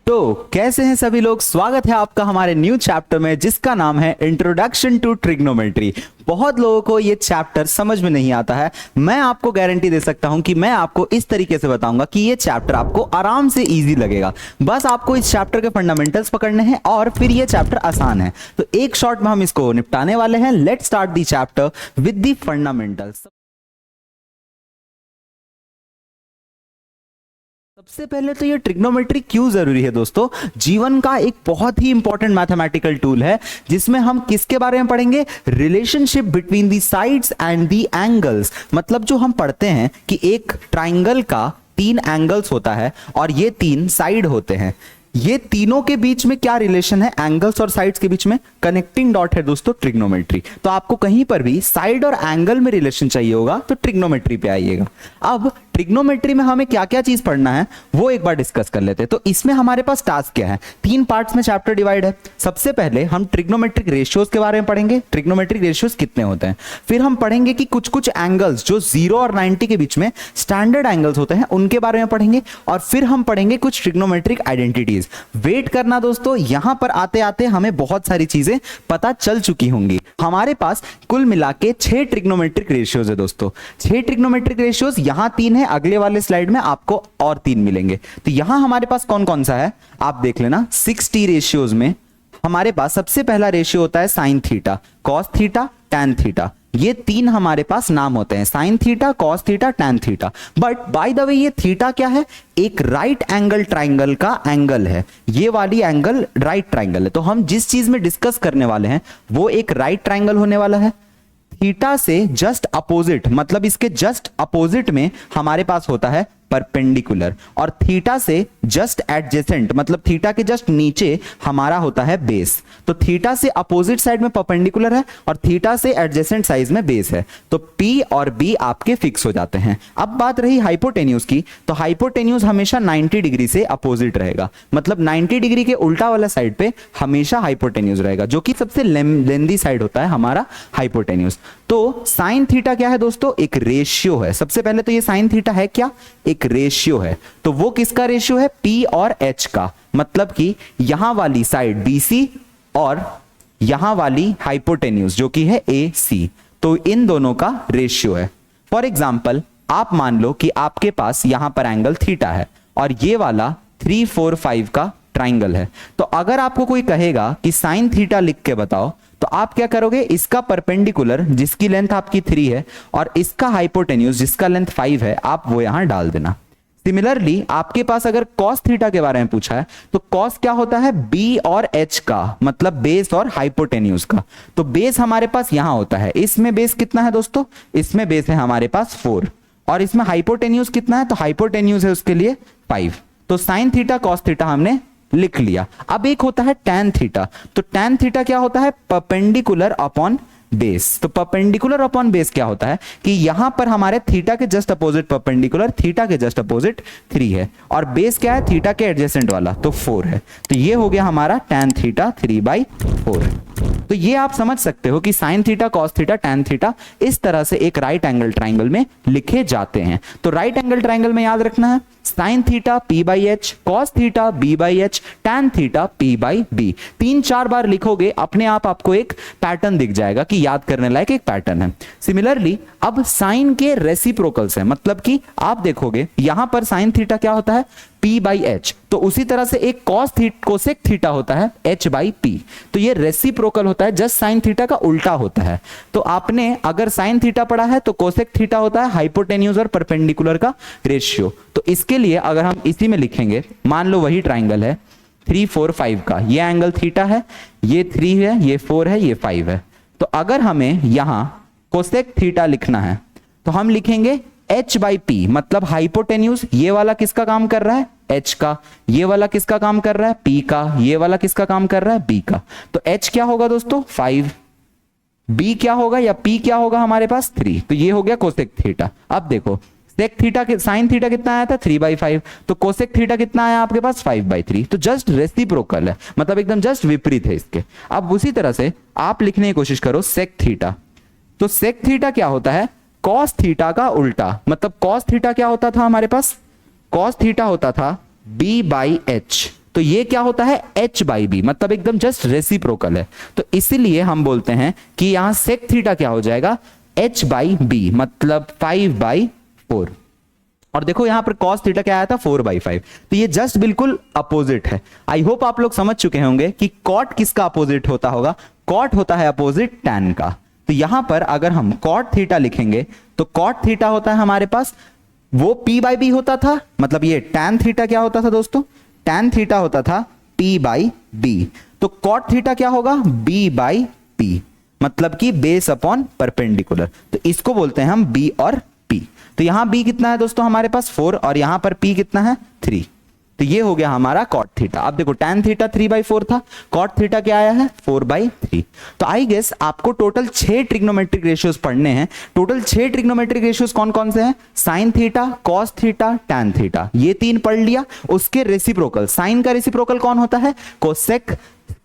तो कैसे हैं सभी लोग। स्वागत है आपका हमारे न्यू चैप्टर में जिसका नाम है इंट्रोडक्शन टू ट्रिग्नोमेट्री। बहुत लोगों को ये चैप्टर समझ में नहीं आता है। मैं आपको गारंटी दे सकता हूं कि मैं आपको इस तरीके से बताऊंगा कि ये चैप्टर आपको आराम से इजी लगेगा। बस आपको इस चैप्टर के फंडामेंटल्स पकड़ने हैं और फिर ये चैप्टर आसान है। तो एक शॉट में हम इसको निपटाने वाले हैं। Let's start the chapter with the fundamentals. सबसे पहले तो ये ट्रिग्नोमेट्री क्यों जरूरी है दोस्तों। जीवन का एक बहुत ही इंपॉर्टेंट मैथमेटिकल टूल है जिसमें हम किसके बारे में पढ़ेंगे, relationship between the sides and the angles. मतलब जो हम पढ़ते हैं कि एक ट्राइंगल का 3 एंगल्स होता है और ये 3 साइड होते हैं। ये तीनों के बीच में क्या रिलेशन है, एंगल्स और साइड्स के बीच में कनेक्टिंग डॉट है दोस्तों ट्रिग्नोमेट्री। तो आपको कहीं पर भी साइड और एंगल में रिलेशन चाहिए होगा तो ट्रिग्नोमेट्री पे आइएगा। अब ट्रिग्नोमेट्री में हमें क्या क्या चीज पढ़ना है वो एक बार डिस्कस कर लेते हैं। तो इसमें हमारे पास टास्क क्या है, 3 पार्ट्स में चैप्टर डिवाइड है। सबसे पहले हम ट्रिग्नोमेट्रिक रेशियोज के बारे में पढ़ेंगे, ट्रिग्नोमेट्रिक रेशियोज कितने होते हैं। फिर हम पढ़ेंगे कि कुछ कुछ एंगल्स जो 0 और 90 के बीच में स्टैंडर्ड एंगल्स होते हैं उनके बारे में पढ़ेंगे। और फिर हम पढ़ेंगे कुछ ट्रिग्नोमेट्रिक आइडेंटिटीज। वेट करना दोस्तों, यहां पर आते आते हमें बहुत सारी चीजें पता चल चुकी होंगी। हमारे पास कुल मिला के 6 ट्रिग्नोमेट्रिक रेशियोज है दोस्तों। 6 ट्रिग्नोमेट्रिक रेशियोज, यहां 3 है, अगले वाले स्लाइड में आपको और 3 मिलेंगे। तो यहां हमारे पास कौन कौन सा है आप देख लेना। 60 रेशियोज में हमारे पास सबसे पहला रेशियो होता है sine theta, cos theta, tan theta. ये 3 हमारे पास नाम होते हैं, sine theta, cos theta, tan theta. But by the way ये थीटा क्या है, एक राइट एंगल ट्राइंगल का एंगल है। ये वाली एंगल राइट ट्राइंगल है। तो हम जिस चीज में डिस्कस करने वाले हैं वो एक राइट ट्राइंगल होने वाला है। थीटा से जस्ट अपोजिट, मतलब इसके जस्ट अपोजिट में हमारे पास होता है परपेंडिकुलर। और थीटा से जस्ट एडजेसेंट, मतलब थीटा के जस्ट नीचे हमारा होता है बेस। तो थीटा से अपोजिट साइड में परपेंडिकुलर है और थीटा से एडजेसेंट साइड में बेस है। तो P और B आपके फिक्स हो जाते हैं। अब बात रही हाइपोटेन्यूज की, तो हाइपोटेन्यूज हमेशा 90 डिग्री से अपोजिट रहेगा। मतलब 90 डिग्री के उल्टा वाला साइड पे हमेशा हाइपोटेन्यूज रहेगा, जो कि सबसे लेंदी साइड होता है हमारा हाइपोटेन्यूज। तो साइन थीटा क्या है दोस्तों, एक रेशियो है। सबसे पहले तो ये साइन थीटा है क्या, एक रेशियो है। तो वो किसका रेशियो है, P और H का। मतलब कि यहां वाली साइड BC और यहां वाली हाइपोटेन्यूज जो कि है AC, तो इन दोनों का रेशियो है। फॉर एग्जांपल आप मान लो कि आपके पास यहां पर एंगल थीटा है और ये वाला 3, 4, 5 का ट्राइंगल है। तो अगर आपको कोई कहेगा कि साइन थीटा लिख के बताओ तो आप क्या करोगे, इसका परपेंडिकुलर जिसकी लेंथ आपकी 3 है और इसका हाइपोटेन्यूज जिसका लेंथ 5 है, आप वो यहां डाल देना। सिमिलरली आपके पास अगर कॉस थीटा के बारे में पूछा है तो कॉस क्या होता है, B और H का, मतलब बेस और हाइपोटेन्यूज का। तो बेस हमारे पास यहां होता है। इसमें बेस कितना है दोस्तों, इसमें बेस है हमारे पास 4 और इसमें हाइपोटेन्यूज कितना है, तो हाइपोटेन्यूज है उसके लिए 5। तो साइन थीटा कॉस थीटा हमने लिख लिया। अब एक होता है टैन थीटा। तो टैन थीटा क्या होता है, परपेंडिकुलर अपॉन बेस। तो परपेंडिकुलर अपॉन बेस क्या होता है कि यहां पर हमारे थीटा के जस्ट अपोजिट परपेंडिकुलर, थीटा के जस्ट अपोजिट 3 है और बेस क्या है, थीटा के एडजेसेंट वाला, तो 4 है। तो ये हो गया हमारा टैन थीटा 3/4। तो ये आप समझ सकते हो कि sine theta, cos theta, tan theta इस तरह से एक राइट एंगल ट्राइंगल में लिखे जाते हैं। तो राइट एंगल ट्राइंगल में याद रखना है sine theta P/H, cos theta B/H, tan theta P/B। 3-4 बार लिखोगे अपने आप आपको एक पैटर्न दिख जाएगा कि याद करने लायक एक पैटर्न है। सिमिलरली अब साइन के रेसिप्रोकल्स है, मतलब कि आप देखोगे यहां पर साइन थीटा क्या होता है, P/H। तो उसी तरह से एक कोसेक थीटा होता है H/P। तो ये रेसिप्रोकल होता है, जस्ट साइन थीटा का उल्टा होता है। तो आपने अगर साइन थीटा पढ़ा है तो कोसेक थीटा होता है हाइपोटेन्यूज और परपेंडिकुलर का रेशियो। तो इसके लिए अगर हम इसी में लिखेंगे, मान लो वही ट्राइंगल है 3, 4, 5 का, ये एंगल थीटा है, ये 3 है, ये 4 है, ये 5 है। तो अगर हमें यहां कोसेक थीटा लिखना है तो हम लिखेंगे H/P, मतलब हाइपोटेन्यूज ये वाला किसका काम कर रहा है, H का। ये वाला किसका काम कर रहा है, P का। ये वाला किसका काम कर रहा है, B का। तो H क्या होगा दोस्तों 5, B क्या होगा या P क्या होगा हमारे पास 3। तो ये हो गया कोसेक थीटा। अब देखो सेक थीटा साइन थीटा कितना आया था 3/5, तो कोसेक थीटा कितना आया आपके पास 5/3। तो जस्ट रेसिप्रोकल है, मतलब एकदम जस्ट विपरीत है इसके। अब उसी तरह से आप लिखने की कोशिश करो सेक थीटा। तो सेक थीटा क्या होता है, कॉस थीटा का उल्टा। मतलब कॉस थीटा क्या होता था हमारे पास, कॉस थीटा होता था B/H। तो तो ये क्या होता है h बाई बी, मतलब एकदम जस्ट रेसिप्रोकल है। तो इसीलिए हम बोलते हैं कि यहां सेक थीटा क्या हो जाएगा h बाई बी, मतलब 5/4। और देखो यहां पर cos थीटा क्या आया था 4/5। तो ये जस्ट बिल्कुल अपोजिट है। आई होप आप लोग समझ चुके होंगे कि cot किसका अपोजिट होता होगा, cot होता है अपोजिट tan का। तो यहां पर अगर हम cot थीटा लिखेंगे तो cot थीटा होता है हमारे पास वो p बाई बी होता था, मतलब ये tan थीटा क्या होता था दोस्तों, tan थीटा होता था p बाई बी। तो cot थीटा क्या होगा b बाई p, मतलब कि बेस अपॉन परपेंडिकुलर। तो इसको बोलते हैं हम b और p। तो यहां b कितना है दोस्तों हमारे पास 4 और यहां पर p कितना है 3। तो ये हो गया हमारा cot थीटा। अब देखो tan थीटा 3/4 था, cot थीटा क्या आया है 4/3। तो आई गेस आपको टोटल 6 ट्रिग्नोमेट्रिक रेशियोज पढ़ने हैं। टोटल 6 ट्रिग्नोमेट्रिक रेशियोज कौन कौन से हैं, sin theta, cos theta, tan theta, ये 3 पढ़ लिया। उसके रेसिप्रोकल, sin का रेसिप्रोकल कौन होता है cosec,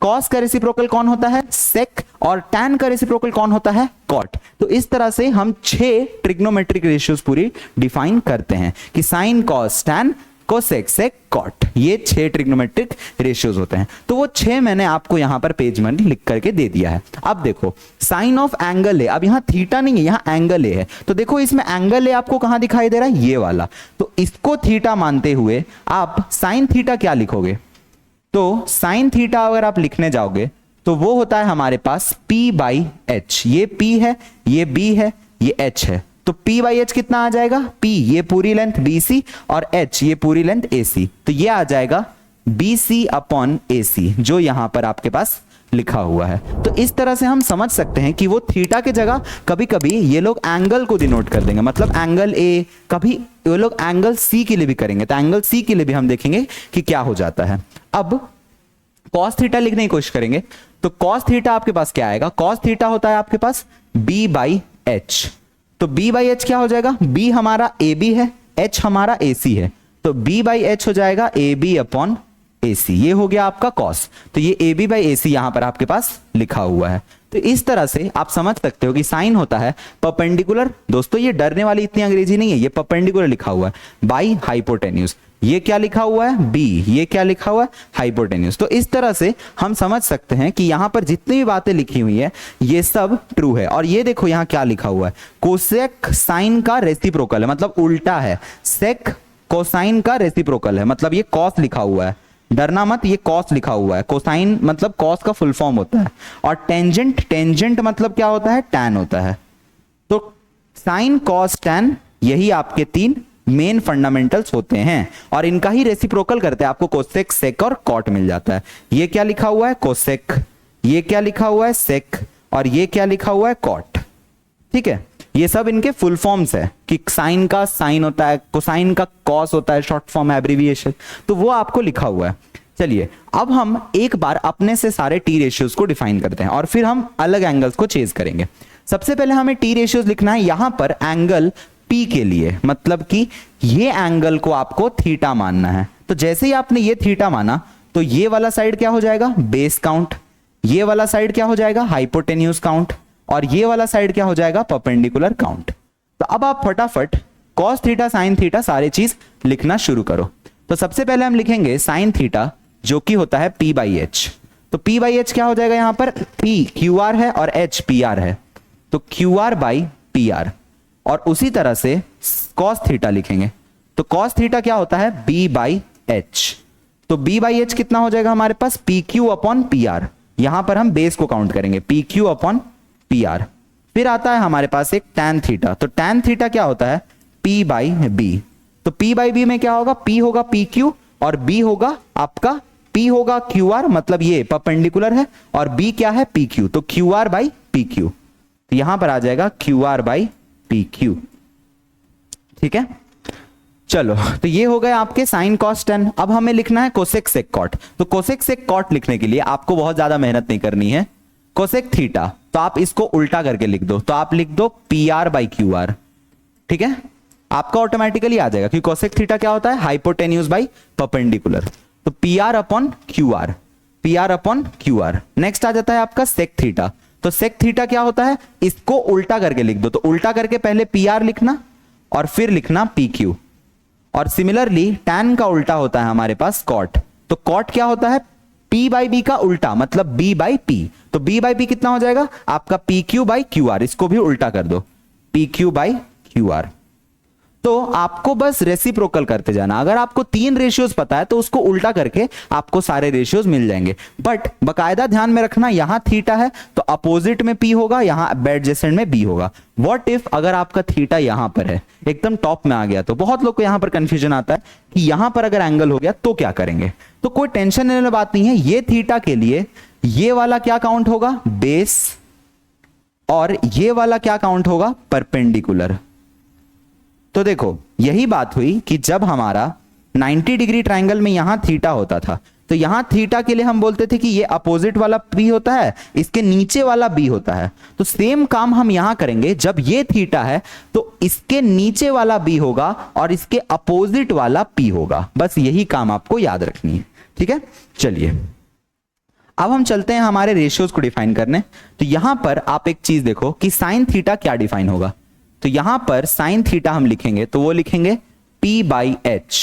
cos का रेसिप्रोकल कौन होता है sec, और tan का रेसिप्रोकल कौन होता है cot। तो इस तरह से हम 6 ट्रिग्नोमेट्रिक रेशियोज पूरी डिफाइन करते हैं कि sin, cos, tan, कोसेक, सेक, कॉट, ये 6 ट्रिग्नोमेट्रिक रेशियोज होते हैं। तो वो 6 मैंने आपको यहां पर पेज में लिख करके दे दिया है। अब देखो साइन ऑफ एंगल ए, अब यहां थीटा नहीं है, यहां एंगल ए है। तो देखो इसमें एंगल ए आपको कहां दिखाई दे रहा है, ये वाला। तो इसको थीटा मानते हुए आप साइन थीटा क्या लिखोगे, तो साइन थीटा अगर आप लिखने जाओगे तो वो होता है हमारे पास p बाई एच। ये p है, ये b है, ये h है। तो p बाई एच कितना आ जाएगा, p ये पूरी लेंथ BC और h ये पूरी लेंथ AC। तो ये आ जाएगा BC अपॉन AC, जो यहां पर आपके पास लिखा हुआ है। तो इस तरह से हम समझ सकते हैं कि वो थीटा के जगह कभी कभी ये लोग एंगल को डिनोट कर देंगे, मतलब एंगल A, कभी ये लोग एंगल C के लिए भी करेंगे। तो एंगल C के लिए भी हम देखेंगे कि क्या हो जाता है। अब cos थीटा लिखने की कोशिश करेंगे तो cos थीटा आपके पास क्या आएगा, cos थीटा होता है आपके पास b बाई एच। तो b बाई एच क्या हो जाएगा, b हमारा AB है, h हमारा AC है। तो b बाई एच हो जाएगा AB अपॉन AC, ये हो गया आपका cos। तो ये AB बाई AC यहां पर आपके पास लिखा हुआ है। तो इस तरह से आप समझ सकते हो कि साइन होता है परपेंडिकुलर। दोस्तों ये डरने वाली इतनी अंग्रेजी नहीं है, ये परपेंडिकुलर लिखा हुआ है बाई हाइपोटेन्यूज। ये क्या लिखा हुआ है b, ये क्या लिखा हुआ है हाइपोटेन्यूज। तो इस तरह से हम समझ सकते हैं कि यहां पर जितनी भी बातें लिखी हुई है ये सब ट्रू है। और ये देखो यहां क्या लिखा हुआ है, कोसेक साइन का रेसिप्रोकल है, मतलब उल्टा है। सेक कोसाइन का रेसिप्रोकल है, मतलब ये cos लिखा हुआ है, डरना मत, ये cos लिखा हुआ है। कोसाइन मतलब cos का फुल फॉर्म होता है। और टेंजेंट, टेंजेंट मतलब क्या होता है, tan होता है। तो साइन, cos, tan यही आपके 3 मेन फंडामेंटल्स होते हैं और इनका ही रेसिप्रोकल करते हैं, आपको कोसेक, सेक और कॉट मिल जाता है। ये क्या लिखा हुआ है कोसेक, ये क्या लिखा हुआ है सेक, और ये क्या लिखा हुआ है कॉट। ठीक है, ये सब इनके फुल फॉर्म्स है कि साइन का साइन होता है, कोसाइन का कॉस होता है, शॉर्ट फॉर्म एब्रिविएशन, तो वो आपको लिखा हुआ है। चलिए अब हम एक बार अपने से सारे टी रेशियोज को डिफाइन करते हैं और फिर हम अलग एंगल्स को चेज करेंगे। सबसे पहले हमें टी रेशियोज लिखना है यहां पर एंगल P के लिए, मतलब कि ये एंगल को आपको थीटा मानना है। तो जैसे ही आपने ये थीटा माना तो ये वाला साइड क्या हो जाएगा बेस काउंट, ये वाला साइड क्या हो जाएगा हाइपोटेन्यूज काउंट, और ये वाला साइड क्या हो जाएगा परपेंडिकुलर काउंट। तो अब आप फटाफट cos थीटा sin थीटा सारी चीज लिखना शुरू करो। तो सबसे पहले हम लिखेंगे sin थीटा जो कि होता है p बाई एच। तो p बाई एच क्या हो जाएगा, यहां पर p QR है और h PR है, तो QR बाई PR। और उसी तरह से cos थीटा लिखेंगे तो cos थीटा क्या होता है b बाई एच। तो b बाई एच कितना हो जाएगा हमारे पास PQ अपॉन PR। यहां पर हम बेस को काउंट करेंगे PQ अपॉन PR। फिर आता है हमारे पास एक tan थीटा। तो tan थीटा क्या होता है P बाई B। तो P बाई B में क्या होगा, P होगा PQ और B होगा आपका, P होगा QR, मतलब ये परपेंडिकुलर है, और B क्या है PQ, तो QR बाई PQ। तो यहां पर आ जाएगा QR बाई PQ। ठीक है, चलो तो ये हो गए आपके साइन कॉस tan। अब हमें लिखना है कोसेक सेक कॉट। तो कोसेक सेक कॉट लिखने के लिए आपको बहुत ज्यादा मेहनत नहीं करनी है। कोसेक थीटा तो आप इसको उल्टा करके लिख दो, तो आप लिख दो PR बाई QR। ठीक है, आपका ऑटोमेटिकली आ जाएगा क्योंकि कोसेक थीटा क्या होता है हाइपोटेन्यूज बाई परपेंडिकुलर। तो PR upon QR, PR upon QR। Next आ जाता है आपका सेक थीटा। तो सेक थीटा क्या होता है, इसको उल्टा करके लिख दो। तो उल्टा करके पहले PR लिखना और फिर लिखना PQ। और सिमिलरली tan का उल्टा होता है हमारे पास कॉट। तो कॉट क्या होता है, P बाई बी का उल्टा, मतलब B बाई P। तो B बाई P कितना हो जाएगा आपका PQ बाई QR, इसको भी उल्टा कर दो, PQ बाई QR। तो आपको बस रेसिप्रोकल करते जाना। अगर आपको 3 रेशियोज पता है तो उसको उल्टा करके आपको सारे रेशियोज मिल जाएंगे। बट बकायदा ध्यान में रखना, यहां थीटा है तो अपोजिट में P होगा, यहां एडजेसेंट में B होगा। व्हाट इफ अगर आपका थीटा यहां पर है, एकदम टॉप में आ गया, तो बहुत लोग को यहां पर कंफ्यूजन आता है कि यहां पर अगर एंगल हो गया तो क्या करेंगे। तो कोई टेंशन लेने वाली बात नहीं है। ये थीटा के लिए ये वाला क्या काउंट होगा, बेस, और ये वाला क्या काउंट होगा, परपेंडिकुलर। तो देखो यही बात हुई कि जब हमारा 90 डिग्री ट्रायंगल में यहां थीटा होता था, तो यहां थीटा के लिए हम बोलते थे कि ये अपोजिट वाला P होता है, इसके नीचे वाला B होता है। तो सेम काम हम यहां करेंगे, जब ये थीटा है तो इसके नीचे वाला B होगा और इसके अपोजिट वाला P होगा। बस यही काम आपको याद रखनी है, ठीक है। चलिए अब हम चलते हैं हमारे रेशियोज को डिफाइन करने। तो यहां पर आप एक चीज देखो कि साइन थीटा क्या डिफाइन होगा। तो यहां पर साइन थीटा हम लिखेंगे तो वो लिखेंगे P बाई H।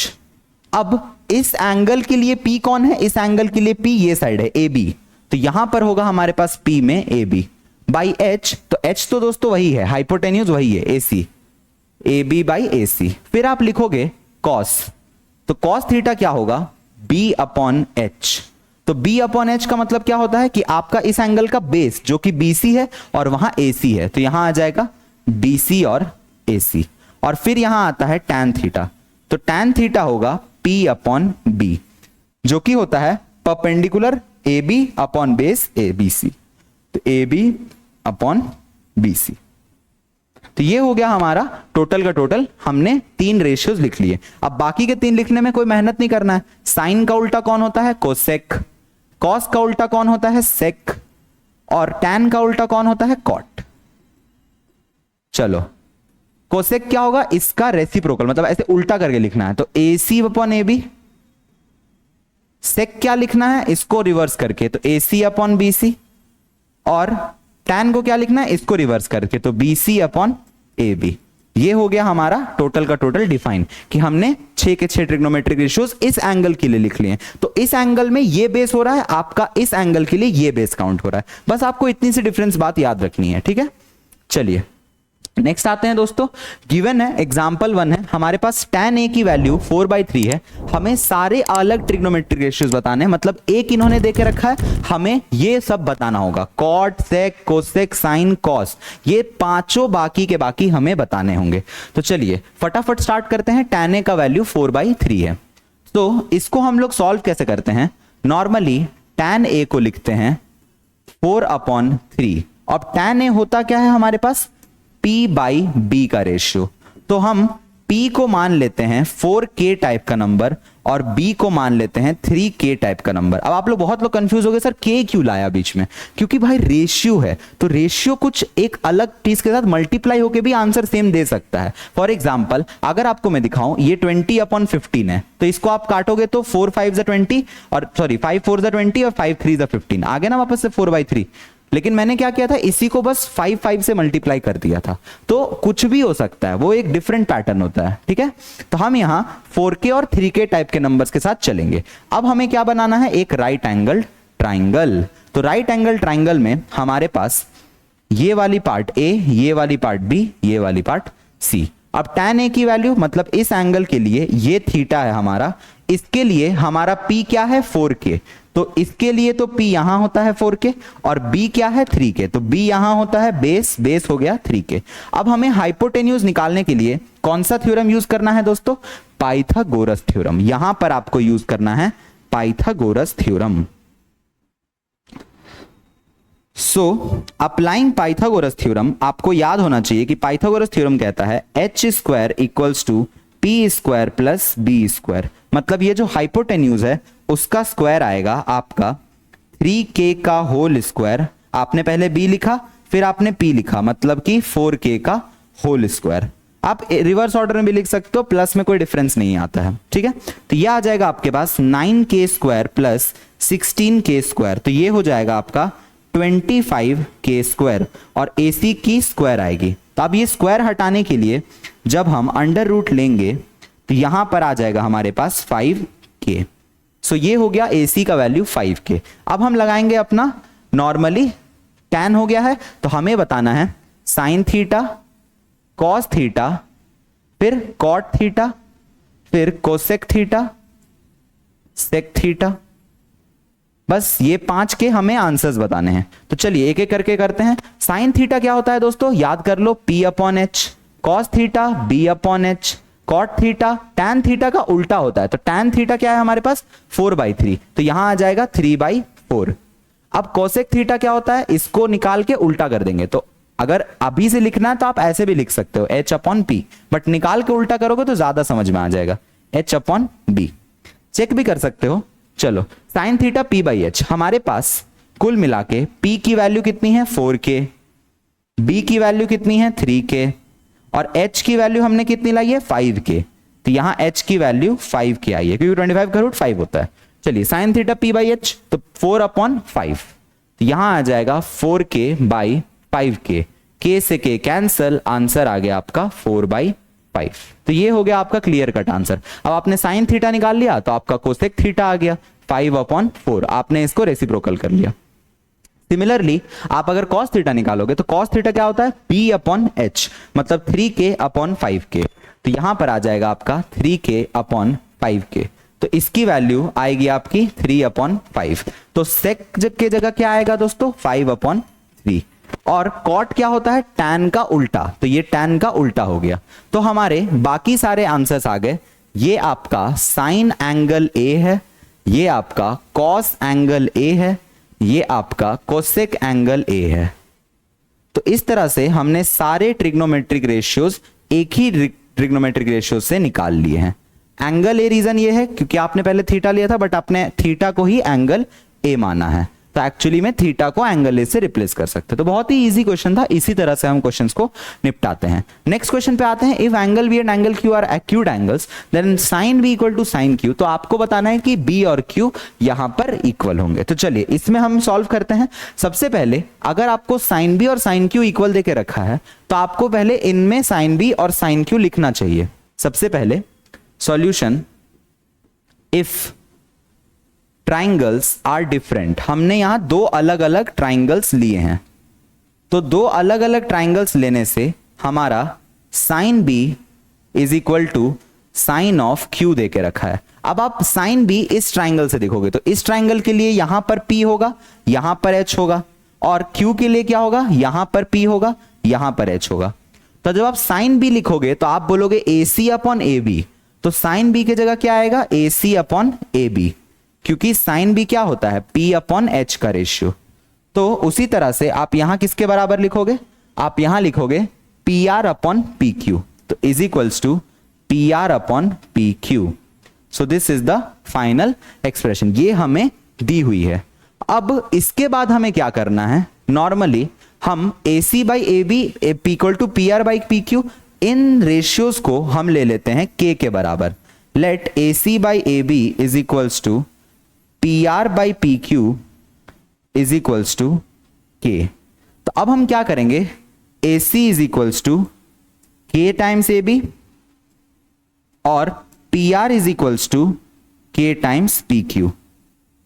अब इस एंगल के लिए P कौन है, इस एंगल के लिए P ये साइड है AB, तो यहां पर होगा हमारे पास P में AB बाई H। तो H तो दोस्तों वही है, हाइपोटेन्यूज वही है AC, AB बाई AC। फिर आप लिखोगे cos, तो cos थीटा क्या होगा, B अपॉन H। तो B अपॉन H का मतलब क्या होता है कि आपका इस एंगल का बेस जो कि BC है और वहां AC है, तो यहां आ जाएगा BC और AC। और फिर यहां आता है tan थीटा, तो tan थीटा होगा P अपॉन B, जो कि होता है perpendicular AB upon base ABC, तो AB अपॉन BC। तो ये हो गया हमारा टोटल का टोटल, हमने 3 रेशियोज लिख लिए। अब बाकी के 3 लिखने में कोई मेहनत नहीं करना है। साइन का उल्टा कौन होता है, कोसेक, कॉस का उल्टा कौन होता है, सेक, और tan का उल्टा कौन होता है, कॉट। चलो कोसेक क्या होगा, इसका रेसिप्रोकल, मतलब ऐसे उल्टा करके लिखना है, तो AC अपॉन AB। सेक क्या लिखना है, इसको रिवर्स करके, तो AC अपॉन BC। और tan को क्या लिखना है, इसको रिवर्स करके, तो BC अपॉन AB। ये हो गया हमारा टोटल का टोटल डिफाइन कि हमने 6 के 6 ट्रिग्नोमेट्रिक रेशियोज इस एंगल के लिए लिख लिए। तो इस एंगल में ये बेस हो रहा है आपका, इस एंगल के लिए ये बेस काउंट हो रहा है। बस आपको इतनी सी डिफरेंस बात याद रखनी है, ठीक है। चलिए नेक्स्ट आते हैं दोस्तों। गिवन है एग्जांपल 1 है, हमारे पास tan a की वैल्यू 4/3 है। हमें सारे अलग ट्रिग्नोमेट्रिक रेशियोज बताने हैं, मतलब एक इन्होंने देके रखा है, हमें ये सब बताना होगा, कॉट, सेक, कोसेक, साइन, कॉस, ये पांचों बाकी के बाकी हमें बताने होंगे। तो चलिए फटाफट स्टार्ट करते हैं। tan a का वैल्यू 4/3 है, तो इसको हम लोग सॉल्व कैसे करते हैं। नॉर्मली tan a को लिखते हैं 4/3। अब tan a होता क्या है हमारे पास, P बाई B का रेशियो। तो हम P को मान लेते हैं 4K टाइप का नंबर और B को मान लेते हैं 3K टाइप का नंबर। अब आप लोग बहुत लोग कंफ्यूज हो गए, सर K क्यों लाया बीच में, क्योंकि भाई रेशियो है, तो रेशियो कुछ एक अलग चीज के साथ मल्टीप्लाई होके भी आंसर सेम दे सकता है। फॉर एग्जाम्पल अगर आपको मैं दिखाऊं, ये 20/15 है, तो इसको आप काटोगे तो 4 5 20 और सॉरी 5 4 20 और 5 3 15 आ गया ना वापस से 4/3। लेकिन मैंने क्या किया था, इसी को बस 5 5 से मल्टीप्लाई कर दिया था। तो कुछ भी हो सकता है, वो एक डिफरेंट पैटर्न होता है, ठीक है। तो हम यहां 4K और 3K टाइप के नंबर्स के साथ चलेंगे। अब हमें क्या बनाना है, एक राइट एंगल ट्राइंगल। तो राइट एंगल ट्राइंगल में हमारे पास ये वाली पार्ट A, ये वाली पार्ट B, ये वाली पार्ट C। अब tan A की वैल्यू, मतलब इस एंगल के लिए ये थीटा है हमारा, इसके लिए हमारा P क्या है, 4K। तो इसके लिए तो P यहां होता है 4K और B क्या है, 3K। तो B यहां होता है बेस, बेस हो गया 3K। अब हमें हाइपोटेन्यूज निकालने के लिए कौन सा थ्योरम यूज करना है दोस्तों, पाइथागोरस थ्योरम। यहां पर आपको यूज करना है Pythagoras theorem. So applying Pythagoras theorem, आपको याद होना चाहिए कि पाइथागोरस थ्योरम कहता है h² equals to p² plus b²। मतलब ये जो हाइपोटेन्यूज है उसका स्क्वायर आएगा आपका 3K का होल स्क्वायर। आपने पहले b लिखा, फिर आपने p लिखा, मतलब कि 4K का होल स्क्वायर। आप रिवर्स ऑर्डर में भी लिख सकते हो, प्लस में कोई डिफरेंस नहीं आता है, ठीक है। तो ये आ जाएगा आपके पास 9K² प्लस 16K²। तो ये हो जाएगा आपका 25K² और AC की स्क्वायर आएगी। तो अब ये स्क्वायर हटाने के लिए जब हम अंडर रूट लेंगे तो यहां पर आ जाएगा हमारे पास 5K। सो ये हो गया AC का वैल्यू 5K। अब हम लगाएंगे अपना नॉर्मली tan हो गया है, तो हमें बताना है sin थीटा, cos थीटा, फिर cot थीटा, फिर cosec थीटा, sec थीटा। बस ये 5 के हमें आंसर्स बताने हैं। तो चलिए एक एक करके करते हैं। साइन थीटा क्या होता है दोस्तों, याद कर लो, P upon h. Cos theta B upon h. Cot theta tan theta का उल्टा होता है, तो tan थीटा क्या है हमारे पास 4/3, तो यहां आ जाएगा 3/4। अब कोसेक थीटा क्या होता है, इसको निकाल के उल्टा कर देंगे। तो अगर अभी से लिखना है तो आप ऐसे भी लिख सकते हो H अपॉन P, बट निकाल के उल्टा करोगे तो ज्यादा समझ में आ जाएगा, H अपॉन B। चेक भी कर सकते हो। चलो साइन थीटा P/H, हमारे पास कुल मिला के P की वैल्यू कितनी है 4K, B की वैल्यू कितनी है 3K, और H की वैल्यू हमने कितनी लाई है 5K। तो यहां H की वैल्यू 5K आई है, क्योंकि 25 का रूट 5 होता है। चलिए साइन थीटा P/H, तो 4/5, तो यहां आ जाएगा 4K/5K। K से K कैंसल, आंसर आ गया आपका 4/5। तो ये हो गया आपका क्लियर कट आंसर। अब आपने साइन थीटा निकाल लिया तो आपका कोसेक थीटा आ गया 5/4, आपने इसको रेसिप्रोकल कर लिया। सिमिलरली आप अगर cos थीटा निकालोगे तो cos थीटा क्या होता है P/H, मतलब 3K/5K। तो यहां पर आ जाएगा आपका 3K/5K, तो इसकी वैल्यू आएगी आपकी 3/5। तो सेक के जगह क्या आएगा दोस्तों 5/3। और कॉट क्या होता है tan का उल्टा, तो ये tan का उल्टा हो गया। तो हमारे बाकी सारे आंसर्स आ गए। ये आपका साइन एंगल A है, ये आपका कॉस एंगल A है, ये आपका कोसेक एंगल A है। तो इस तरह से हमने सारे ट्रिग्नोमेट्रिक रेशियोज एक ही ट्रिग्नोमेट्रिक रेशियोज से निकाल लिए हैं। एंगल A रीजन ये है क्योंकि आपने पहले थीटा लिया था, बट आपने थीटा को ही एंगल A माना है, तो एक्चुअली में थीटा को एंगल ए से रिप्लेस कर सकते हैं। तो बहुत ही इजी क्वेश्चन था, इसी तरह से हम क्वेश्चंस को निपटाते हैं। नेक्स्ट क्वेश्चन पे आते हैं। If angle B and angle Q are acute angles then sine B equal to sine Q. तो आपको बताना है कि बी और क्यू यहां पर इक्वल होंगे। तो चलिए इसमें हम सॉल्व करते हैं। सबसे पहले अगर आपको साइन बी और साइन क्यू इक्वल देके रखा है तो आपको पहले इनमें साइन बी और साइन क्यू लिखना चाहिए। सबसे पहले solution, if triangles are different, हमने यहां दो अलग अलग ट्राइंगल्स लिए हैं, तो दो अलग अलग ट्राइंगल्स लेने से हमारा sine B is equal to sine of Q दे के रखा है। अब आप साइन बी इस ट्राइंगल से देखोगे तो इस ट्राइंगल के लिए यहां पर P होगा, यहां पर H होगा, और Q के लिए क्या होगा, यहां पर P होगा, यहां पर H होगा। तो जब आप साइन बी लिखोगे तो आप बोलोगे AC अपॉन AB, तो साइन बी की जगह क्या आएगा AC अपॉन AB, क्योंकि साइन बी क्या होता है P/H का रेशियो। तो उसी तरह से आप यहां किसके बराबर लिखोगे, आप यहां लिखोगे PR/PQ, तो is equals to PR/PQ। So this is the final expression, ये हमें दी हुई है। अब इसके बाद हमें क्या करना है, नॉर्मली हम AC/AB equal to PR/PQ, in ratios को हम ले लेते हैं K के बराबर। Let AC/AB is equals to PR/PQ is equals to K। तो अब हम क्या करेंगे, AC is equals to K times AB और PR is equals to K times PQ।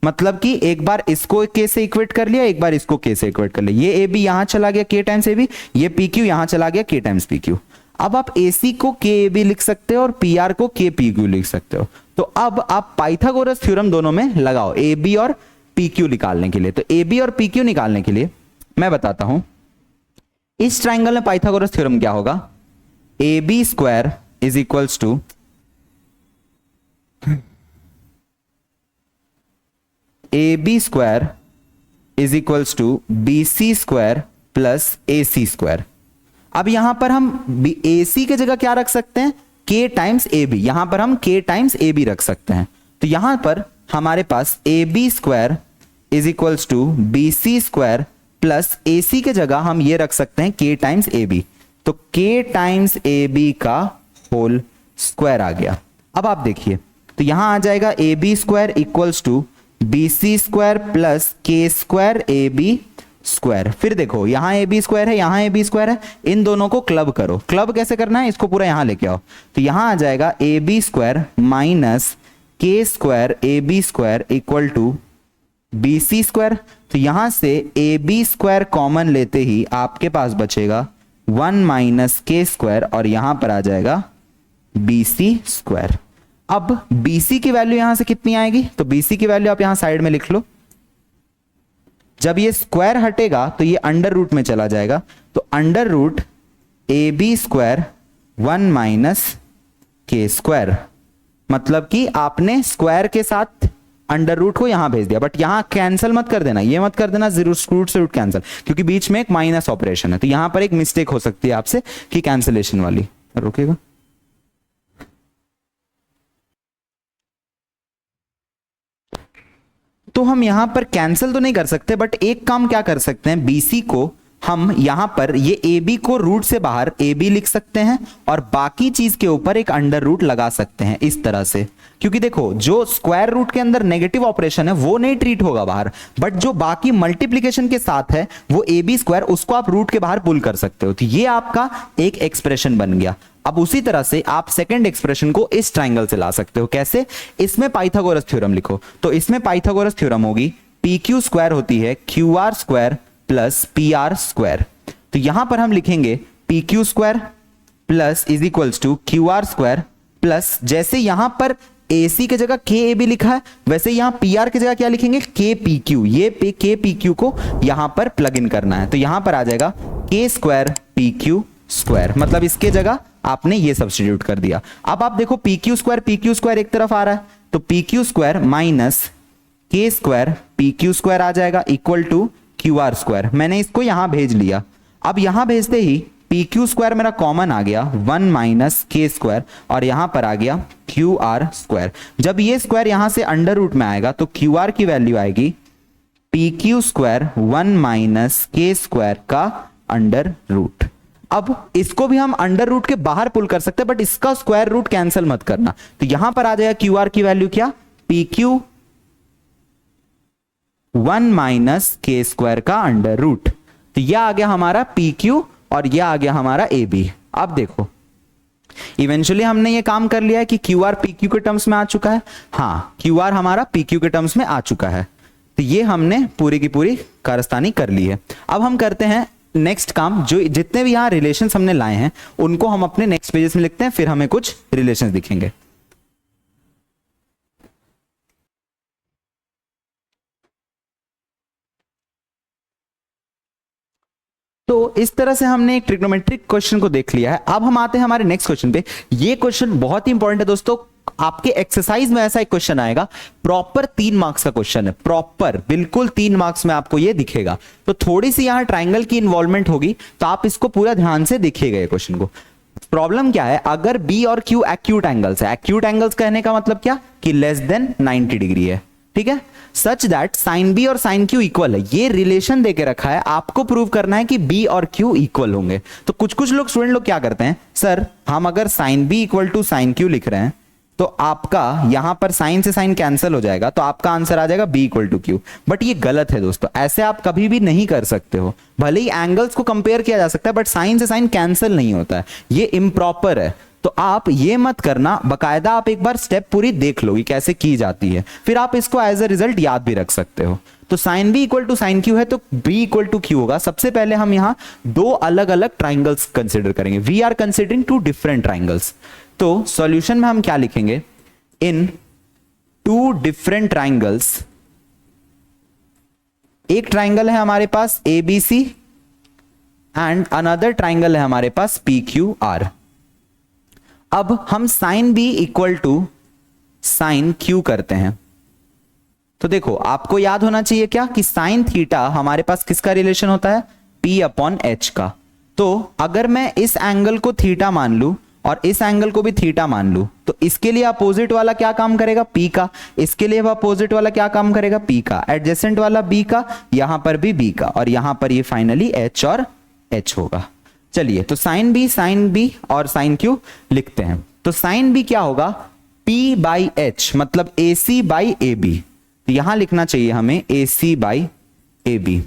मतलब कि एक बार इसको K से इक्वेट कर लिया, एक बार इसको K से इक्वेट कर लिया। ये AB यहां चला गया K टाइम्स AB, ये PQ यहां चला गया K टाइम्स PQ। अब आप AC को KAB लिख सकते हो और PR को KPQ लिख सकते हो। तो अब आप पाइथागोरस थ्योरम दोनों में लगाओ AB और PQ निकालने के लिए। तो AB और PQ निकालने के लिए मैं बताता हूं, इस ट्राइंगल में पाइथागोरस थ्योरम क्या होगा, AB square is equals to AB square is equals to BC square plus AC square. अब यहां पर हम AC की जगह क्या रख सकते हैं, K टाइम्स AB, यहां पर हम K टाइम्स AB रख सकते हैं। तो यहां पर हमारे पास AB square is equals to BC square plus AC के जगह हम ये रख सकते हैं K टाइम्स AB, तो K टाइम्स AB का होल स्क्वायर आ गया। अब आप देखिए, तो यहां आ जाएगा AB square equals to BC square plus K square AB square. फिर देखो यहां AB स्क्वायर है, यहां AB स्क्वायर है, इन दोनों को क्लब करो। क्लब कैसे करना है, इसको पूरा यहां लेके आओ। तो यहां आ जाएगा AB square minus K square A B square equal to B C square. तो यहां से ए बी स्क्वायर कॉमन लेते ही आपके पास बचेगा 1 माइनस के स्क्वायर और यहां पर आ जाएगा बी सी स्क्वायर। अब बी सी की वैल्यू यहां से कितनी आएगी, तो बी सी की वैल्यू आप यहां साइड में लिख लो। जब ये स्क्वायर हटेगा तो ये अंडर रूट में चला जाएगा, तो under root A B square 1 minus K square. मतलब कि आपने स्क्वायर के साथ अंडर रूट को यहां भेज दिया, बट यहां कैंसिल मत कर देना, ये मत कर देना रूट से रूट कैंसिल, क्योंकि बीच में एक माइनस ऑपरेशन है। तो यहां पर एक मिस्टेक हो सकती है आपसे कि कैंसिलेशन वाली, रोकेगा। तो हम यहां पर कैंसिल तो नहीं कर सकते, बट एक काम क्या कर सकते हैं, बीसी को हम यहां पर ये ए बी को रूट से बाहर ए बी लिख सकते हैं और बाकी चीज के ऊपर एक अंडर रूट लगा सकते हैं इस तरह से। क्योंकि देखो जो स्क्वायर रूट के अंदर नेगेटिव ऑपरेशन है वो नहीं ट्रीट होगा बाहर, बट जो बाकी मल्टीप्लीकेशन के साथ है वो ए बी स्क्वायर, उसको आप रूट के बाहर पुल कर सकते हो। तो ये आपका एक एक्सप्रेशन बन गया। अब उसी तरह से आप सेकंड एक्सप्रेशन को इस ट्राइंगल से ला सकते हो। कैसे, इसमें पाइथागोरस थ्योरम लिखो। तो इसमें पाइथागोरस थ्योरम होगी पी क्यू स्क्वायर होती है Q R square plus P R square. तो यहां पर हम लिखेंगे P Q square plus is equals to Q R square plus, जैसे यहां पर ए सी की जगह के ए बी लिखा है वैसे यहां पी आर की जगह क्या लिखेंगे, के पी क्यू। ये के पी क्यू को यहां पर प्लग इन करना है। तो यहां पर आ जाएगा के स्क्वायर पी क्यू स्क्वायर, मतलब इसके जगह आपने ये सब्स्टिट्यूट कर दिया। अब आप देखो पी क्यू स्क्वायर एक तरफ आ रहा है, तो P Q square minus K square P Q square आ जाएगा equal to Q R square. मैंने इसको यहां भेज लिया। अब यहां भेजते ही पी क्यू स्क्वायर मेरा कॉमन आ गया 1 माइनस के स्क्वायर और यहां पर आ गया क्यू आर स्क्वायर। जब ये स्क्वायर यहां से अंडर रूट में आएगा तो क्यू आर की वैल्यू आएगी P Q square 1 minus K square का अंडर रूट। अब इसको भी हम अंडर रूट के बाहर पुल कर सकते हैं, बट इसका स्क्वायर रूट कैंसिल मत करना। तो यहां पर आ जाएगा क्यू आर की वैल्यू क्या, P Q 1 minus K square का अंडर रूट। तो यह आ गया हमारा पी क्यू और यह आ गया हमारा ए बी। अब देखो इवेंचुअली हमने ये काम कर लिया है कि क्यू आर पी क्यू के टर्म्स में आ चुका है। हाँ, क्यू आर हमारा पी क्यू के टर्म्स में आ चुका है। तो ये हमने पूरी की पूरी कारस्तानी कर ली है। अब हम करते हैं नेक्स्ट काम, जो जितने भी यहां रिलेशंस हमने लाए हैं उनको हम अपने नेक्स्ट पेजेस में लिखते हैं, फिर हमें कुछ रिलेशंस दिखेंगे। तो इस तरह से हमने एक ट्रिग्नोमेट्रिक क्वेश्चन को देख लिया है। अब हम आते हैं हमारे नेक्स्ट क्वेश्चन पे। ये क्वेश्चन बहुत ही इंपॉर्टेंट है दोस्तों, आपके एक्सरसाइज में ऐसा एक क्वेश्चन आएगा, प्रॉपर 3 मार्क्स का क्वेश्चन है, प्रॉपर बिल्कुल 3 मार्क्स में आपको ये दिखेगा। तो थोड़ी सी यहां ट्राइंगल की इन्वॉल्वमेंट होगी, तो आप इसको पूरा ध्यान से देखिएगा ये क्वेश्चन को। प्रॉब्लम क्या है, अगर बी और क्यू एक्यूट एंगल्स है, एक्यूट एंगल्स कहने का मतलब क्या कि लेस देन 90 डिग्री है, ठीक है, सच दैट साइन बी और साइन क्यू इक्वल है। ये रिलेशन देके रखा है, आपको प्रूव करना है कि बी और क्यू इक्वल होंगे। तो कुछ कुछ लोग स्टूडेंट लोग क्या करते हैं, सर हम अगर sine B equal to sine Q लिख रहे हैं तो आपका यहां पर साइन से साइन कैंसिल हो जाएगा, तो आपका आंसर आ जाएगा B equal to Q. But ये गलत है दोस्तों, ऐसे आप कभी भी नहीं कर सकते हो। भले ही एंगल्स को कंपेयर किया जा सकता है बट साइन से साइन कैंसिल नहीं होता है, ये इम्प्रॉपर है। तो आप ये मत करना, बकायदा आप एक बार स्टेप पूरी देख लो कि कैसे की जाती है, फिर आप इसको एज अ रिजल्ट याद भी रख सकते हो। तो sine B equal to sine Q है तो बी इक्वल टू क्यू होगा। सबसे पहले हम यहां 2 अलग अलग ट्राइंगल्स कंसिडर करेंगे। We are considering 2 different triangles. तो सॉल्यूशन में हम क्या लिखेंगे, इन 2 डिफरेंट ट्राइंगल्स, एक ट्राइंगल है हमारे पास A B C and another triangle है हमारे पास पी क्यू आर। अब हम sine B equal to sine Q करते हैं। तो देखो आपको याद होना चाहिए क्या कि साइन थीटा हमारे पास किसका रिलेशन होता है, पी अपॉन एच का। तो अगर मैं इस एंगल को थीटा मान लूं और इस एंगल को भी थीटा मान लूं, तो इसके लिए अपोजिट वाला क्या काम करेगा, पी का। इसके लिए अपोजिट वाला क्या काम करेगा, पी का। एडजेसेंट वाला बी का, यहां पर भी बी का, और यहां पर ये फाइनली एच और एच होगा। चलिए तो साइन बी और साइन क्यू लिखते हैं। तो साइन बी क्या होगा, पी बाई एच, मतलब ए सी बाई ए बी। तो यहां लिखना चाहिए हमें ए सी बाई ए बी।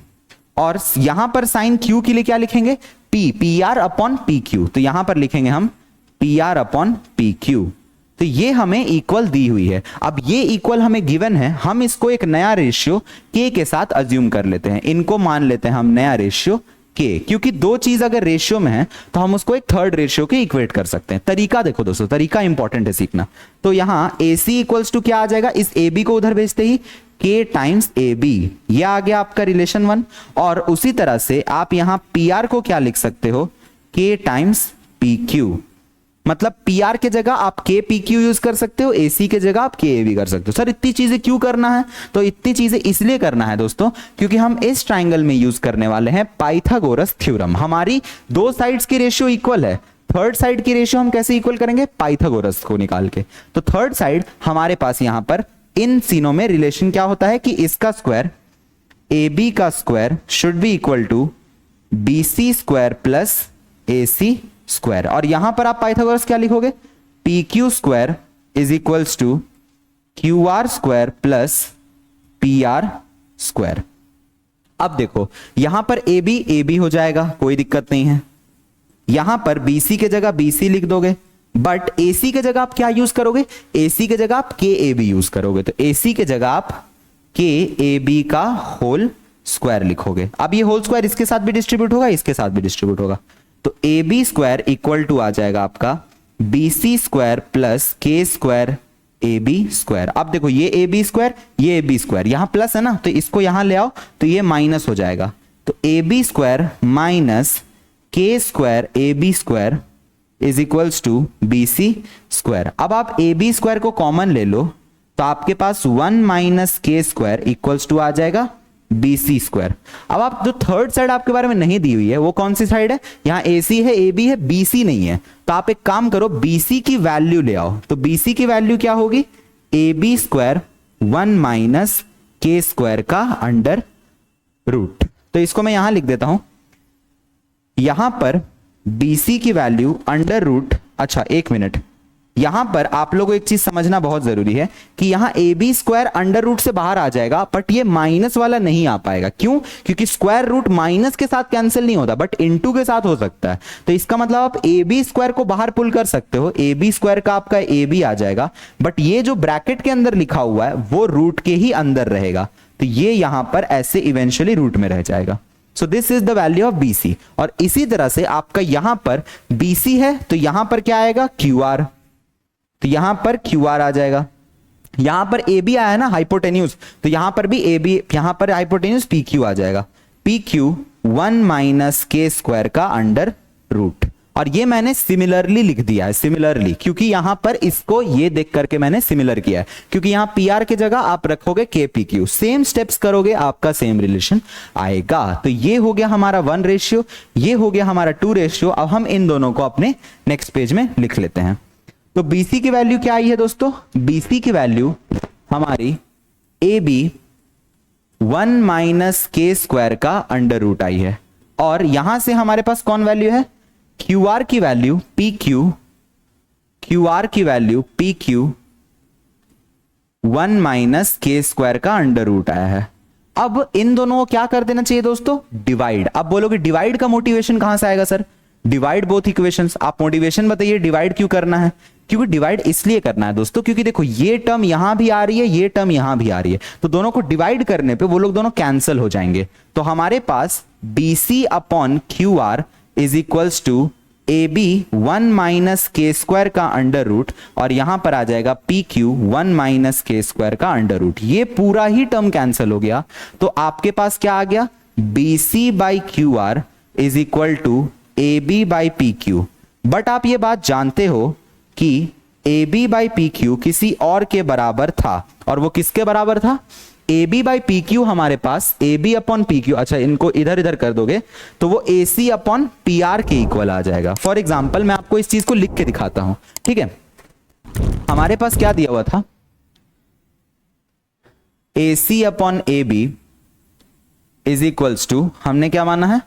और यहां पर साइन क्यू के लिए क्या लिखेंगे, P R upon P Q. तो यहां पर लिखेंगे हम P R upon P Q. तो ये हमें इक्वल दी हुई है। अब ये इक्वल हमें गिवन है, हम इसको एक नया रेशियो k के साथ अज्यूम कर लेते हैं, इनको मान लेते हैं हम नया रेशियो k, क्योंकि दो चीज अगर रेशियो में है तो हम उसको एक थर्ड रेशियो के इक्वेट कर सकते हैं। तरीका देखो दोस्तों, तरीका इंपॉर्टेंट है सीखना। तो यहां AC इक्वल्स टू क्या आ जाएगा, इस AB को उधर भेजते ही k टाइम्स AB, ये आ गया आपका रिलेशन 1। और उसी तरह से आप यहां PR को क्या लिख सकते हो, k टाइम्स PQ, मतलब PR के जगह आप KPQ यूज कर सकते हो, AC के जगह आप KAB कर सकते हो। सर इतनी चीजें क्यों करना है, तो इतनी चीजें इसलिए करना है दोस्तों क्योंकि हम इस ट्राइंगल में यूज करने वाले हैं पाइथागोरस थ्योरम। हमारी दो साइड्स की रेशियो इक्वल है, थर्ड साइड की रेशियो हम कैसे इक्वल करेंगे, पाइथागोरस को निकाल के। तो थर्ड साइड हमारे पास यहां पर इन तीनों में रिलेशन क्या होता है कि इसका स्क्वायर AB का square should be equal to BC square plus AC square. और यहां पर आप पाइथागोरस क्या लिखोगे, PQ square is equals to QR square plus PR square. अब देखो यहां पर AB हो जाएगा, कोई दिक्कत नहीं है। यहां पर BC के जगह BC लिख दोगे, बट AC के जगह आप क्या यूज करोगे, AC के जगह आप KAB यूज करोगे। तो AC के जगह आप KAB का होल स्क्वायर लिखोगे। अब ये होल स्क्वायर इसके साथ भी डिस्ट्रीब्यूट होगा, इसके साथ भी डिस्ट्रीब्यूट होगा। तो AB स्क्वायर इक्वल टू आ जाएगा आपका BC square plus K square AB square. अब देखो ये AB स्क्वायर, ये AB स्क्वायर, यहां प्लस है ना, तो इसको यहां ले आओ तो ये माइनस हो जाएगा। तो AB square minus K square AB square is equals to BC square. अब आप AB स्क्वायर को कॉमन ले लो तो आपके पास 1 minus K square equals to आ जाएगा BC स्क्वायर। अब आप जो थर्ड साइड आपके बारे में नहीं दी हुई है वो कौन सी साइड है, यहां AC है, AB है, BC नहीं है। तो आप एक काम करो, BC की वैल्यू ले आओ। तो BC की वैल्यू क्या होगी, AB square 1 minus K square का अंडर रूट। तो इसको मैं यहां लिख देता हूं, यहां पर BC की वैल्यू अंडर रूट। अच्छा एक मिनट, यहां पर आप लोगों को एक चीज समझना बहुत जरूरी है कि यहां AB स्क्वायर अंडर रूट से बाहर आ जाएगा, बट ये माइनस वाला नहीं आ पाएगा। क्यों, क्योंकि स्क्वायर रूट माइनस के साथ कैंसिल नहीं होता, बट इनटू के साथ हो सकता है। तो इसका मतलब आप AB स्क्वायर को बाहर पुल कर सकते हो, AB स्क्वायर का आपका AB आ जाएगा, बट ये जो ब्रैकेट के अंदर लिखा हुआ है वो रूट के ही अंदर रहेगा। तो ये यहां पर ऐसे इवेंचुअली रूट में रह जाएगा। सो this is the value of BC। और इसी तरह से आपका यहां पर BC है तो यहां पर क्या आएगा, QR, तो यहां पर QR आ जाएगा। यहां पर AB आया है ना हाइपोटेन्यूज, तो यहां पर भी AB, यहां पर हाइपोटेन्यूज PQ आ जाएगा। PQ 1 माइनस K स्क्वायर का अंडर रूट। और ये मैंने सिमिलरली लिख दिया है, सिमिलरली, क्योंकि यहां पर इसको ये देख करके मैंने सिमिलर किया है, क्योंकि यहां PR के जगह आप रखोगे KPQ, सेम स्टेप्स करोगे आपका सेम रिलेशन आएगा। तो ये हो गया हमारा 1 रेशियो, ये हो गया हमारा 2 रेशियो। अब हम इन दोनों को अपने नेक्स्ट पेज में लिख लेते हैं। तो BC की वैल्यू क्या आई है दोस्तों, BC की वैल्यू हमारी AB 1 माइनस K स्क्वायर का अंडर रूट आई है। और यहां से हमारे पास कौन वैल्यू है, QR की वैल्यू PQ, QR की value PQ 1 minus K square का अंडर रूट आया है। अब इन दोनों को क्या कर देना चाहिए दोस्तों, डिवाइड। अब बोलोगे डिवाइड का मोटिवेशन कहां से आएगा सर, डिवाइड बोथ इक्वेशंस। आप मोटिवेशन बताइए, डिवाइड क्यों करना है, क्योंकि डिवाइड इसलिए करना है दोस्तों क्योंकि देखो ये टर्म यहां भी आ रही है, ये टर्म यहां भी आ रही है, तो दोनों को डिवाइड करने पे वो लोग दोनों कैंसिल हो जाएंगे। तो हमारे पास BC upon QR is equals to AB 1 minus K square का अंडर रूट, और यहां पर आ जाएगा PQ 1 माइनस K स्क्वायर का अंडर रूट। ये पूरा ही टर्म कैंसिल हो गया। तो आपके पास क्या आ गया, BC by QR is equal to AB by PQ। But आप ये बात जानते हो कि AB बाई PQ किसी और के बराबर था, और वो किसके बराबर था, AB बाई PQ हमारे पास AB अपॉन PQ, अच्छा इनको इधर इधर कर दोगे तो वो AC अपॉन PR के इक्वल आ जाएगा। फॉर एग्जाम्पल मैं आपको इस चीज को लिख के दिखाता हूं, ठीक है। हमारे पास क्या दिया हुआ था, AC upon AB is equals to, हमने क्या माना है,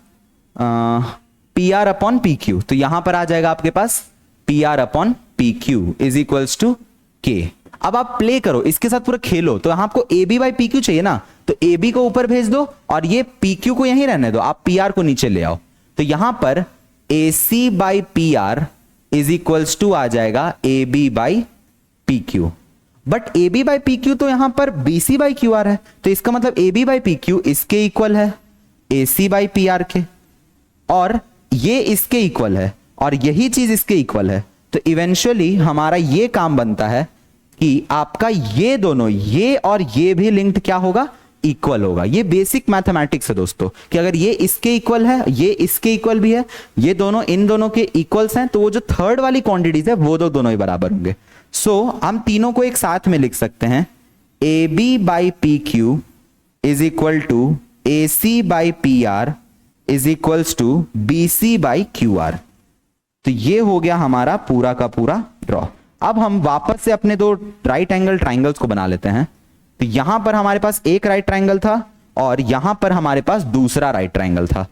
PR अपॉन PQ। तो यहां पर आ जाएगा आपके पास PR upon PQ is equals to K। अब आप प्ले करो, इसके साथ पूरा खेलो। तो आपको AB बाई PQ चाहिए ना, तो AB को ऊपर भेज दो और ये PQ को यहीं रहने दो, आप PR को नीचे ले आओ। तो यहां पर AC by PR is equals to आ जाएगा AB by P Q, but A B by P Q तो यहां पर B C by Q R है, तो इसका मतलब A B by P Q इसके इक्वल है A C by P R के, और ये इसके इक्वल है और यही चीज इसके इक्वल है। तो इवेंचुअली हमारा ये काम बनता है कि आपका ये दोनों, ये और ये भी लिंक्ड क्या होगा, इक्वल होगा। ये बेसिक मैथमेटिक्स है दोस्तों, कि अगर ये इसके इक्वल है, ये इसके इक्वल भी है, ये दोनों इन दोनों के इक्वल्स हैं, तो वो जो थर्ड वाली क्वांटिटीज है वो दोनों ही बराबर होंगे। सो हम तीनों को एक साथ में लिख सकते हैं, A B by P Q is equal to A C by P R is equals to B C by Q R. तो ये हो गया हमारा पूरा का पूरा ड्रॉ। अब हम वापस से अपने दो राइट एंगल ट्राइंगल्स को बना लेते हैं। तो यहां पर हमारे पास एक राइट ट्राइंगल था और यहां पर हमारे पास दूसरा राइट ट्राइंगल था।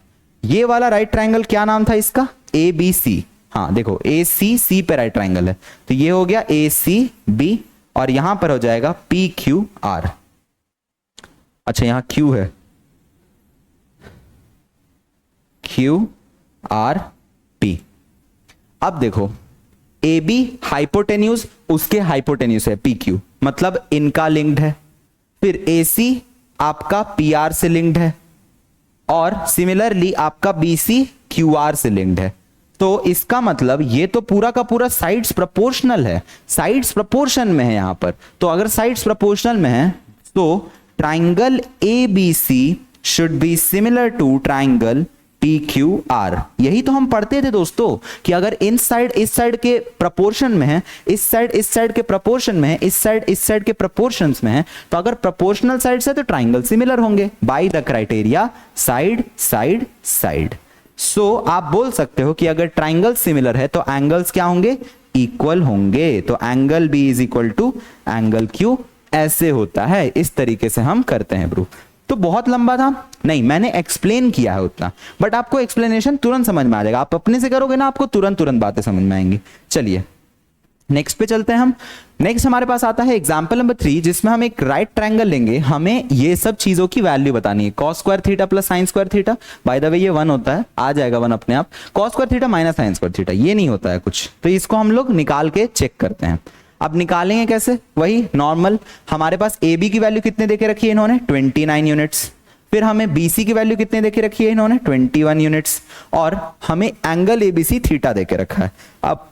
ये वाला राइट ट्राइंगल क्या नाम था इसका, ए बी सी। हाँ देखो, ए सी, सी पे राइट ट्राइंगल है, तो ये हो गया ए सी बी, और यहां पर हो जाएगा पी क्यू आर। अच्छा यहां क्यू है, क्यू आर पी। अब देखो, ए बी हाइपोटेन्यूज, उसके हाइपोटेन्यूज है पी क्यू, मतलब इनका लिंक्ड है। फिर ए सी आपका पी आर से लिंक्ड है, और सिमिलरली आपका बी सी क्यू आर से लिंक्ड है। तो इसका मतलब ये तो पूरा का पूरा साइड्स प्रोपोर्शनल है, साइड्स प्रोपोर्शन में है यहां पर। तो अगर साइड्स प्रोपोर्शनल में है तो triangle A B C should be similar to triangle P Q R. यही तो हम पढ़ते थे दोस्तों, कि अगर इन साइड इस साइड के प्रपोर्शन में है, इस साइड के प्रपोर्शन में है, इस साइड के प्रपोर्शंस में है, तो अगर प्रपोर्शनल साइड से तो ट्राइंगल सिमिलर होंगे by the criteria side side side. So आप बोल सकते हो कि अगर ट्राइंगल सिमिलर है तो एंगल्स क्या होंगे, इक्वल होंगे। तो angle B is equal to angle Q, ऐसे होता है। इस तरीके से हम करते हैं प्रूफ। तो बहुत लंबा था, नहीं मैंने एक्सप्लेन किया है उतना, बट आपको एक्सप्लेनेशन तुरंत समझ में आ जाएगा। आप अपने से करोगे ना, आपको तुरंत बातें समझ में आएंगी। चलिए नेक्स्ट पे चलते हैं हम। नेक्स्ट हमारे पास आता है एग्जांपल नंबर 3, जिसमें हम एक राइट ट्रायंगल लेंगे। हमें ये सब चीजों की वैल्यू बतानी है। Cos square theta plus sign square theta, by the way ये 1 होता है, आ जाएगा 1 अपने आप। Cos square theta minus sine square theta, ये नहीं होता है कुछ, तो इसको हम लोग निकाल के चेक करते हैं। अब निकालेंगे कैसे, वही नॉर्मल। हमारे पास ए बी की वैल्यू कितने देके रखी है इन्होंने, 29 यूनिट्स। फिर हमें बीसी की वैल्यू कितने देके रखी है इन्होंने, 21 यूनिट्स। और हमें एंगल एबीसी थीटा देके रखा है। अब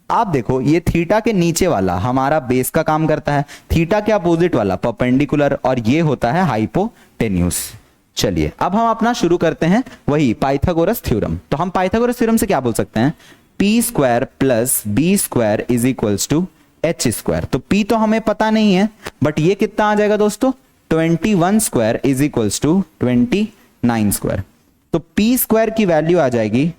आप देखो, ये थीटा के नीचे वाला हमारा बेस का काम करता है, थीटा के अपोजिट वाला परपेंडिकुलर, और ये होता है हाइपोटेन्यूज। चलिए अब हम अपना शुरू करते हैं वही पाइथागोरस थ्योरम। तो हम पाइथागोरस थ्योरम से क्या बोल सकते हैं, P square plus B square is equals to H square. तो पी तो हमें पता नहीं है, बट ये कितना आ जाएगा दोस्तों, 21 square is equals to 29 square. तो पी स्क्वायर की वैल्यू आ जाएगी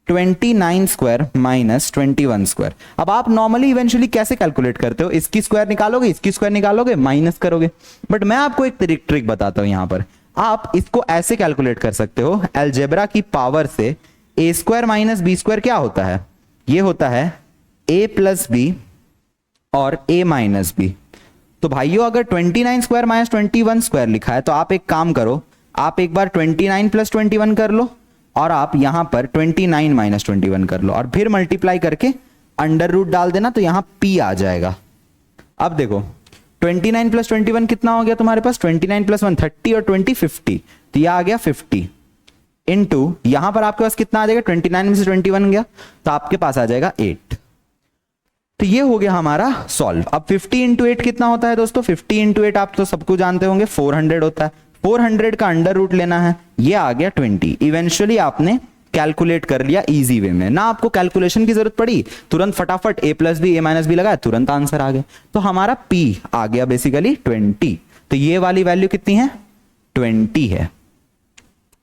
29 स्क्वायर माइनस 21 स्क्वायर। अब आप नॉर्मली इवेंचुअली कैसे कैलकुलेट करते हो, इसकी स्क्वायर निकालोगे, इसकी स्क्वायर निकालोगे, माइनस करोगे। बट मैं आपको एक ट्रिक बताता हूं। यहां पर आप इसको ऐसे कैलकुलेट कर सकते हो, अलजेब्रा की पावर से। ए स्क्वायर माइनस बी स्क्वायर क्या होता है, ये होता है ए प्लस बी और ए माइनस बी। तो भाइयों अगर 29 स्क्वायर माइनस 21 स्क्वायर लिखा है, तो आप एक काम करो, आप एक बार 29 प्लस 21 कर लो, और आप यहां पर 29 माइनस 21 कर लो, और फिर मल्टीप्लाई करके अंडर रूट डाल देना, तो यहां p आ जाएगा। अब देखो 29 प्लस 21 कितना हो गया तुम्हारे पास, 29 प्लस 1 30 और 20 50, तो यह आ गया 50 इंटू, यहां पर आपके पास कितना आ जाएगा, 29 में से 21 गया, तो आपके पास आ जाएगा 8। तो ये हो गया हमारा सॉल्व। अब 50 इंटू 8 कितना होता है दोस्तों, 50 इंटू 8 आप तो सबको जानते होंगे 400 होता है। 400 का अंडर रूट लेना है, ये आ गया 20। इवेंचुअली आपने कैलकुलेट कर लिया इजी वे में, ना आपको कैलकुलेशन की जरूरत पड़ी, तुरंत फटाफट a plus b a minus b लगाया, तुरंत आंसर आ गया। तो हमारा p आ गया बेसिकली 20। तो ये वाली वैल्यू कितनी है, 20 है।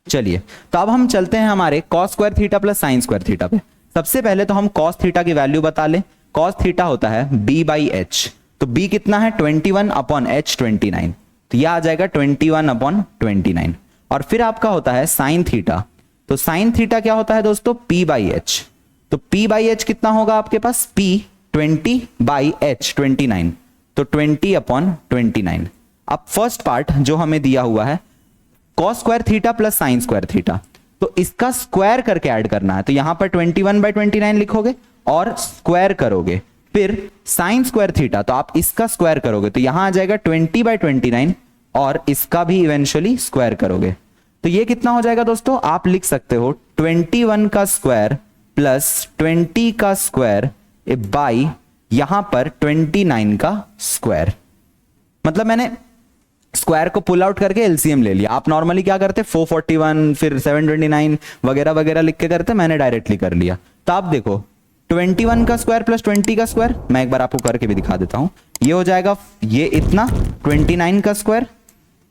चलिए तो अब हम चलते हैं हमारे cos square theta plus sign square theta पे। सबसे पहले तो हम कॉस थीटा की वैल्यू बता लें। कॉस थीटा होता है b बाई एच, तो b कितना है 21 अपॉन h 29, तो यह आ जाएगा 21 अपॉन 29। और फिर आपका होता है साइन थीटा, तो साइन थीटा क्या होता है दोस्तों, p बाई एच। तो p बाई एच कितना होगा आपके पास, p 20 बाई h 29, तो 20 अपॉन 29। अब फर्स्ट पार्ट जो हमें दिया हुआ है cos square theta plus sign square theta, तो इसका स्क्वायर करके ऐड करना है। तो यहां पर 21 बाई 29 लिखोगे और स्क्वायर करोगे, फिर साइन स्क्वायर थीटा, तो आप इसका स्क्वायर करोगे तो यहां आ जाएगा 20/29 और इसका भी इवेंचुअली स्क्वायर करोगे तो ये कितना हो जाएगा दोस्तों, आप लिख सकते हो 21 का स्क्वायर प्लस 20 का स्क्वायर बाई यहां पर 29 का स्क्वायर। मतलब मैंने स्क्वायर को पुल आउट करके एलसीएम ले लिया। आप नॉर्मली क्या करते 441 फिर 729 वगैरह वगैरह लिख के करते, मैंने डायरेक्टली कर लिया। तो आप देखो 21 का स्क्वायर प्लस 20 का स्क्वायर, मैं एक बार आपको करके भी दिखा देता हूं। ये हो जाएगा ये इतना 29 का स्क्वायर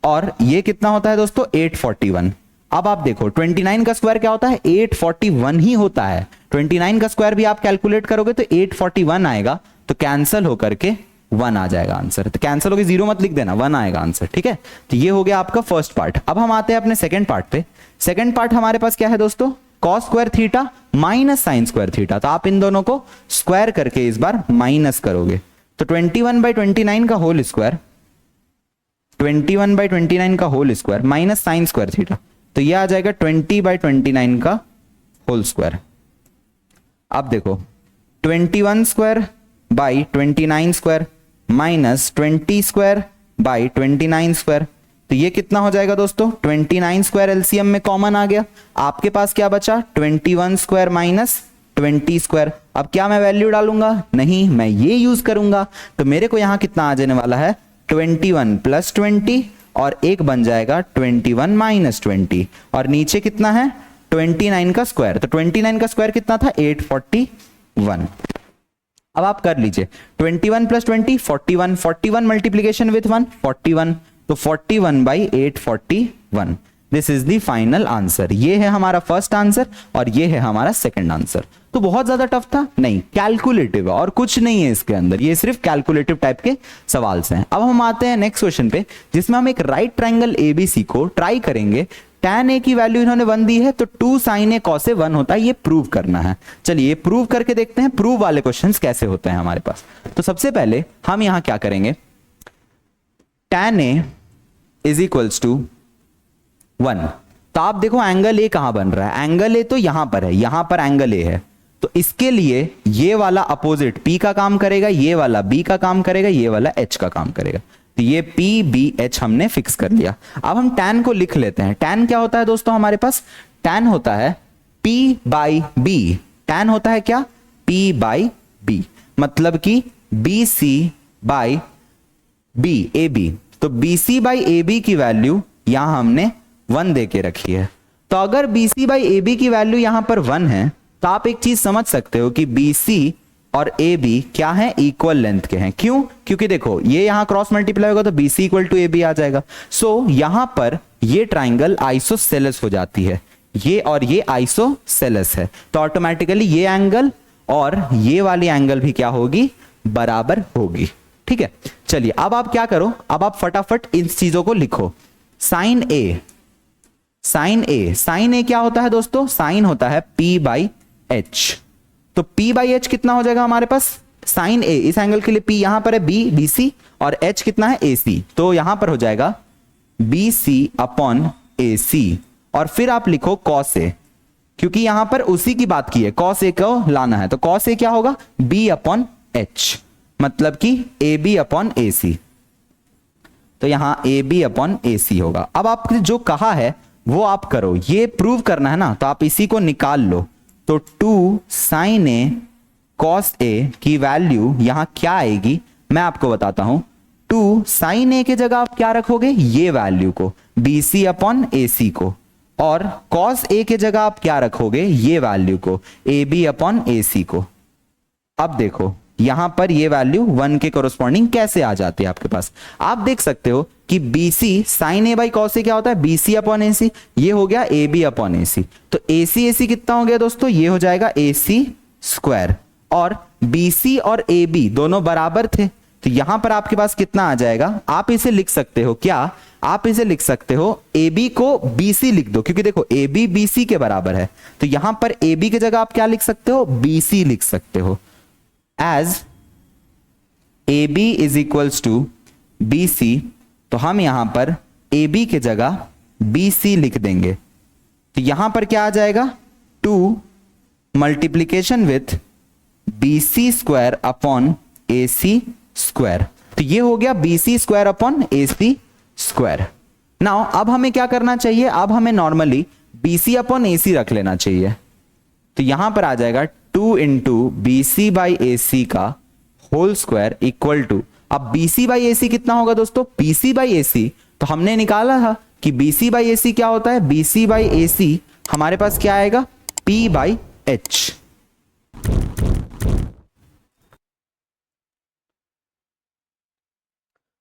और ये कितना होता है दोस्तों 841। अब आप देखो 29 का स्क्वायर क्या होता है 841 ही होता है। 29 का स्क्वायर भी आप कैलकुलेट करोगे तो 841 आएगा, तो कैंसिल होकर के 1 आ जाएगा आंसर। तो कैंसिल होकर 0 मत लिख देना, 1 आएगा आंसर, ठीक है। तो ये हो गया आपका फर्स्ट पार्ट। अब हम आते हैं अपने सेकंड पार्ट पे। सेकंड पार्ट हमारे पास क्या है दोस्तों, cos square theta minus sine square theta. तो आप इन दोनों को स्क्वायर करके इस बार माइनस करोगे तो 21/29 का होल स्क्वायर, 21/29 का whole square minus sine square theta, तो ये आ जाएगा 20/29 का होल स्क्वायर। अब देखो 21 square by 29 square minus 20 square by 29 square, तो ये कितना हो जाएगा दोस्तों 29 स्क्वायर एलसीएम में कॉमन आ गया। आपके पास क्या बचा 21 स्क्वायर माइनस 20 स्क्वायर। अब क्या मैं वैल्यू डालूंगा, नहीं, मैं ये यूज करूंगा। तो मेरे को यहां कितना आ जाने वाला है 21 प्लस 20 और एक बन जाएगा 21 माइनस 20 और नीचे कितना है 29 का स्क्वायर। तो 29 का स्क्वायर कितना था 841। अब आप कर लीजिए 21 प्लस 20 41, 41 मल्टीप्लीकेशन विथ 1 41, तो 41/841। This is the final answer. ये है हमारा फर्स्ट आंसर और ये है हमारा सेकंड आंसर। तो बहुत ज्यादा टफ था नहीं, कैलकुलेटिव है और कुछ नहीं है इसके अंदर, ये सिर्फ कैलकुलेटिव टाइप के सवाल हैं। अब हम आते हैं नेक्स्ट क्वेश्चन पे, जिसमें हम एक राइट ट्रायंगल एबीसी को ट्राई करेंगे। tan a की वैल्यू इन्होंने 1 दी है तो 2 sin a cos a 1 होता है, ये प्रूव करना है। चलिए प्रूव करके देखते हैं प्रूव वाले क्वेश्चंस कैसे होते हैं हमारे पास। तो सबसे पहले हम यहां क्या करेंगे, tan a is equals to 1। तो आप देखो एंगल ए कहां बन रहा है, एंगल ए तो यहां पर है, यहां पर एंगल ए है, तो इसके लिए ये वाला अपोजिट P का काम करेगा, ये वाला B का काम करेगा, ये वाला H का काम करेगा। तो ये P B H हमने फिक्स कर लिया। अब हम tan को लिख लेते हैं। tan क्या होता है दोस्तों हमारे पास, tan होता है P बाई B। tan होता है क्या P बाई B, मतलब कि BC बाई B AB। तो BC बाई AB की वैल्यू यहां हमने 1 दे के रखी है। तो अगर BC बाई AB की वैल्यू यहां पर 1 है तो आप एक चीज समझ सकते हो कि BC और AB क्या है, इक्वल लेंथ के हैं। क्यों, क्योंकि देखो ये यहां क्रॉस मल्टीप्लाई होगा तो BC इक्वल टू AB आ जाएगा। सो यहां पर ये ट्राइंगल आइसोसेलेस हो जाती है, ये और ये आइसोसेलेस है, तो ऑटोमेटिकली ये एंगल और ये वाली एंगल भी क्या होगी, बराबर होगी। ठीक है, चलिए अब आप क्या करो, अब आप फटाफट इन चीजों को लिखो। साइन ए, साइन ए, साइन ए क्या होता है दोस्तों, साइन होता है P बाई H। तो P बाई H कितना हो जाएगा हमारे पास, साइन ए इस एंगल के लिए P यहां पर है B BC और H कितना है AC, तो यहां पर हो जाएगा BC अपॉन AC और फिर आप लिखो cos A, क्योंकि यहां पर उसी की बात की है, cos A को लाना है, तो cos A क्या होगा B अपॉन H, मतलब कि AB अपॉन AC। तो यहां AB अपॉन AC होगा। अब आपने जो कहा है वो आप करो, ये प्रूव करना है ना, तो आप इसी को निकाल लो। तो 2 sin A cos A की वैल्यू यहां क्या आएगी मैं आपको बताता हूं। 2 sin A के जगह आप क्या रखोगे, ये वैल्यू को BC अपॉन AC को, और cos A के जगह आप क्या रखोगे, ये वैल्यू को AB अपॉन AC को। अब देखो यहां पर ये वैल्यू 1 के कोरोस्पॉन्डिंग कैसे आ जाती है आपके पास। आप देख सकते हो कि BC sin A by cos A क्या होता है, BC अपॉन AC, ये हो गया AB अपॉन AC। तो AC कितना हो गया दोस्तों, ये हो जाएगा AC स्क्वायर, और BC और AB दोनों बराबर थे, तो यहां पर आपके पास कितना आ जाएगा, आप इसे लिख सकते हो क्या, आप इसे लिख सकते हो AB को BC लिख दो, क्योंकि देखो AB BC के बराबर है, तो यहां पर AB की जगह आप क्या लिख सकते हो, BC लिख सकते हो, as AB is equals to BC। तो हम यहां पर AB के जगह BC लिख देंगे, तो यहां पर क्या आ जाएगा 2 multiplication with BC square upon AC square. तो ये हो गया BC square upon AC square. Now अब हमें क्या करना चाहिए, अब हमें नॉर्मली BC अपॉन AC रख लेना चाहिए। तो यहां पर आ जाएगा 2 इंटू BC बाई AC का होल स्क्वायर इक्वल टू, अब BC बाई AC कितना होगा दोस्तों, BC बाई AC तो हमने निकाला था कि BC बाई AC क्या होता है, BC बाई AC हमारे पास क्या आएगा, P by H।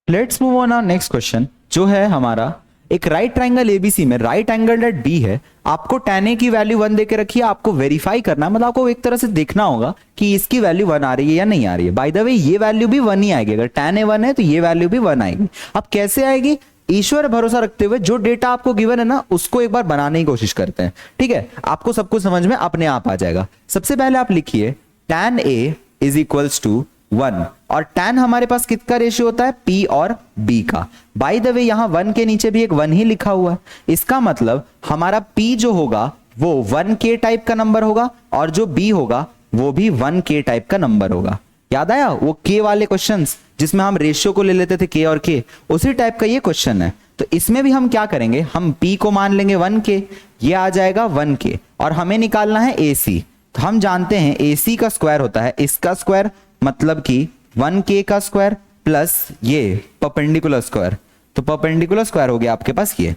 Let's move on our next question, जो है हमारा एक राइट ट्राइंगल एबीसी में राइट एंगल एट बी है। आपको tan A की वैल्यू 1 देके रखी है, आपको वेरीफाई करना है, मतलब आपको एक तरह से देखना होगा कि इसकी वैल्यू 1 आ रही है या नहीं आ रही है। बाय द वे ये वैल्यू भी 1 ही आएगी, अगर tan A 1 है तो ये वैल्यू भी 1 आएगी। अब कैसे आएगी, ईश्वर भरोसा रखते हुए जो डेटा आपको गिवन है ना उसको एक बार बनाने की कोशिश करते हैं, ठीक है। आपको सब कुछ समझ में अपने आप आ जाएगा। सबसे पहले आप लिखिए tan A is equals to 1, और tan हमारे पास किसका रेशियो होता है, P और B का। बाय द वे यहां 1 के नीचे भी एक 1 ही लिखा हुआ है, इसका मतलब हमारा P जो होगा वो 1K टाइप का नंबर होगा, और जो B होगा वो भी 1K टाइप का नंबर होगा। याद आया वो K वाले क्वेश्चंस जिसमें हम रेशियो को ले लेते थे K और K, उसी टाइप का ये क्वेश्चन है। तो इसमें भी हम क्या करेंगे, हम P को मान लेंगे 1K, ये आ जाएगा 1K, और हमें निकालना है AC। तो हम जानते हैं AC का स्क्वायर होता है इसका स्क्वायर, मतलब कि 1K का स्क्वायर प्लस ये परपेंडिकुलर स्क्वायर। तो परपेंडिकुलर स्क्वायर हो गया आपके पास ये,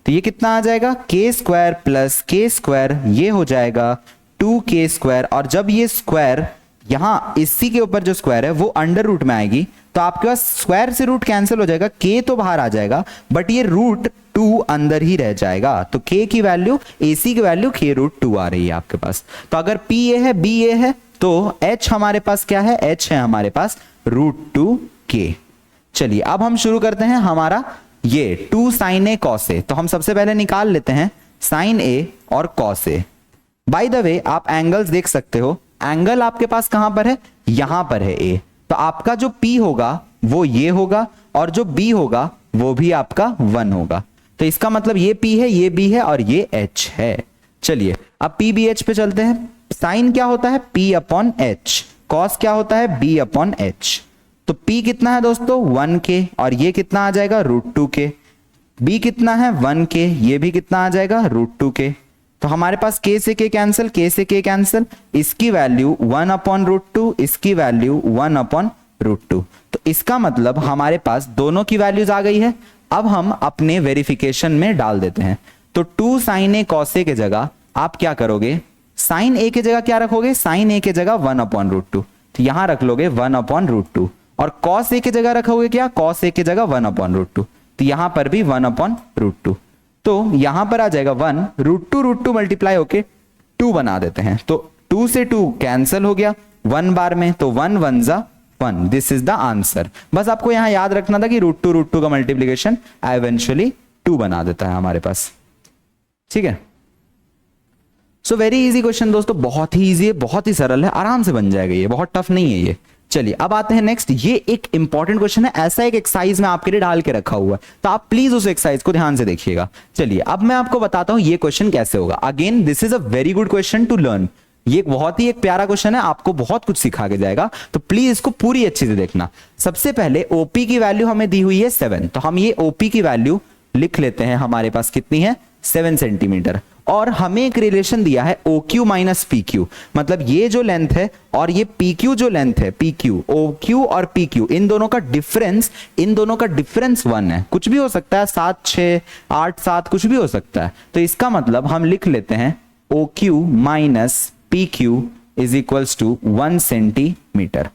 तो ये कितना आ जाएगा, K square plus K square, ये हो जाएगा 2K स्क्वायर। और जब ये स्क्वायर यहां इसी के ऊपर जो स्क्वायर है वो अंडर रूट में आएगी, तो आपके पास स्क्वायर से रूट कैंसिल हो जाएगा, K तो बाहर आ जाएगा बट ये रूट 2 अंदर ही रह जाएगा। तो K की वैल्यू, AC की वैल्यू K रूट 2 आ रही है आपके पास। तो अगर P A है B A है तो H हमारे पास क्या है, H है हमारे पास रूट 2K। चलिए अब हम शुरू करते हैं हमारा ये 2 sin A cos A। तो हम सबसे पहले निकाल लेते हैं sin A और cos A। By the way आप एंगल्स देख सकते हो, एंगल आपके पास कहां पर है, यहां पर है A, तो आपका जो P होगा वो ये होगा, और जो B होगा वो भी आपका 1 होगा। तो इसका मतलब ये P है, ये B है और ये H है। चलिए अब P B H पे चलते हैं। साइन क्या होता है, P अपॉन H, कॉस क्या होता है, B अपॉन H। तो P कितना है दोस्तों 1K, और ये कितना आ जाएगा रूट 2K। B कितना है 1K, ये भी कितना आ जाएगा रूट 2K। तो हमारे पास K से K कैंसिल, K से K कैंसिल, इसकी वैल्यू 1 अपॉन रूट 2, इसकी वैल्यू 1 अपॉन रूट 2। तो इसका मतलब हमारे पास दोनों की वैल्यूज आ गई है। अब हम अपने वेरिफिकेशन में डाल देते हैं। तो 2 sin A cos A के जगह आप क्या करोगे, साइन A की जगह क्या रखोगे, साइन A की जगह 1 अपॉन रूट 2, तो यहां रख लोगे 1 अपॉन रूट 2, और cos A की जगह रखोगे क्या, cos A की जगह 1 अपॉन रूट 2, तो यहां पर भी 1 अपॉन रूट 2। तो यहां पर आ जाएगा 1, रूट 2 मल्टीप्लाई होके 2 बना देते हैं। तो 2 से 2 कैंसिल हो गया 1 बार में, तो 1 1 जा 1, दिस इज द आंसर। बस आपको यहां याद रखना था कि रूट टू का मल्टीप्लीकेशन इवेंचुअली 2 बना देता है हमारे पास, ठीक है। सो वेरी इजी क्वेश्चन दोस्तों, बहुत ही इजी है, बहुत ही सरल है, आराम से बन जाएगा, ये बहुत टफ नहीं है ये। चलिए अब आते हैं नेक्स्ट। ये एक इंपॉर्टेंट क्वेश्चन है, ऐसा एक एक्सरसाइज में आपके लिए डाल के रखा हुआ है, तो आप प्लीज उस एक्सरसाइज को ध्यान से देखिएगा। चलिए अब मैं आपको बताता हूं ये क्वेश्चन कैसे होगा। Again this is a very good question to learn. ये बहुत ही एक प्यारा क्वेश्चन है, आपको बहुत कुछ सिखा के जाएगा, तो प्लीज इसको पूरी अच्छी से देखना। सबसे पहले ओपी की वैल्यू हमें दी हुई है 7, तो हम ये ओपी की वैल्यू लिख लेते हैं, हमारे पास कितनी है 7 सेंटीमीटर। और हमें एक रिलेशन दिया है OQ माइनस PQ, मतलब ये जो लेंथ है और ये PQ जो लेंथ है, PQ, OQ और PQ, इन दोनों का डिफरेंस 1 है। कुछ भी हो सकता है, 7 6 8 7 कुछ भी हो सकता है। तो इसका मतलब हम लिख लेते हैं OQ minus PQ is equals to 1 centimetre.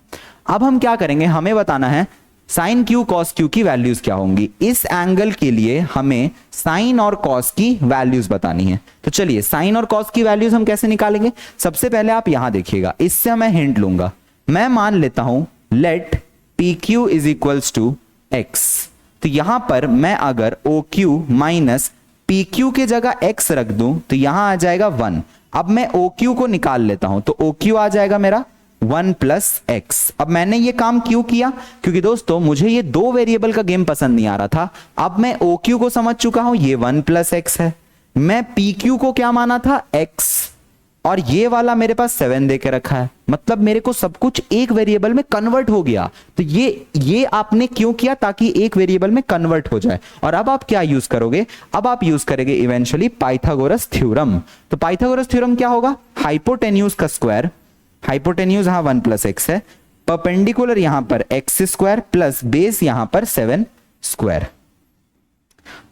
अब हम क्या करेंगे, हमें बताना है साइन Q कॉस Q की वैल्यूज क्या होंगी। इस एंगल के लिए हमें साइन और कॉस की वैल्यूज बतानी है। तो चलिए साइन और कॉस की वैल्यूज हम कैसे निकालेंगे, सबसे पहले आप यहां देखिएगा, इससे मैं हिंट लूंगा। मैं मान लेता हूं let PQ is equals to x, तो यहां पर मैं अगर OQ माइनस PQ के जगह x रख दूं तो यहां आ जाएगा 1। अब मैं OQ को निकाल लेता हूं, तो OQ आ जाएगा मेरा 1 प्लस एक्स। अब मैंने ये काम क्यों किया, क्योंकि दोस्तों मुझे ये 2 वेरिएबल का गेम पसंद नहीं आ रहा था। अब मैं OQ को समझ चुका हूं, ये 1 प्लस एक्स है। मैं PQ को क्या माना था, x, और ये वाला मेरे पास 7 दे के रखा है, मतलब मेरे को सब कुछ एक वेरिएबल में कन्वर्ट हो गया। तो ये आपने क्यों किया? ताकि एक वेरिएबल में कन्वर्ट हो जाए। और अब आप क्या यूज करोगे? अब आप यूज करेंगे इवेंचुअली पाइथागोरस थ्योरम। तो पाइथागोरस थ्योरम क्या होगा? हाइपोटेन्यूज का स्क्वायर, हाइपोटेन्यूज यहां 1 प्लस एक्स है, परपेंडिकुलर यहां पर एक्स स्क्वायर प्लस बेस यहां पर 7 स्क्वायर।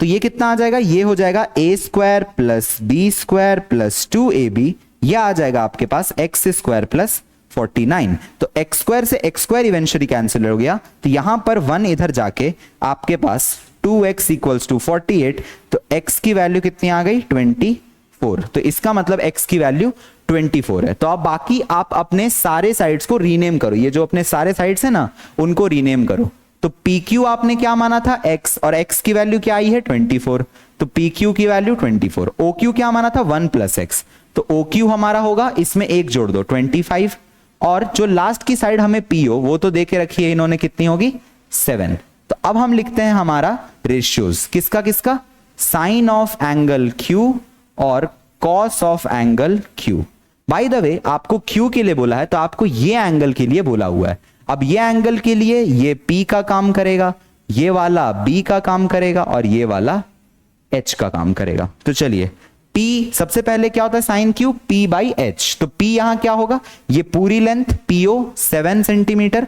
तो ये कितना आ जाएगा? ये हो जाएगा A square plus B square plus 2ab, यह आ जाएगा आपके पास एक्स स्क्वायर प्लस 49। तो एक्स स्क्वायर से एक्स स्क्वायर इवेंचुअली कैंसिल हो गया, तो यहां पर 1 इधर जाके आपके पास 2x इक्वल्स टू 48। तो x की वैल्यू कितनी आ गई? 24। तो इसका मतलब x की वैल्यू 24 है। तो अब बाकी आप अपने सारे साइड्स को रीनेम करो, ये जो अपने सारे साइड्स है ना उनको रीनेम करो। तो PQ आपने क्या माना था? x, और x की वैल्यू क्या आई है? 24। तो PQ की वैल्यू 24। OQ क्या माना था? 1 प्लस एक्स। तो OQ हमारा होगा, इसमें एक जोड़ दो 25, और जो लास्ट की साइड हमें PO वो तो देके रखी है इन्होंने, कितनी होगी? 7। तो अब हम लिखते हैं हमारा रेशियोज, किसका किसका? साइन ऑफ एंगल Q और cos of angle Q। By the way आपको Q के लिए बोला है तो आपको ये एंगल के लिए बोला हुआ है। अब ये एंगल के लिए ये P का काम करेगा, ये वाला B का काम करेगा, और ये वाला H का काम करेगा। तो चलिए P सबसे पहले क्या होता है? Sine Q P by H। तो P यहां क्या होगा? ये पूरी length PO 7 centimetre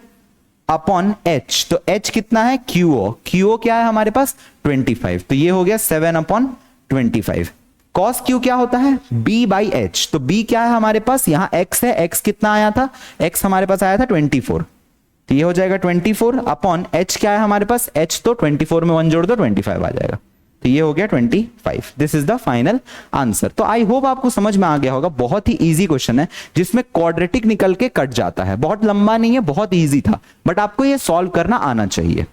upon H। तो H कितना है? QO। QO क्या है हमारे पास? 25। तो ये हो गया 7 अपॉन 25। कॉस Q क्या होता है? B by H। तो B क्या है हमारे पास? यहां X है, X कितना आया था? X हमारे पास आया था 24। तो ये हो जाएगा 24 अपॉन H क्या है हमारे पास? H तो 24 में 1 जोड़ दो 25 आ जाएगा। तो ये हो गया 25। This is the final answer. तो आई होप आपको समझ में आ गया होगा। बहुत ही इजी क्वेश्चन है जिसमें क्वाड्रेटिक निकल के कट जाता है, बहुत लंबा नहीं है, बहुत इजी था, बट आपको ये सॉल्व करना आना चाहिए।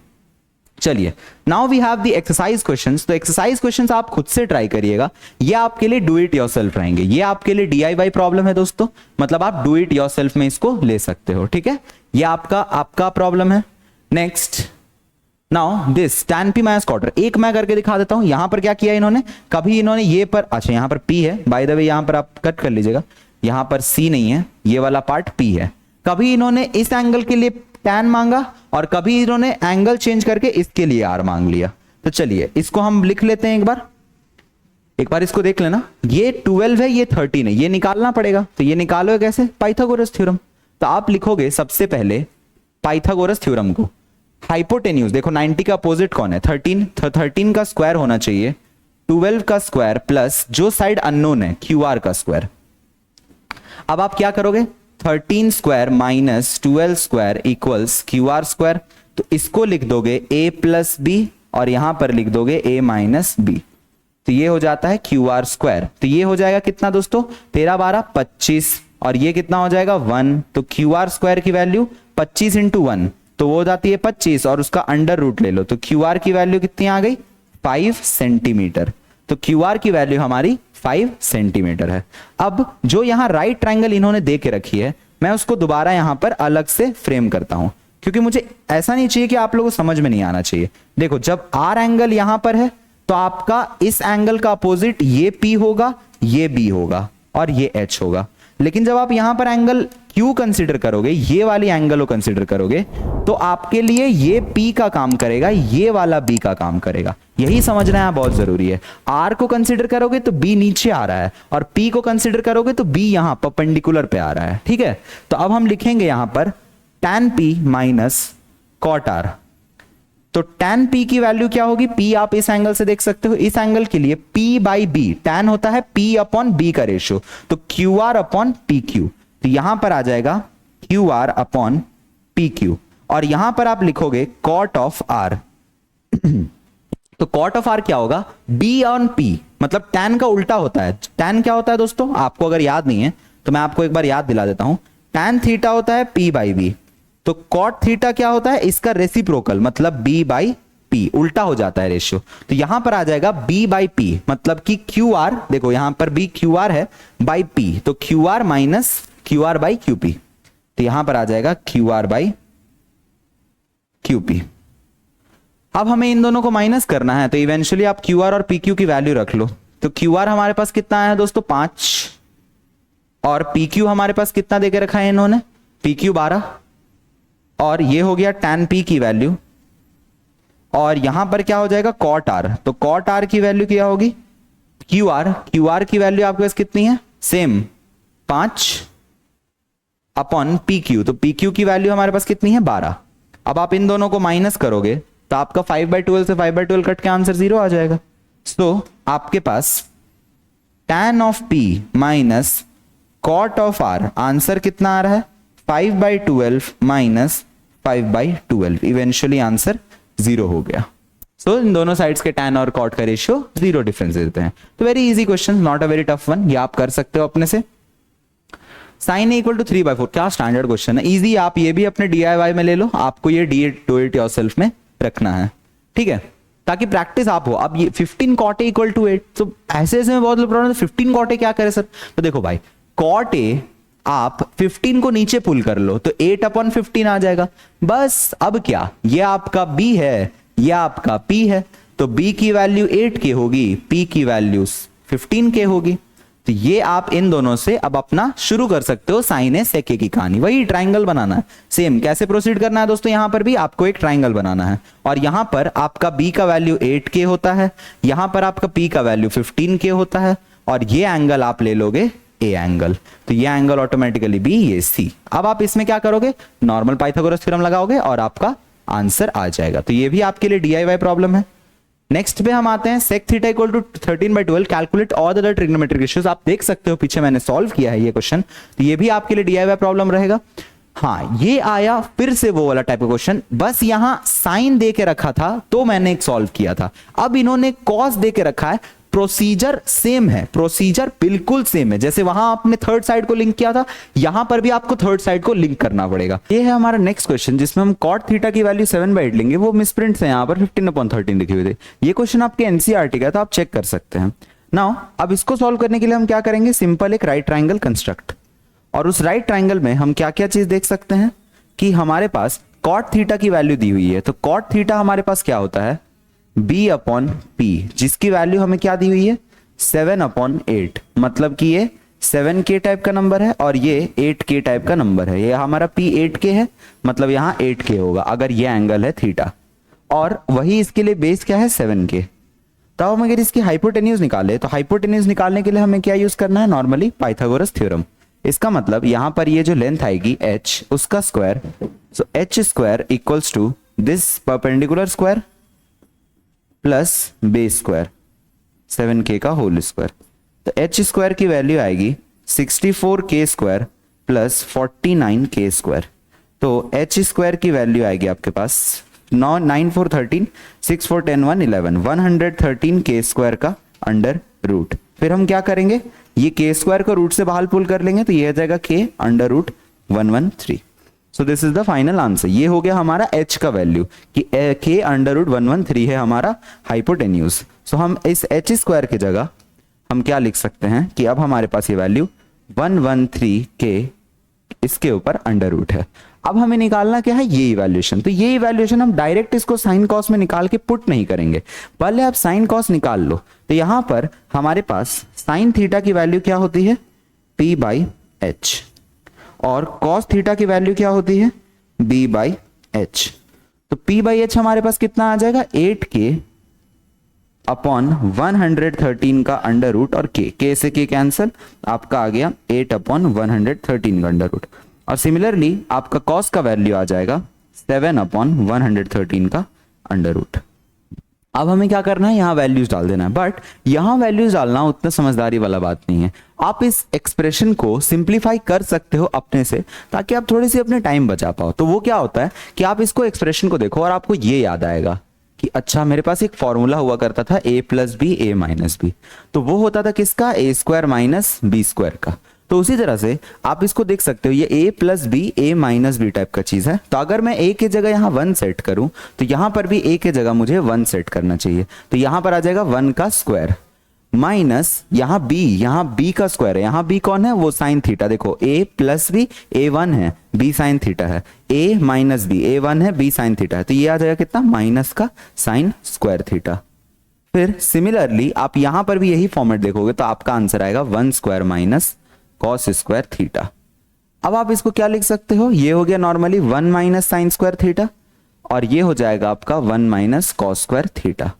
चलिए now we have the exercise questions. तो एक्सरसाइज क्वेश्चंस आप खुद से ट्राई करिएगा, ये आपके लिए डू इट योरसेल्फ रहेंगे। ये आपके लिए DIY प्रॉब्लम है दोस्तों, मतलब आप डू इट योरसेल्फ में इसको ले सकते हो, ठीक है? ये आपका प्रॉब्लम है। Next, now this tan p minus quarter, एक मैं करके दिखा देता हूं। यहां पर क्या किया इन्होंने? कभी इन्होंने ये पर, अच्छा यहां पर P है, बाय द वे यहां पर आप कट कर लीजिएगा, यहां पर C नहीं है, ये वाला पार्ट P है। कभी इन्होंने इस एंगल के लिए tan मांगा, और कभी इन्होंने एंगल चेंज करके इसके लिए R मांग लिया। तो चलिए इसको हम लिख लेते हैं एक बार इसको देख लेना। ये 12 है, ये 13 है, ये निकालना पड़ेगा। तो ये निकालो कैसे? Pythagoras theorem. तो आप लिखोगे सबसे पहले पाइथागोरस थ्योरम को। हाइपोटेन्यूज देखो, 90 का अपोजिट कौन है? 13। 13 का स्क्वायर होना चाहिए 12 का स्क्वायर प्लस जो साइड अननोन है QR का स्क्वायर। अब आप क्या करोगे? 13 square minus 12 square equals QR square. तो इसको लिख दोगे A प्लस B, और यहां पर लिख दोगे A माइनस B। तो ये हो जाता है QR स्क्वायर। तो ये हो जाएगा कितना दोस्तों? 13 12 25, और ये कितना हो जाएगा? 1। तो QR स्क्वायर की वैल्यू 25 इंटू 1 तो वो हो जाती है 25, और उसका अंडर रूट ले लो। तो QR की वैल्यू कितनी आ गई? 5 सेंटीमीटर। तो QR की वैल्यू हमारी 5 सेंटीमीटर है। अब जो यहां राइट ट्रायंगल इन्होंने दे के रखी है, मैं उसको दोबारा यहां पर अलग से फ्रेम करता हूं, क्योंकि मुझे ऐसा नहीं चाहिए कि आप लोगों को समझ में नहीं आना चाहिए। देखो जब R एंगल यहां पर है तो आपका इस एंगल का अपोजिट ये P होगा, ये B होगा, और ये H होगा। लेकिन जब आप यहां पर एंगल Q कंसीडर करोगे, ये वाली एंगल को कंसीडर करोगे, तो आपके लिए ये P का काम करेगा, ये वाला B का काम करेगा। यही समझना है बहुत जरूरी है। R को कंसीडर करोगे तो B नीचे आ रहा है, और P को कंसीडर करोगे तो B यहां परपेंडिकुलर पे आ रहा है, ठीक है? तो अब हम लिखेंगे यहां पर tan P minus cot R। तो tan P की वैल्यू क्या होगी? P आप इस एंगल से देख सकते हो, इस एंगल के लिए P बाई B, tan होता है P अपॉन B का रेशियो, तो QR अपॉन PQ। तो यहां पर आ जाएगा QR अपॉन PQ, और यहां पर आप लिखोगे cot ऑफ R। तो cot ऑफ R क्या होगा? B ऑन P, मतलब tan का उल्टा होता है। tan क्या होता है दोस्तों? आपको अगर याद नहीं है तो मैं आपको एक बार याद दिला देता हूं। tan थीटा होता है P बाई B, तो cot थीटा क्या होता है? इसका रेसिप्रोकल, मतलब B बाई P, उल्टा हो जाता है रेशियो। तो यहां पर आ जाएगा B बाई P, मतलब कि QR, देखो यहां पर B QR है बाई P, तो QR minus QR by QP। तो यहां पर आ जाएगा QR बाई QP। अब हमें इन दोनों को माइनस करना है, तो इवेंचुअली आप QR और PQ की वैल्यू रख लो। तो QR हमारे पास कितना आया दोस्तों? 5, और पी क्यू हमारे पास कितना देके रखा है इन्होंने, पी क्यू 12, और ये हो गया tan p की वैल्यू, और यहां पर क्या हो जाएगा cot r, तो cot r की वैल्यू क्या होगी qr की वैल्यू आपके पास कितनी है, सेम 5 अपॉन पी क्यू, तो पी क्यू की वैल्यू हमारे पास कितनी है 12। अब आप इन दोनों को माइनस करोगे तो आपका 5/12 से 5/12 कट के आंसर 0 आ जाएगा। सो आपके पास tan of p minus cot of r, answer कितना आ रहा है 5/12 माइनस 5/12, इवेंचुअली आंसर 0 हो गया। सो इन दोनों साइड्स के tan और cot का रेशियो 0 डिफरेंस देते हैं। तो very easy question, not a very tough one, ये आप कर सकते हो अपने से। साइन इक्वल टू 3/4, क्या स्टैंडर्ड क्वेश्चन है, इजी, आप ये भी अपने DIY में ले लो, आपको ये डू इट योरसेल्फ में रखना है, ठीक है, ताकि प्रैक्टिस आप हो। अब ये 15 cot a इक्वल टू 8, तो ऐसे में बहुत लोग प्रॉब्लम, 15 cot a क्या करे सर, तो देखो भाई cot a आप 15 को नीचे पुल कर लो तो 8/15 आ जाएगा, बस। अब क्या, ये आपका b है, ये आपका p है, तो b की वैल्यू 8k होगी, p की वैल्यू 15k होगी। तो ये आप इन दोनों से अब अपना शुरू कर सकते हो साइन ए सेक ए की कहानी, वही ट्राइंगल बनाना है। सेम कैसे प्रोसीड करना है दोस्तों, यहां पर भी आपको एक ट्राइंगल बनाना है, और यहां पर आपका b का वैल्यू 8k होता है, यहां पर आपका p का वैल्यू 15k होता है, और ये एंगल आप ले लोगे ए एंगल, तो ये एंगल ऑटोमेटिकली b, ये c। अब आप इसमें क्या करोगे, नॉर्मल पाइथागोरस थ्योरम लगाओगे और आपका आंसर आ जाएगा। तो ये भी आपके लिए DIY प्रॉब्लम है। नेक्स्ट पे हम आते हैं, sec theta equal to 13/12, calculate all the other trigonometric ratios. आप देख सकते हो पीछे मैंने सॉल्व किया है ये क्वेश्चन, तो ये भी आपके लिए DIY प्रॉब्लम रहेगा। हाँ, ये आया फिर से वो वाला टाइप का क्वेश्चन, बस यहां साइन दे के रखा था तो मैंने एक सॉल्व किया था, अब इन्होंने कॉस दे के रखा है। प्रोसीजर सेम है, प्रोसीजर बिल्कुल सेम है, जैसे वहां आपने थर्ड साइड को लिंक किया था, यहां पर भी आपको थर्ड साइड को लिंक करना पड़ेगा। ये है हमारा नेक्स्ट क्वेश्चन, जिसमें हम cot थीटा की वैल्यू 7/8 लेंगे, वो मिसप्रिंट है, यहां पर 15/13 लिखे हुए थे। ये क्वेश्चन आपके एनसीईआरटी का, तो आप चेक कर सकते हैं। नाउ अब इसको सॉल्व करने के लिए हम क्या करेंगे, सिंपल एक राइट ट्राइंगल कंस्ट्रक्ट, और उस राइट ट्राइंगल में हम क्या क्या चीज देख सकते हैं कि हमारे पास cot थीटा की वैल्यू दी हुई है, तो cot थीटा हमारे पास क्या होता है b/p, जिसकी वैल्यू हमें क्या दी हुई है 7/8, मतलब कि ये 7k टाइप का नंबर है और ये 8k टाइप का नंबर है। ये हमारा p 8k है, मतलब यहां 8k होगा अगर ये एंगल है थीटा, और वही इसके लिए बेस क्या है 7k। तो हम अगर इसकी हाइपोटेन्यूज निकाले, तो हाइपोटेन्यूज निकालने के लिए हमें क्या यूज करना है, नॉर्मली पाइथागोरस थ्योरम। इसका मतलब यहां पर ये जो लेंथ आएगी h, उसका square, so h square equals to this perpendicular square plus base square 7k का होल स्क्वायर। तो h स्क्वायर की वैल्यू आएगी 64k square plus 49k square. तो h स्क्वायर की वैल्यू आएगी आपके पास 9 4 13 6 4 10 1 11 113k स्क्वायर का अंडर रूट। फिर हम क्या करेंगे, ये k स्क्वायर को रूट से बाहर पुल कर लेंगे, तो ये आ जाएगा k under root 113। So this is the final answer. ये हो गया हमारा h का वैल्यू कि k अंडर रूट 113 है हमारा हाइपोटेन्यूज। सो हम इस h स्क्वायर की जगह हम क्या लिख सकते हैं कि अब हमारे पास ये वैल्यू 113k इसके ऊपर अंडर रूट है। अब हमें निकालना क्या है, ये इवैल्यूएशन। तो ये इवैल्यूएशन हम डायरेक्ट इसको साइन कॉस में निकाल के पुट नहीं करेंगे, पहले आप साइन कॉस निकाल लो। तो यहां पर हमारे पास साइन थीटा की वैल्यू क्या होती है p/h, और कॉस थीटा की वैल्यू क्या होती है b/h। तो p/h हमारे पास कितना आ जाएगा 8k अपॉन 113 का अंडर रूट, और k से k कैंसिल, आपका आ गया 8/113 का अंडर रूट। और सिमिलरली आपका कॉस का वैल्यू आ जाएगा 7/113 का अंडर रूट। अब हमें क्या करना है, यहाँ वैल्यूज डाल देना है, बट यहाँ वैल्यूज डालना उतना समझदारी वाला बात नहीं है। आप इस एक्सप्रेशन को सिंप्लीफाई कर सकते हो अपने से, ताकि आप थोड़ी सी अपने टाइम बचा पाओ। तो वो क्या होता है कि आप इसको एक्सप्रेशन को देखो और आपको ये याद आएगा कि अच्छा मेरे पास एक फॉर्मूला हुआ करता था a + b a - b, तो वो होता था किसका, a² - b² का। तो उसी तरह से आप इसको देख सकते हो, ये a + b a - b type का चीज है। तो अगर मैं a की जगह यहाँ 1 सेट करूं, तो यहां पर भी a की जगह मुझे 1 सेट करना चाहिए। तो यहां पर आ जाएगा 1 का स्क्वायर माइनस यहाँ b का स्क्वायर है। यहाँ b कौन है, वो साइन थीटा। देखो a + b a1 है, b साइन थीटा है, a - b a1 है, b साइन थीटा है। तो ये आ जाएगा कितना, माइनस का साइन स्क्वायर थीटा। फिर सिमिलरली आप यहां पर भी यही फॉर्मेट देखोगे तो आपका आंसर आएगा 1² - कॉस स्क्वायर थीटा। अब आप इसको क्या लिख सकते हो, ये हो गया normally 1 minus sine square theta और ये हो जाएगा आपका 1 माइनस कॉस स्क्वायर थीटा।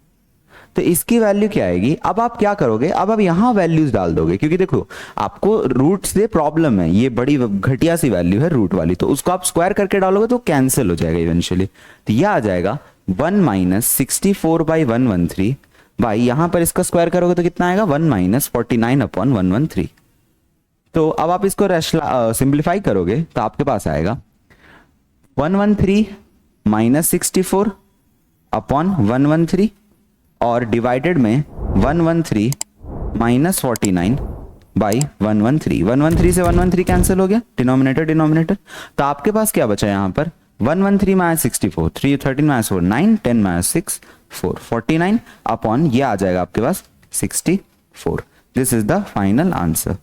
तो इसकी वैल्यू क्या आएगी, अब आप क्या करोगे, अब आप यहां वैल्यूज डाल दोगे, क्योंकि देखो आपको रूट से प्रॉब्लम है, ये बड़ी घटिया सी वैल्यू है रूट वाली, तो उसको आप स्क्वायर करके डालोगे तो कैंसिल हो जाएगा इवेंचुअली। तो यह आ जाएगा 1 माइनस 64/113 भाई, यहां पर इसका स्क्वायर करोगे तो कितना आएगा 1 माइनस 49/113। तो अब आप इसको सिंप्लीफाई करोगे तो आपके पास आएगा 113 माइनस 64/113 और डिवाइडेड में 113 माइनस 49 बाई 113। 113 से 113 कैंसिल हो गया, डिनोमिनेटर डिनोमिनेटर। तो आपके पास क्या बचा यहां पर 113 माइनस 64, 3 13 माइनस 4 9, 10 माइनस 6 4, 49 अपॉन ये आ जाएगा आपके पास 64। This is the final answer.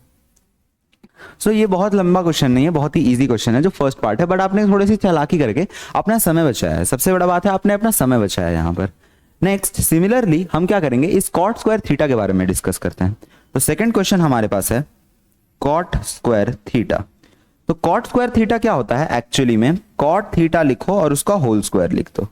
So ये बहुत लंबा क्वेश्चन नहीं है, बहुत ही इजी क्वेश्चन है जो फर्स्ट पार्ट है, बट आपने थोड़ी सी चालाकी करके अपना समय बचाया है। सबसे बड़ा बात है आपने अपना समय बचाया है यहाँ पर। नेक्स्ट सिमिलरली हम क्या करेंगे, इस कॉट स्क्वायर थीटा के बारे में डिस्कस करते हैं। तो सेकंड क्वेश्चन हमारे पास है कॉट स्क्वायर थीटा। तो कॉट स्क्वायर थीटा क्या होता है, एक्चुअली में कॉट थीटा लिखो और उसका होल स्क्वायर लिख दो।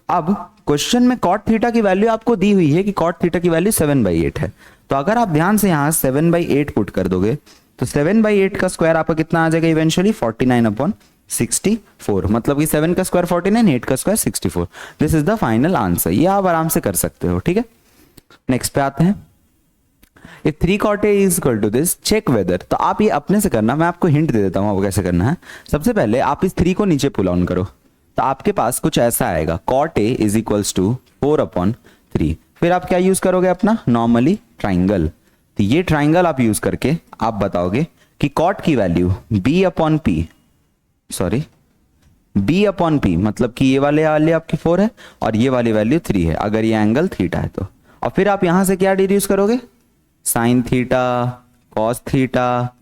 अब क्वेश्चन में कॉट थीटा की वैल्यू आपको दी हुई है कि कॉट थीटा की वैल्यू 7/8 है। तो अगर आप ध्यान से यहां 7/8 पुट कर दोगे तो 7/8 का स्क्वायर आपका कितना आ जाएगा इवेंचुअली 49/64। मतलब कि 7 का स्क्वायर 49, 8 का square 64। This is the final answer. ये आप आराम से कर सकते हो, ठीक है। नेक्स्ट पे आते हैं, if 3 cot A is equal to this, check whether। तो आप ये अपने से करना, मैं आपको हिंट दे देता हूं आपको कैसे करना है। सबसे पहले आप इस 3 को नीचे पुल ऑन करो तो आपके पास कुछ ऐसा आएगा, cot A is equals to 4/3। फिर आप क्या यूज करोगे अपना नॉर्मली ट्राइंगल। तो ये ट्राइंगल आप यूज करके आप बताओगे कि कॉट की वैल्यू b अपॉन p, मतलब कि ये वाले आपकी 4 है और ये वाली वैल्यू 3 है अगर ये एंगल थीटा है तो। और फिर आप यहां से क्या डिड्यूस करोगे, sine theta, cos theta,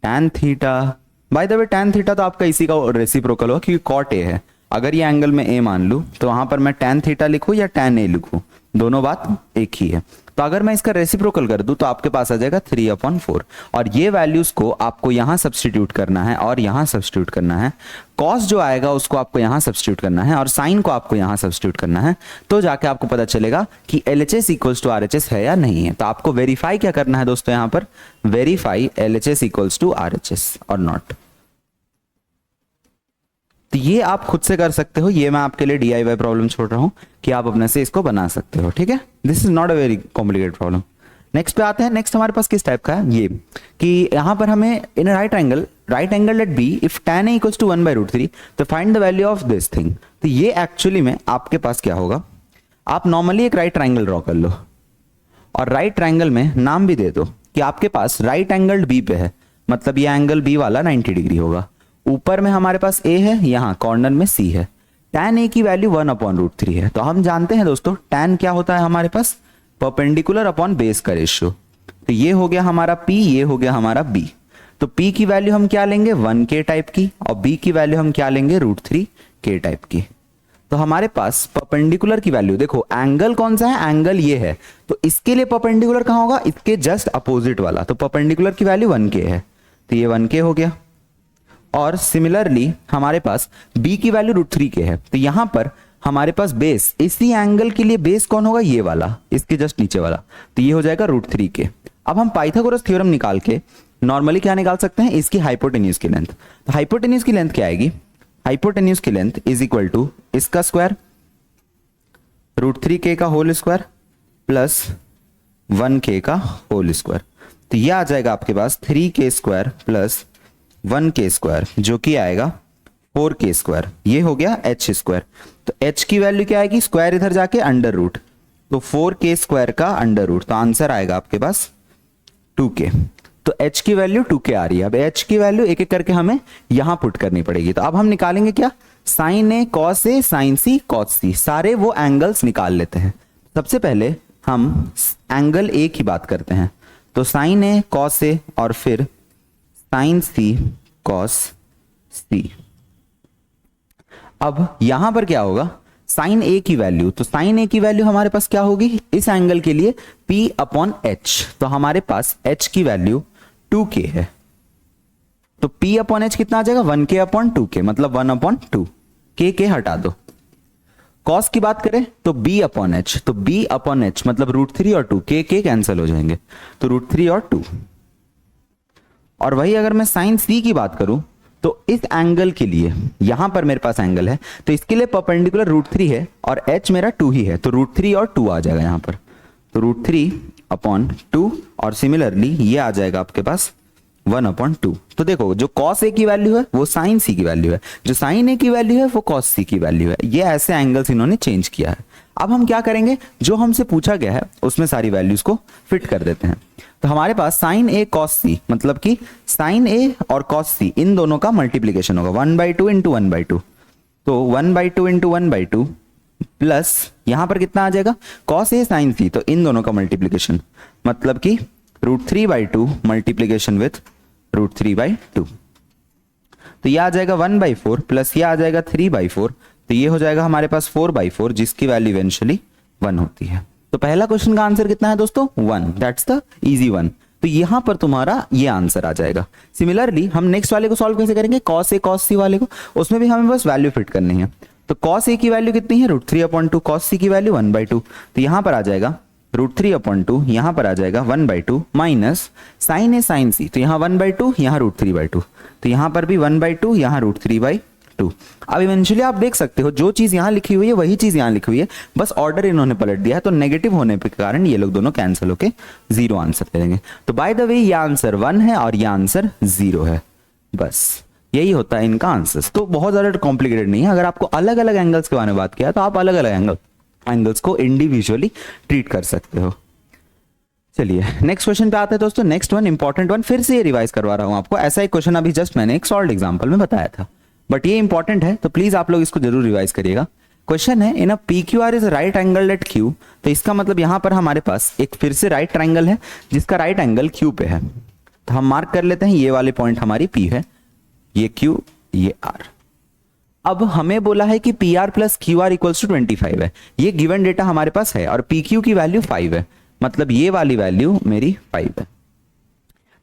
tan theta. By the way tan theta तो आपका इसी का रेसिप्रोकल हो क्योंकि कॉट ए है। अगर ये एंगल में ए मान लूं तो वहां पर मैं टैन थीटा लिखूं या टैन ए लिखूं, दोनों बात एक ही है। तो अगर मैं इसका रेसिप्रोकल कर दूं तो आपके पास आ जाएगा 3/4 और ये वैल्यूज को आपको यहां सब्स्टिट्यूट करना है और यहां सब्स्टिट्यूट करना है। कॉस जो आएगा उसको आपको यहां सब्स्टिट्यूट करना है और साइन को आपको यहां सब्स्टिट्यूट करना है। तो जाके आपको पता चलेगा कि LHS इक्वल्स टू RHS है या नहीं है। तो आपको वेरीफाई क्या करना है दोस्तों, यहां पर verify LHS equals to RHS और नॉट। तो ये आप खुद से कर सकते हो, ये मैं आपके लिए DIY प्रॉब्लम छोड़ रहा हूं कि आप अपने से इसको बना सकते हो, ठीक है। This is not a very complicated problem. Next पे आते हैं। नेक्स्ट हमारे पास किस टाइप का है, ये कि यहां पर हमें in right angle at B if tan A equals to 1/√3 तो find the value of this thing. तो ये एक्चुअली में आपके पास क्या होगा, आप नॉर्मली एक राइट ट्राइंगल ड्रॉ कर लो और राइट ट्राइंगल में नाम भी दे दो कि आपके पास राइट एंगल बी पे है, मतलब ये एंगल बी वाला 90 डिग्री होगा। ऊपर में हमारे पास A है, यहां कॉर्नर में C है। tan A की वैल्यू 1/√3 है। तो हम जानते हैं दोस्तों tan क्या होता है हमारे पास, परपेंडिकुलर अपॉन बेस का रेशियो। तो ये हो गया हमारा P, ये हो गया हमारा B। तो P की वैल्यू हम क्या लेंगे 1K टाइप की और B की वैल्यू हम क्या लेंगे √3K टाइप की। तो हमारे पास परपेंडिकुलर की वैल्यू देखो, एंगल कौन सा है, एंगल ये है, तो इसके लिए परपेंडिकुलर कहां होगा, इसके जस्ट अपोजिट वाला। तो परपेंडिकुलर की वैल्यू 1K है, तो ये 1K हो गया। और सिमिलरली हमारे पास B की वैल्यू √3K है। तो यहां पर हमारे पास बेस, इसी एंगल के लिए बेस कौन होगा, ये वाला, इसके जस्ट नीचे वाला। तो ये हो जाएगा √3K। अब हम पाइथागोरस थ्योरम निकाल के नॉर्मली क्या निकाल सकते हैं, इसकी हाइपोटेन्यूज की लेंथ। तो हाइपोटेन्यूज की लेंथ क्या आएगी, हाइपोटेन्यूज की लेंथ इज इक्वल टू इसका स्क्वायर √3K का होल स्क्वायर प्लस 1K का होल स्क्वायर। तो ये आ जाएगा आपके पास 3K square plus 1K square जो कि आएगा 4K स्क्वायर। ये हो गया H स्क्वायर। तो H की वैल्यू क्या आएगी, स्क्वायर इधर जाके अंडर रूट, तो 4K स्क्वायर का अंडर रूट। तो आंसर आएगा आपके पास 2K। तो H की वैल्यू 2K आ रही है। अब H की वैल्यू एक एक करके हमें यहां पुट करनी पड़ेगी। तो अब हम निकालेंगे क्या, sine A cos A sine C cos C, सारे वो एंगल्स निकाल लेते हैं। सबसे पहले हम एंगल A की बात करते हैं। तो साइन A कॉस A और फिर साइन C कॉस C। अब यहां पर क्या होगा, साइन A की वैल्यू, तो साइन A की वैल्यू हमारे पास क्या होगी इस एंगल के लिए P/H। तो हमारे पास H की वैल्यू 2K है। तो P अपॉन एच कितना आ जाएगा 1k अपॉन 2k, मतलब 1 अपॉन 2, के हटा दो। कॉस की बात करें तो B अपॉन एच, तो B अपॉन एच मतलब √3 और 2, के कैंसिल हो जाएंगे, तो √3 और 2। और वही अगर मैं साइन C की बात करूं तो इस एंगल के लिए यहां पर मेरे पास एंगल है, तो इसके लिए परपेंडिकुलर √3 है और h मेरा 2 ही है, तो √3 और 2 आ जाएगा यहां पर, तो √3 अपॉन 2, और सिमिलरली ये आ जाएगा आपके पास 1 अपॉन 2। तो देखो जो cos A की वैल्यू है वो sin C की वैल्यू है, जो sin A की वैल्यू है वो cos C की वैल्यू है। ये ऐसे एंगल्स इन्होंने चेंज किया है। अब हम क्या करेंगे, जो हमसे पूछा गया है उसमें सारी वैल्यूज को फिट कर देते हैं। तो हमारे पास sin A cos C, मतलब कि sin A और cos C इन दोनों का मल्टीप्लीकेशन होगा 1/2 इंटू 1/2, तो 1/2 इंटू 1/2 प्लस यहां पर कितना आ जाएगा cos A sin C, तो इन दोनों का मल्टीप्लीकेशन मतलब कि √3/2 मल्टीप्लीकेशन विथ √3/2, तो ये आ जाएगा 1/4 प्लस ये आ जाएगा 3/4, तो ये हो जाएगा हमारे पास 4/4, जिसकी वैल्यू इवेंचुअली 1 होती है। तो पहला क्वेश्चन का आंसर कितना है दोस्तों 1, दैट्स द इजी वन। तो यहां पर तुम्हारा ये आंसर आ जाएगा। सिमिलरली हम नेक्स्ट वाले को सॉल्व कैसे करेंगे, cos A cos C वाले को, उसमें भी हमें बस वैल्यू फिट करनी है। तो cos A की वैल्यू कितनी है √3 अपॉन 2, cos C की वैल्यू 1/2, तो यहां पर आ जाएगा √3 अपॉन 2, यहां पर आ जाएगा 1/2 minus sin A sin C, तो यहां 1/2 यहां √3/2, तो यहां पर भी 1/2 यहां √3/2। अब इवेंचुअली आप देख सकते हो जो चीज यहां लिखी हुई है वही चीज यहां लिखी हुई है, बस ऑर्डर इन्होंने पलट दिया है, तो नेगेटिव होने के कारण ये लोग दोनों कैंसिल होके 0 आंसर दे देंगे। तो बाय द वे ये आंसर 1 है और ये आंसर 0 है, बस यही होता है इनका आंसर। तो बहुत ज्यादा कॉम्प्लिकेटेड नहीं है। अगर आपको अलग अलग एंगल्स के बारे में बात किया तो आप अलग अलग एंगल्स को इंडिविजुअली ट्रीट कर सकते हो। चलिए नेक्स्ट क्वेश्चन पे आते हैं दोस्तों। नेक्स्ट वन इंपॉर्टेंट वन, फिर से ये रिवाइज करवा रहा हूं आपको। ऐसा एक क्वेश्चन अभी जस्ट मैंने एक सॉल्व एग्जांपल में बताया था, बट ये इंपॉर्टेंट है तो प्लीज आप लोग इसको जरूर रिवाइज करिएगा। क्वेश्चन है in a PQR is right angle at Q, तो इसका मतलब यहां पर हमारे पास एक फिर से राइट ट्राइंगल है जिसका राइट एंगल Q पे है, तो हम मार्क कर लेते हैं ये वाले पॉइंट हमारी P है, ये Q ये R। अब हमें बोला है कि PR plus QR equals to 25 है, ये गिवन डेटा हमारे पास है, और PQ की वैल्यू 5 है, मतलब ये वाली वैल्यू मेरी 5 है।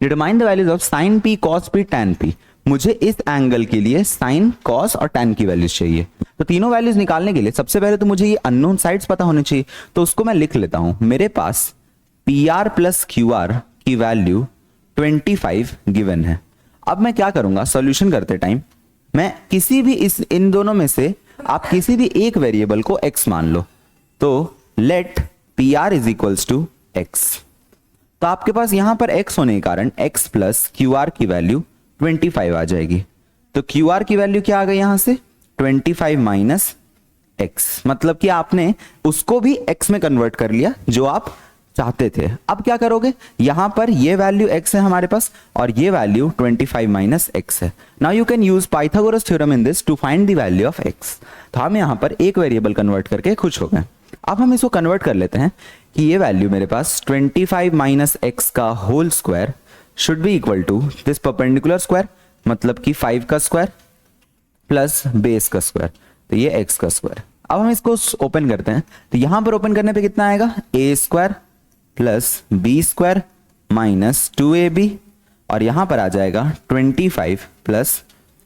Determine the values of sine P cos P tan P, मुझे इस एंगल के लिए साइन कॉस और tan की वैल्यूज चाहिए। तो तीनों वैल्यूज निकालने के लिए सबसे पहले तो मुझे ये अननोन साइड्स पता होने चाहिए, तो उसको मैं लिख लेता हूं। मेरे पास PR प्लस QR की वैल्यू 25 गिवन है। अब मैं क्या करूंगा, सॉल्यूशन करते टाइम मैं किसी भी इन दोनों में से आप किसी भी एक वेरिएबल को x मान लो, तो let PR is equals to x, तो आपके पास यहां पर x होने के कारण x प्लस QR की वैल्यू 25 आ जाएगी। तो QR की वैल्यू क्या आ गई यहां से 25 माइनस x, मतलब कि आपने उसको भी x में कन्वर्ट कर लिया जो आप चाहते थे। अब क्या करोगे, यहां पर ये वैल्यू x है हमारे पास और ये वैल्यू 25 माइनस x है। Now you can use Pythagoras theorem in this to find the value of x। तो हम यहां पर एक वेरिएबल कन्वर्ट करके खुश हो गए। अब हम इसको कन्वर्ट कर लेते हैं कि ये वैल्यू मेरे पास 25 माइनस x का whole square should be equal to this perpendicular square, मतलब कि 5 का स्क्वायर प्लस बेस का स्क्वायर, तो ये x का स्क्वायर। अब हम इसको ओपन करते हैं, तो यहां पर ओपन करने पे कितना आएगा a square plus B square minus 2ab, और यहां पर आ जाएगा 25 plus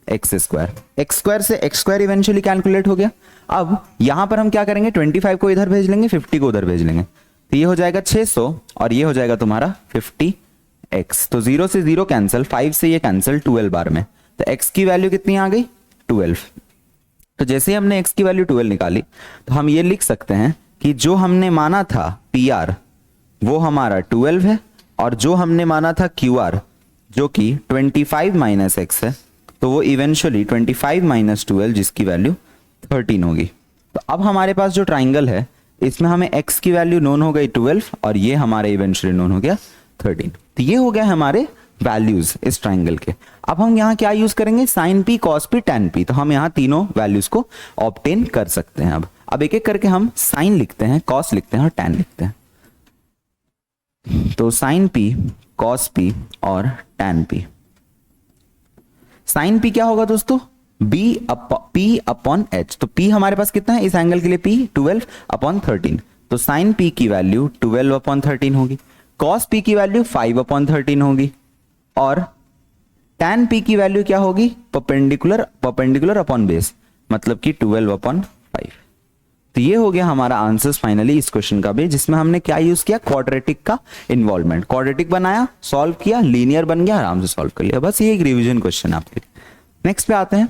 x square. X square से एक्स स्क्वायर इवेंचुअली कैलकुलेट हो गया। अब यहां पर हम क्या करेंगे, 25 को इधर भेज लेंगे, 50 को उधर भेज लेंगे, तो ये हो जाएगा 600 और ये हो जाएगा तुम्हारा 50x। तो 0 से 0 कैंसिल, 5 से ये कैंसिल 12 बार में, तो x की वैल्यू कितनी आ गई 12। तो जैसे हमने x की वैल्यू 12 निकाली तो हम ये लिख सकते हैं कि जो हमने माना था PR वो हमारा 12 है, और जो हमने माना था QR जो कि 25 माइनस एक्स है, तो वो इवेंचुअली 25 माइनस 12 जिसकी वैल्यू 13 होगी। तो अब हमारे पास जो ट्राइंगल है इसमें हमें x की वैल्यू नोन हो गई 12 और ये हमारे इवेंचुअली नोन हो गया 13। तो ये हो गया हमारे वैल्यूज इस ट्राइंगल के। अब हम यहाँ क्या यूज करेंगे, sign P cos P tan P, तो हम यहाँ तीनों वैल्यूज को ऑब्टेन कर सकते हैं। अब एक एक करके हम साइन लिखते हैं, कॉस लिखते हैं और tan लिखते हैं। तो साइन P cos P और tan P। साइन P क्या होगा दोस्तों, P अपॉन H। तो P हमारे पास कितना है इस एंगल के लिए, P 12 अपॉन 13, तो साइन P की वैल्यू 12 अपॉन 13 होगी। cos P की वैल्यू 5 अपॉन 13 होगी, और tan p की वैल्यू क्या होगी, परपेंडिकुलर अपॉन बेस, मतलब कि 12/5। तो ये हो गया हमारा आंसर्स फाइनली इस क्वेश्चन का भी, जिसमें हमने क्या यूज किया, क्वाड्रेटिक का इन्वॉल्वमेंट। क्वाड्रेटिक बनाया, सॉल्व किया, लीनियर बन गया, आराम से सॉल्व कर लिया। बस ये एक रिवीजन क्वेश्चन आपके। नेक्स्ट पे आते हैं।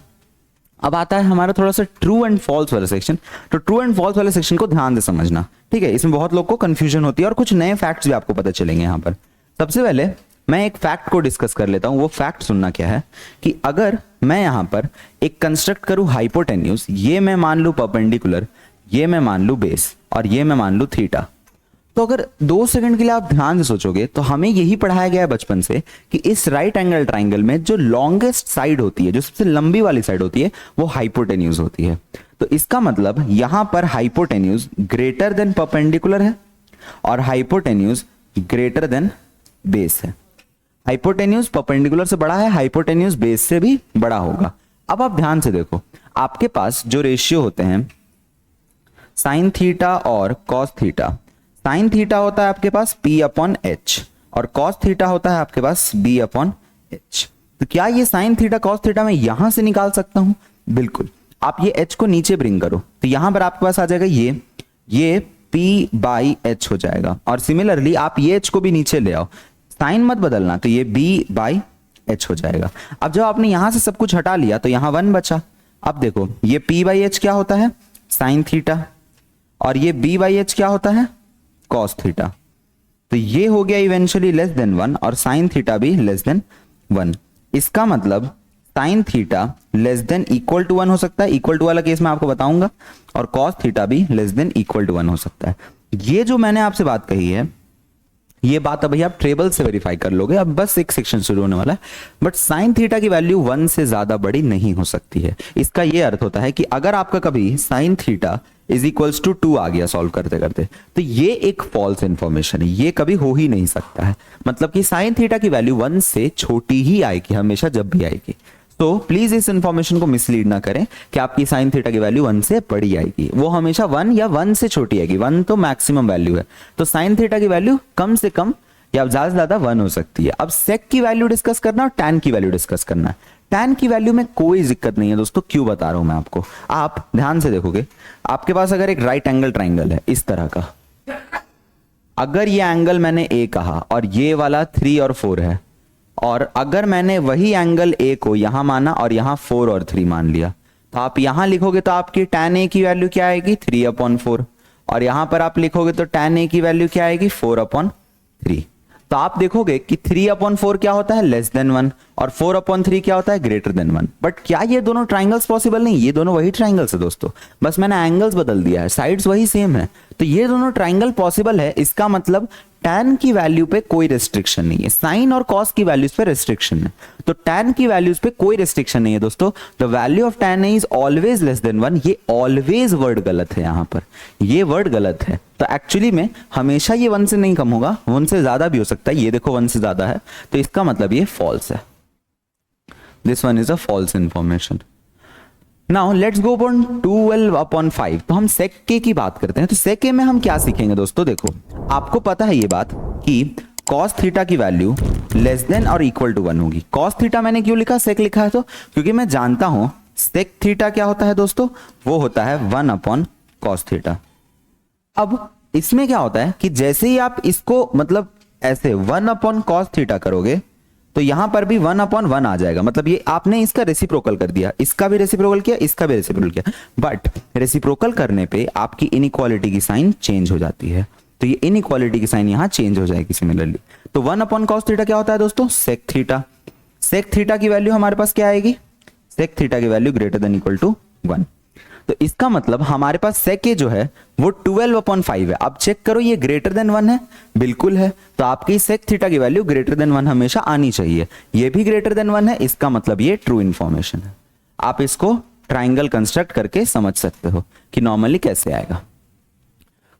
अब आता है हमारा थोड़ा सा ट्रू एंड फॉल्स वाला सेक्शन। तो ट्रू एंड फॉल्स वाले सेक्शन को ध्यान से समझना, ठीक है। इसमें बहुत लोग को कंफ्यूजन होती है और कुछ नए फैक्ट्स भी आपको पता चलेंगे यहाँ पर। सबसे पहले मैं एक फैक्ट को डिस्कस कर लेता हूं। वो फैक्ट सुनना क्या है कि अगर मैं यहां पर एक कंस्ट्रक्ट करूं हाइपोटेन्यूज, ये मैं मान लूं परपेंडिकुलर, ये मैं मान लूं बेस, और ये मैं मान लूं थीटा, तो अगर 2 सेकंड के लिए आप ध्यान से सोचोगे तो हमें यही पढ़ाया गया है बचपन से कि इस राइट एंगल ट्राइंगल में जो लॉन्गेस्ट साइड होती है, जो सबसे लंबी वाली साइड होती है, वो हाइपोटेन्यूज होती है। तो इसका मतलब यहां पर हाइपोटेन्यूज ग्रेटर देन परपेंडिकुलर है और हाइपोटेन्यूज ग्रेटर देन बेस है। हाइपोटेन्यूज परपेंडिकुलर से बड़ा है, हाइपोटेन्यूज बेस से भी बड़ा होगा। अब आप ध्यान से देखो, आपके पास जो रेशियो होते हैं साइन थीटा और कॉस थीटा, साइन थीटा होता है आपके पास p/h और कॉस थीटा होता है आपके पास b/h। तो क्या ये साइन थीटा कॉस थीटा मैं यहां से निकाल सकता हूं? बिल्कुल। आप ये h को नीचे ब्रिंग करो तो यहां पर आपके पास आ जाएगा ये p/h हो जाएगा। और सिमिलरली आप ये h को भी नीचे ले आओ, साइन मत बदलना, तो ये b/h हो जाएगा। अब जब आपने यहां से सब कुछ हटा लिया तो यहां 1 बचा। अब देखो ये p/h क्या होता है, साइन थीटा, और ये b/h क्या होता है, कॉस थीटा। तो ये हो गया इवेंचुअली लेस देन 1 और साइन थीटा भी लेस देन 1। इसका मतलब sine theta less than equal to 1 हो सकता है, इक्वल टू वाला केस मैं आपको बताऊंगा, और कॉस थीटा भी लेस देन इक्वल टू 1 हो सकता है। ये जो मैंने आपसे बात कही है, ये बात अभी आप टेबल से वेरीफाई कर लोगे। अब बस एक सेक्शन शुरू होने वाला है। बट साइन थीटा की वैल्यू 1 से ज्यादा बड़ी नहीं हो सकती है। इसका ये अर्थ होता है कि अगर आपका कभी sine theta is equals to 2 आ गया सॉल्व करते करते, तो ये एक फॉल्स इंफॉर्मेशन है, ये कभी हो ही नहीं सकता है। मतलब कि साइन थीटा की वैल्यू 1 से छोटी ही आएगी हमेशा, जब भी आएगी। तो प्लीज इस इंफॉर्मेशन को मिसलीड ना करें कि आपकी साइन थीटा की वैल्यू 1 से बड़ी आएगी। वो हमेशा 1 या 1 से छोटी आएगी। 1 तो मैक्सिमम वैल्यू है, तो साइन थीटा की वैल्यू कम से कम या ज्यादा से ज्यादा 1 हो सकती है। अब सेक की वैल्यू डिस्कस करना और टैन की वैल्यू डिस्कस करना है। टैन की वैल्यू में कोई दिक्कत नहीं है दोस्तों, क्यों बता रहा हूं मैं आपको। आप ध्यान से देखोगे, आपके पास अगर एक राइट एंगल ट्राइंगल है इस तरह का, अगर ये एंगल मैंने ए कहा और ये वाला 3 और 4 है, और अगर मैंने वही एंगल ए को यहां माना और यहां 4 और 3 मान लिया, तो आप यहां लिखोगे तो आपकी tan ए की वैल्यू क्या आएगी, 3/4, और यहां पर आप लिखोगे तो tan ए की वैल्यू क्या आएगी, 4/3। तो आप देखोगे कि 3/4 क्या होता है, लेस देन 1, और 4/3 क्या होता है, ग्रेटर देन 1। बट क्या ये दोनों ट्राइंगल्स पॉसिबल नहीं? ये दोनों वही ट्राइंगल्स है दोस्तों, बस मैंने एंगल्स बदल दिया है, साइड्स वही सेम है। तो ये दोनों ट्राइंगल पॉसिबल है। इसका मतलब tan की वैल्यू पे कोई रेस्ट्रिक्शन नहीं है, साइन और कॉस की वैल्यूज पे रेस्ट्रिक्शन है। तो tan की वैल्यूज पे कोई रेस्ट्रिक्शन नहीं है दोस्तों। The value of tan is always less than 1। ये ऑलवेज वर्ड गलत है, यहां पर ये वर्ड गलत है। तो एक्चुअली में हमेशा ये 1 से नहीं कम होगा, 1 से ज्यादा भी हो सकता है। ये देखो 1 से ज्यादा है, तो इसका मतलब ये फॉल्स है। This one is a false information. Now let's go on 12/5। तो हम सेक के की बात करते हैं। तो सेक के में हम क्या सीखेंगे दोस्तों, देखो आपको पता है ये बात कि कॉस थीटा की वैल्यू लेस देन और इक्वल टू 1 होगी। कॉस थीटा मैंने क्यों लिखा, सेक लिखा है तो क्योंकि मैं जानता हूं सेक थीटा क्या होता है दोस्तों, वो होता है 1/cos थीटा। अब इसमें क्या होता है कि जैसे ही आप इसको मतलब ऐसे 1/cos थीटा करोगे तो यहां पर भी 1/1 आ जाएगा। मतलब ये आपने इसका रेसिप्रोकल कर दिया, इसका भी रेसिप्रोकल किया, इसका भी रेसिप्रोकल किया। बट रेसिप्रोकल करने पे आपकी इनइक्वालिटी की साइन चेंज हो जाती है, तो ये इनइक्वालिटी की साइन यहां चेंज हो जाएगी सिमिलरली। तो 1/cos थीटा क्या होता है दोस्तों, सेक थीटा। सेक थीटा की वैल्यू हमारे पास क्या आएगी, सेक थीटा की value greater than equal to 1। तो इसका मतलब हमारे पास सेक ए जो है वो 12/5 है। अब चेक करो ये ग्रेटर देन 1 है, बिल्कुल है। तो आपकी सेक थीटा की वैल्यू ग्रेटर देन 1 हमेशा आनी चाहिए। ये भी ग्रेटर देन 1 है, इसका मतलब ये ट्रू इंफॉर्मेशन है। आप इसको ट्राइंगल कंस्ट्रक्ट करके समझ सकते हो कि नॉर्मली कैसे आएगा।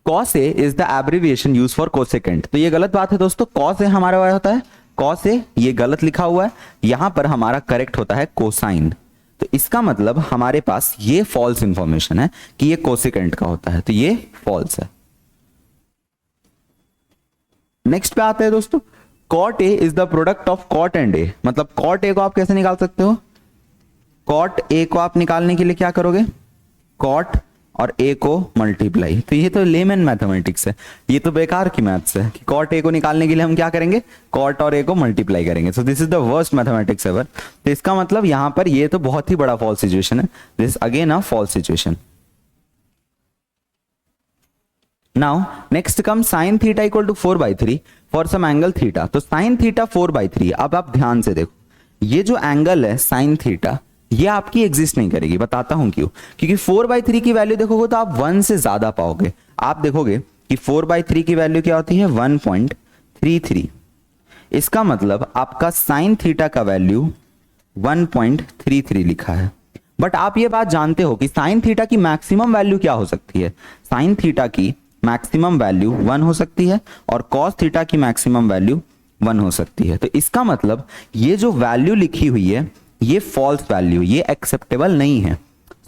cos A is the abbreviation use for cosecant. तो ये गलत बात है दोस्तों, cos A हमारा होता है cos A, ये गलत लिखा हुआ है। यहां पर हमारा करेक्ट होता है कोसाइन। तो इसका मतलब हमारे पास ये फॉल्स इंफॉर्मेशन है कि ये कोसेकेंट का होता है, तो ये फॉल्स है। नेक्स्ट पे आते हैं दोस्तों cot A is the product of cot and A, मतलब कॉट ए को आप कैसे निकाल सकते हो, कॉट ए को आप निकालने के लिए क्या करोगे, कॉट और ए को मल्टीप्लाई। तो ये तो लेमन मैथमेटिक्स है, ये तो बेकार की मैथ्स है कि कॉट ए को निकालने के लिए हम क्या करेंगे, कॉट और ए को मल्टीप्लाई करेंगे। सो this is the worst mathematics ever. तो इसका मतलब यहां पर ये तो बहुत ही बड़ा फॉल्स सिचुएशन है, this again a false situation. Now next come sine theta equal to 4/3 for some angle theta. तो साइन थीटा 4/3, अब आप ध्यान से देखो, ये जो एंगल है साइन थीटा ये आपकी एग्जिस्ट नहीं करेगी, बताता हूं क्यों। क्योंकि 4/3 की वैल्यू देखोगे तो आप 1 से ज्यादा पाओगे। आप देखोगे कि 4/3 की वैल्यू क्या होती है, 1.33। इसका मतलब आपका साइन थीटा का वैल्यू 1.33 लिखा है। बट आप ये बात जानते हो कि साइन थीटा की मैक्सिमम वैल्यू क्या हो सकती है, साइन थीटा की मैक्सिमम वैल्यू 1 हो सकती है और कॉस थीटा की मैक्सिमम वैल्यू 1 हो सकती है। तो इसका मतलब ये जो वैल्यू लिखी हुई है ये फॉल्स वैल्यू, ये एक्सेप्टेबल नहीं है।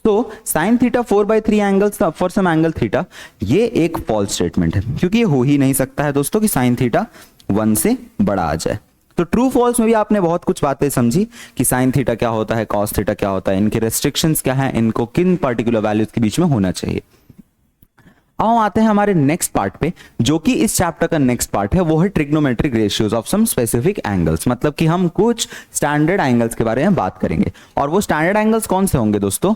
तो sine theta 4/3 angle for some angle theta ये एक फॉल्स स्टेटमेंट है, क्योंकि ये हो ही नहीं सकता है दोस्तों कि साइन थीटा 1 से बड़ा आ जाए। तो ट्रू फॉल्स में भी आपने बहुत कुछ बातें समझी कि साइन थीटा क्या होता है, कॉस थीटा क्या होता है, इनके रेस्ट्रिक्शंस क्या है, इनको किन पर्टिकुलर वैल्यूज के बीच में होना चाहिए। अब हम आते हैं हमारे नेक्स्ट पार्ट पे, जो कि इस चैप्टर का नेक्स्ट पार्ट है, वो है trigonometric ratios of some specific angles. मतलब कि हम कुछ स्टैंडर्ड एंगल्स के बारे में बात करेंगे। और वो स्टैंडर्ड एंगल्स कौन से होंगे दोस्तों,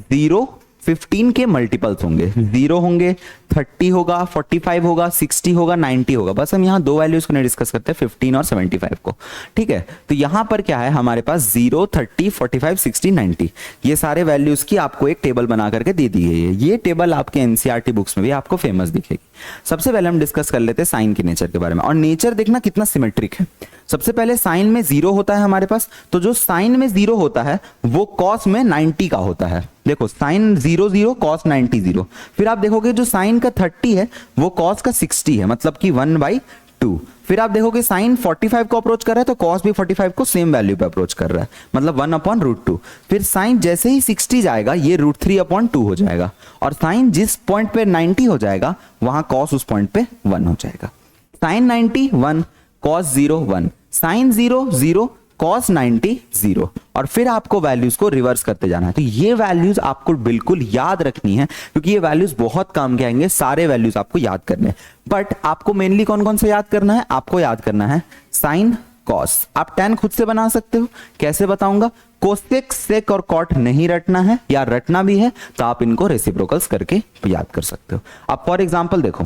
0, 15 के मल्टीपल्स होंगे, 0 होंगे, 30 होगा, 45 होगा, 60 होगा, 90 होगा। बस हम यहाँ दो वैल्यूज को नहीं डिस्कस करते, 15 और 75 को, ठीक है। तो यहाँ पर क्या है हमारे पास 0, 30, 45, 60, 90 ये सारे वैल्यूज की आपको एक टेबल बना करके दे दी गई है। ये टेबल आपके एनसीईआरटी बुक्स में भी आपको फेमस दिखेगी। सबसे पहले हम डिस्कस कर लेते हैं साइन के नेचर के बारे में। और नेचर देखना कितना सिमेट्रिक है। सबसे पहले साइन में 0 होता है हमारे पास, तो जो साइन में 0 होता है वो कॉस में 90 का होता है। देखो साइन 0 0 कॉस 90 0। फिर आप देखोगे जो साइन का 30 है वो कॉस का 60 है, मतलब कि 1/2। फिर आप देखोगे साइन 45 को अप्रोच कर रहा है तो कॉस भी 45 को सेम वैल्यू पे अप्रोच कर रहा है, मतलब 1/√2। फिर साइन जैसे ही 60 जाएगा ये √3/2 हो जाएगा। और साइन जिस पॉइंट पे 90 हो जाएगा वहां कॉस उस पॉइंट पे 1 हो जाएगा। Sine 90 1, cos 0 1, sine 0 0, cos 90 0। और फिर आपको वैल्यूज को रिवर्स करते जाना है। तो ये वैल्यूज आपको बिल्कुल याद रखनी है, क्योंकि ये वैल्यूज बहुत काम के आएंगे। सारे वैल्यूज आपको याद करने हैं, बट आपको मेनली कौन कौन से याद करना है, आपको याद करना है साइन कॉस। आप tan खुद से बना सकते हो, कैसे बताऊंगा। कोसेक सेक और कॉट नहीं रटना है, या रटना भी है तो आप इनको रेसिप्रोकल्स करके याद कर सकते हो। अब फॉर एग्जाम्पल देखो,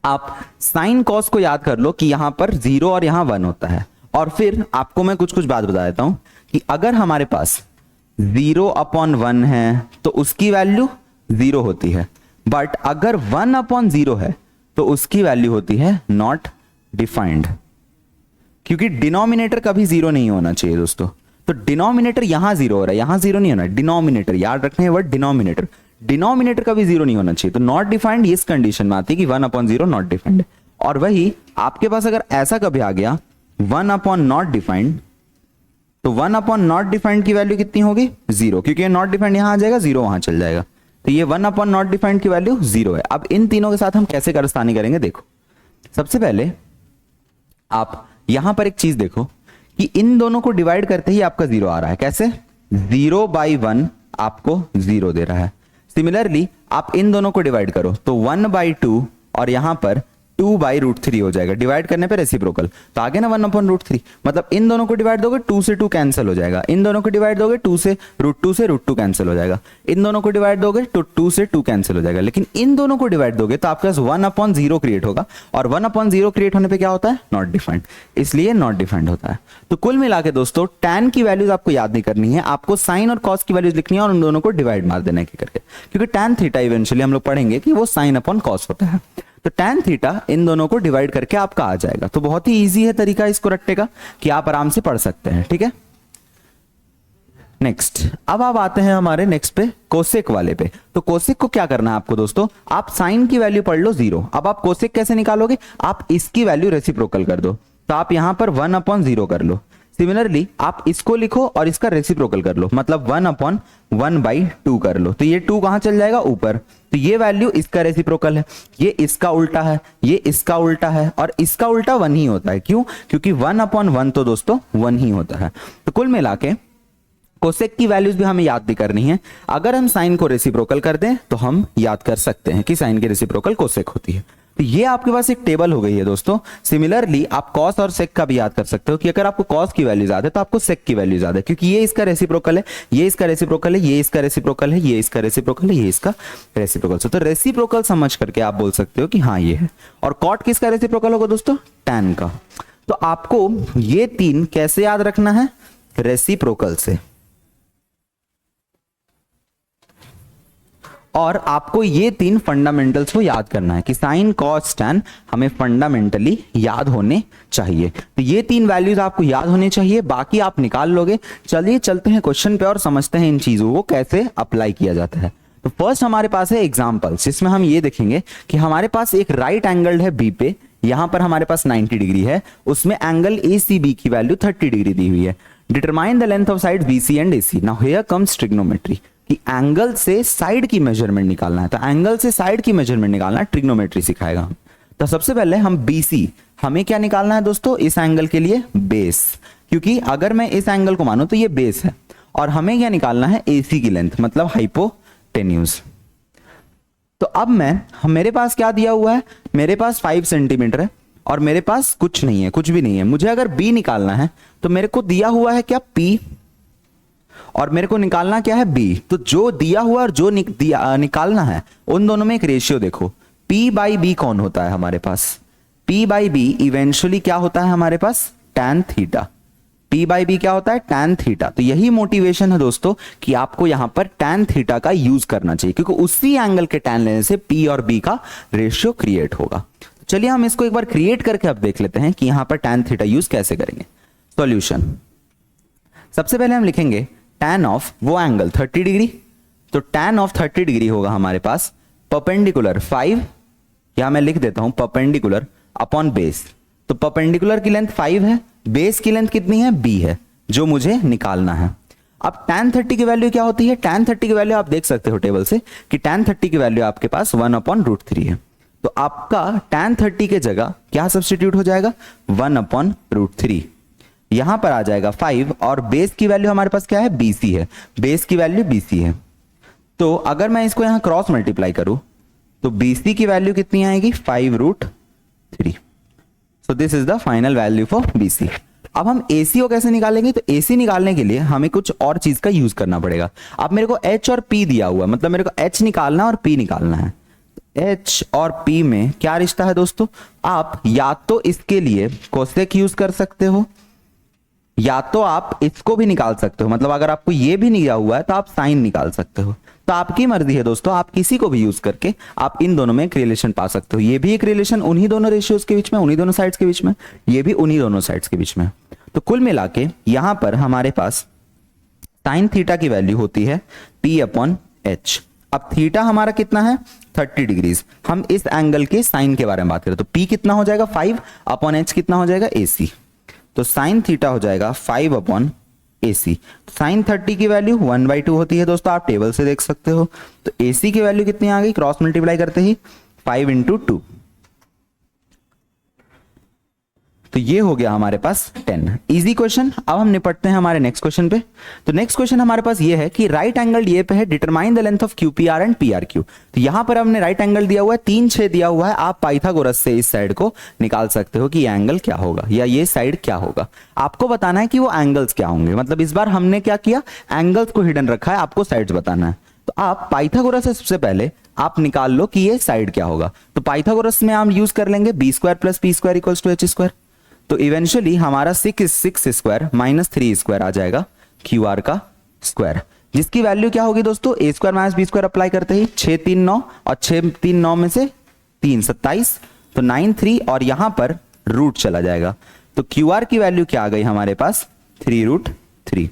आप साइन कॉस को याद कर लो कि यहां पर 0 और यहां 1 होता है। और फिर आपको मैं कुछ कुछ बात बता देता हूं कि अगर हमारे पास 0/1 है तो उसकी वैल्यू 0 होती है, बट अगर 1/0 है तो उसकी वैल्यू होती है नॉट डिफाइंड, क्योंकि डिनोमिनेटर कभी 0 नहीं होना चाहिए दोस्तों। तो डिनोमिनेटर यहां 0 हो रहा है, यहां 0 नहीं होना है। डिनोमिनेटर याद रखना है वर्ड डिनोमिनेटर, डिनोमिनेटर कभी 0 नहीं होना चाहिए। तो नॉट डिफाइंड इस कंडीशन में आती है कि 1/0 नॉट डिफाइंड। और वही आपके पास अगर ऐसा कभी आ गया 1/नॉट डिफाइंड, तो 1/नॉट डिफाइंड की वैल्यू कितनी होगी 0, क्योंकि नॉट डिफाइंड यहां आ जाएगा 0 वहां चल जाएगा। तो ये 1/नॉट डिफाइंड की वैल्यू 0 है। अब इन तीनों के साथ हम कैसे करस्तानी करेंगे, देखो सबसे पहले आप यहां पर एक चीज देखो कि इन दोनों को डिवाइड करते ही आपका 0 आ रहा है। कैसे, 0/1 आपको 0 दे रहा है। सिमिलरली आप इन दोनों को डिवाइड करो तो 1/2 और यहां पर 2/√3 हो जाएगा। डिवाइड करने पे रेसिप्रोकल, तो आगे ना 1/√3, मतलब इन दोनों को डिवाइड दोगे 2 से 2 कैंसिल हो जाएगा। इन दोनों को डिवाइड दोगे 2 से √2 कैंसिल हो जाएगा। इन दोनों को डिवाइड दोगे तो 2 से 2 कैंसिल हो जाएगा। लेकिन इन दोनों को डिवाइड दोगे तो आपके पास 1/0 क्रिएट होगा, और 1/0 क्रिएट होने पे क्या होता है, नॉट डिफाइंड, इसलिए नॉट डिफाइंड होता है। तो कुल मिला के दोस्तों tan की वैल्यूज आपको याद नहीं करनी है, आपको साइन और कॉस की वैल्यूज लिखनी है और उन दोनों को डिवाइड मार देने की करके, क्योंकि tan थीटा इवेंचुअली हम लोग पढ़ेंगे कि वो sin/cos होता है। तो tan थीटा इन दोनों को डिवाइड करके आपका आ जाएगा। तो बहुत ही इजी है तरीका इसको रटने का, कि आप आराम से पढ़ सकते हैं, ठीक है। नेक्स्ट, अब आप आते हैं हमारे नेक्स्ट पे कोसेक वाले पे। तो कोसेक को क्या करना है आपको दोस्तों, आप साइन की वैल्यू पढ़ लो 0। अब आप कोसेक कैसे निकालोगे, आप इसकी वैल्यू रेसिप्रोकल कर दो। तो आप यहां पर 1/0 कर लो। सिमिलरली आप इसको लिखो और इसका रेसिप्रोकल कर लो, मतलब 1/1/2 कर लो, तो ये 2 कहां चल जाएगा ऊपर, तो ये वैल्यू इसका रेसिप्रोकल है, ये इसका उल्टा है, ये इसका उल्टा है, और इसका उल्टा 1 ही होता है। क्यों? क्योंकि 1/1 तो दोस्तों 1 ही होता है। तो कुल मिला के कोसेक की वैल्यूज भी हमें याद भी करनी है। अगर हम साइन को रेसिप्रोकल कर दें तो हम याद कर सकते हैं कि साइन की रेसिप्रोकल कोसेक होती है। तो ये आपके पास एक टेबल हो गई है दोस्तों। सिमिलरली आप कॉस और सेक का भी याद कर सकते हो कि अगर आपको कॉस की वैल्यू याद है तो आपको सेक की वैल्यू याद है, क्योंकि ये इसका रेसिप्रोकल है, ये इसका रेसिप्रोकल है, ये इसका रेसिप्रोकल है, ये इसका रेसिप्रोकल है, ये इसका रेसिप्रोकल। तो रेसिप्रोकल समझ करके आप बोल सकते हो कि हाँ ये है। और कॉट किसका रेसिप्रोकल होगा दोस्तों? टैन का। तो आपको ये 3 कैसे याद रखना है? रेसिप्रोकल से। और आपको ये 3 फंडामेंटल्स को याद करना है कि साइन कॉस टैन हमें फंडामेंटली याद होने चाहिए। तो ये 3 वैल्यूज आपको याद होने चाहिए, बाकी आप निकाल लोगे। चलिए चलते हैं क्वेश्चन पे और समझते हैं इन चीजों को कैसे अप्लाई किया जाता है। तो फर्स्ट हमारे पास है एग्जाम्पल, जिसमें हम ये देखेंगे कि हमारे पास एक राइट एंगल है बी पे, यहां पर हमारे पास 90 डिग्री है, उसमें एंगल ACB की वैल्यू 30 डिग्री दी हुई है। Determine the length of side BC and AC। Now here comes trigonometry, कि एंगल से साइड की मेजरमेंट निकालना है। तो एंगल से साइड की मेजरमेंट निकालना ट्रिग्नोमेट्री सिखाएगा। तो सबसे पहले हम BC, हमें क्या निकालना है दोस्तों? इस एंगल के लिए बेस, क्योंकि अगर मैं इस एंगल को मानूं तो ये बेस है, और हमें क्या निकालना है? AC की लेंथ, मतलब हाइपोटेन्यूज। तो अब मेरे पास क्या दिया हुआ है? मेरे पास 5 सेंटीमीटर है और मेरे पास कुछ नहीं है, कुछ भी नहीं है। मुझे अगर B निकालना है तो मेरे को दिया हुआ है क्या? P, और मेरे को निकालना क्या है? B। तो जो दिया हुआ और जो निकालना है उन दोनों में एक रेशियो देखो, P/B कौन होता है हमारे पास? P/B इवेंचुअली क्या होता है हमारे पास? tan theta. P/B क्या होता है? tan theta. तो यही मोटिवेशन है दोस्तों कि आपको यहां पर tan थीटा का यूज करना चाहिए, क्योंकि उसी एंगल के tan लेने से P और B का रेशियो क्रिएट होगा। चलिए हम इसको एक बार क्रिएट करके अब देख लेते हैं कि यहां पर tan थीटा यूज कैसे करेंगे। सॉल्यूशन, सबसे पहले हम लिखेंगे tan ऑफ वो एंगल 30 डिग्री, तो tan ऑफ 30 डिग्री होगा हमारे पास परपेंडिकुलर 5, या मैं लिख देता हूं परपेंडिकुलर अपॉन बेस। तो परपेंडिकुलर की लेंथ 5 है, बेस की लेंथ कितनी है? B है, जो मुझे निकालना है। अब tan 30 की वैल्यू क्या होती है? tan 30 की वैल्यू आप देख सकते हो टेबल से कि tan 30 की वैल्यू आपके पास 1/√3 है। तो आपका tan 30 के जगह क्या सब्स्टिट्यूट हो जाएगा? 1/√3। यहां पर आ जाएगा 5, और बेस की वैल्यू हमारे पास क्या है? BC है, बेस की वैल्यू BC है। तो अगर मैं इसको यहां क्रॉस मल्टीप्लाई करूं तो BC की वैल्यू कितनी आएगी? 5√3। सो this is the final value for BC। अब हम AC को कैसे निकालेंगे? तो AC निकालने के लिए हमें कुछ और चीज का यूज करना पड़ेगा। अब मेरे को H और P दिया हुआ, मतलब मेरे को H निकालना और P निकालना है। H और P में क्या रिश्ता है दोस्तों? आप या तो इसके लिए कोसेक यूज कर सकते हो, या तो आप इसको भी निकाल सकते हो, मतलब अगर आपको ये भी नहीं दिया हुआ है तो आप साइन निकाल सकते हो। तो आपकी मर्जी है दोस्तों, आप किसी को भी यूज करके आप इन दोनों में एक रिलेशन पा सकते हो। ये भी एक रिलेशन उन्हीं दोनों रेशियोज के बीच में, उन्हीं दोनों साइड्स के बीच में, ये भी उन्हीं दोनों साइड्स के बीच में। तो कुल मिला के यहां पर हमारे पास साइन थीटा की वैल्यू होती है P/H। अब थीटा हमारा कितना है? 30 डिग्रीज। हम इस एंगल के साइन के बारे में बात करें तो P कितना हो जाएगा? 5/H कितना हो जाएगा? AC। तो साइन थीटा हो जाएगा 5/AC। साइन 30 की वैल्यू 1/2 होती है दोस्तों, आप टेबल से देख सकते हो। तो AC की वैल्यू कितनी आ गई? क्रॉस मल्टीप्लाई करते ही 5 × 2। तो ये हो गया हमारे पास 10। Easy question. अब हम निपटते हैं हमारे नेक्स्ट क्वेश्चन पे। तो नेक्स्ट क्वेश्चन हमारे पास ये है कि राइट एंगल ये पे है, determine the length of QPR and PRQ। तो यहां पर हमने राइट एंगल दिया हुआ है, 3 6 दिया हुआ है। आप पाइथागोरस से इस साइड को निकाल सकते हो कि ये एंगल क्या होगा या ये साइड क्या होगा। आपको बताना है कि वो एंगल्स क्या होंगे। मतलब इस बार हमने क्या किया, एंगल्स को हिडन रखा है, आपको साइड्स बताना है। तो आप पाइथागोरस से सबसे पहले आप निकाल लो कि ये साइड क्या होगा। तो पाइथागोरस में हम यूज कर लेंगे b² + p² = h²। तो इवेंचुअली हमारा 6² - 3² आ जाएगा QR का स्क्वायर, जिसकी वैल्यू क्या होगी दोस्तों? a² - b² अप्लाई करते ही 6 3 9 और 6 3 9 में से 3 27, तो 9 3 और यहां पर रूट चला जाएगा। तो QR की वैल्यू क्या आ गई हमारे पास? 3√3।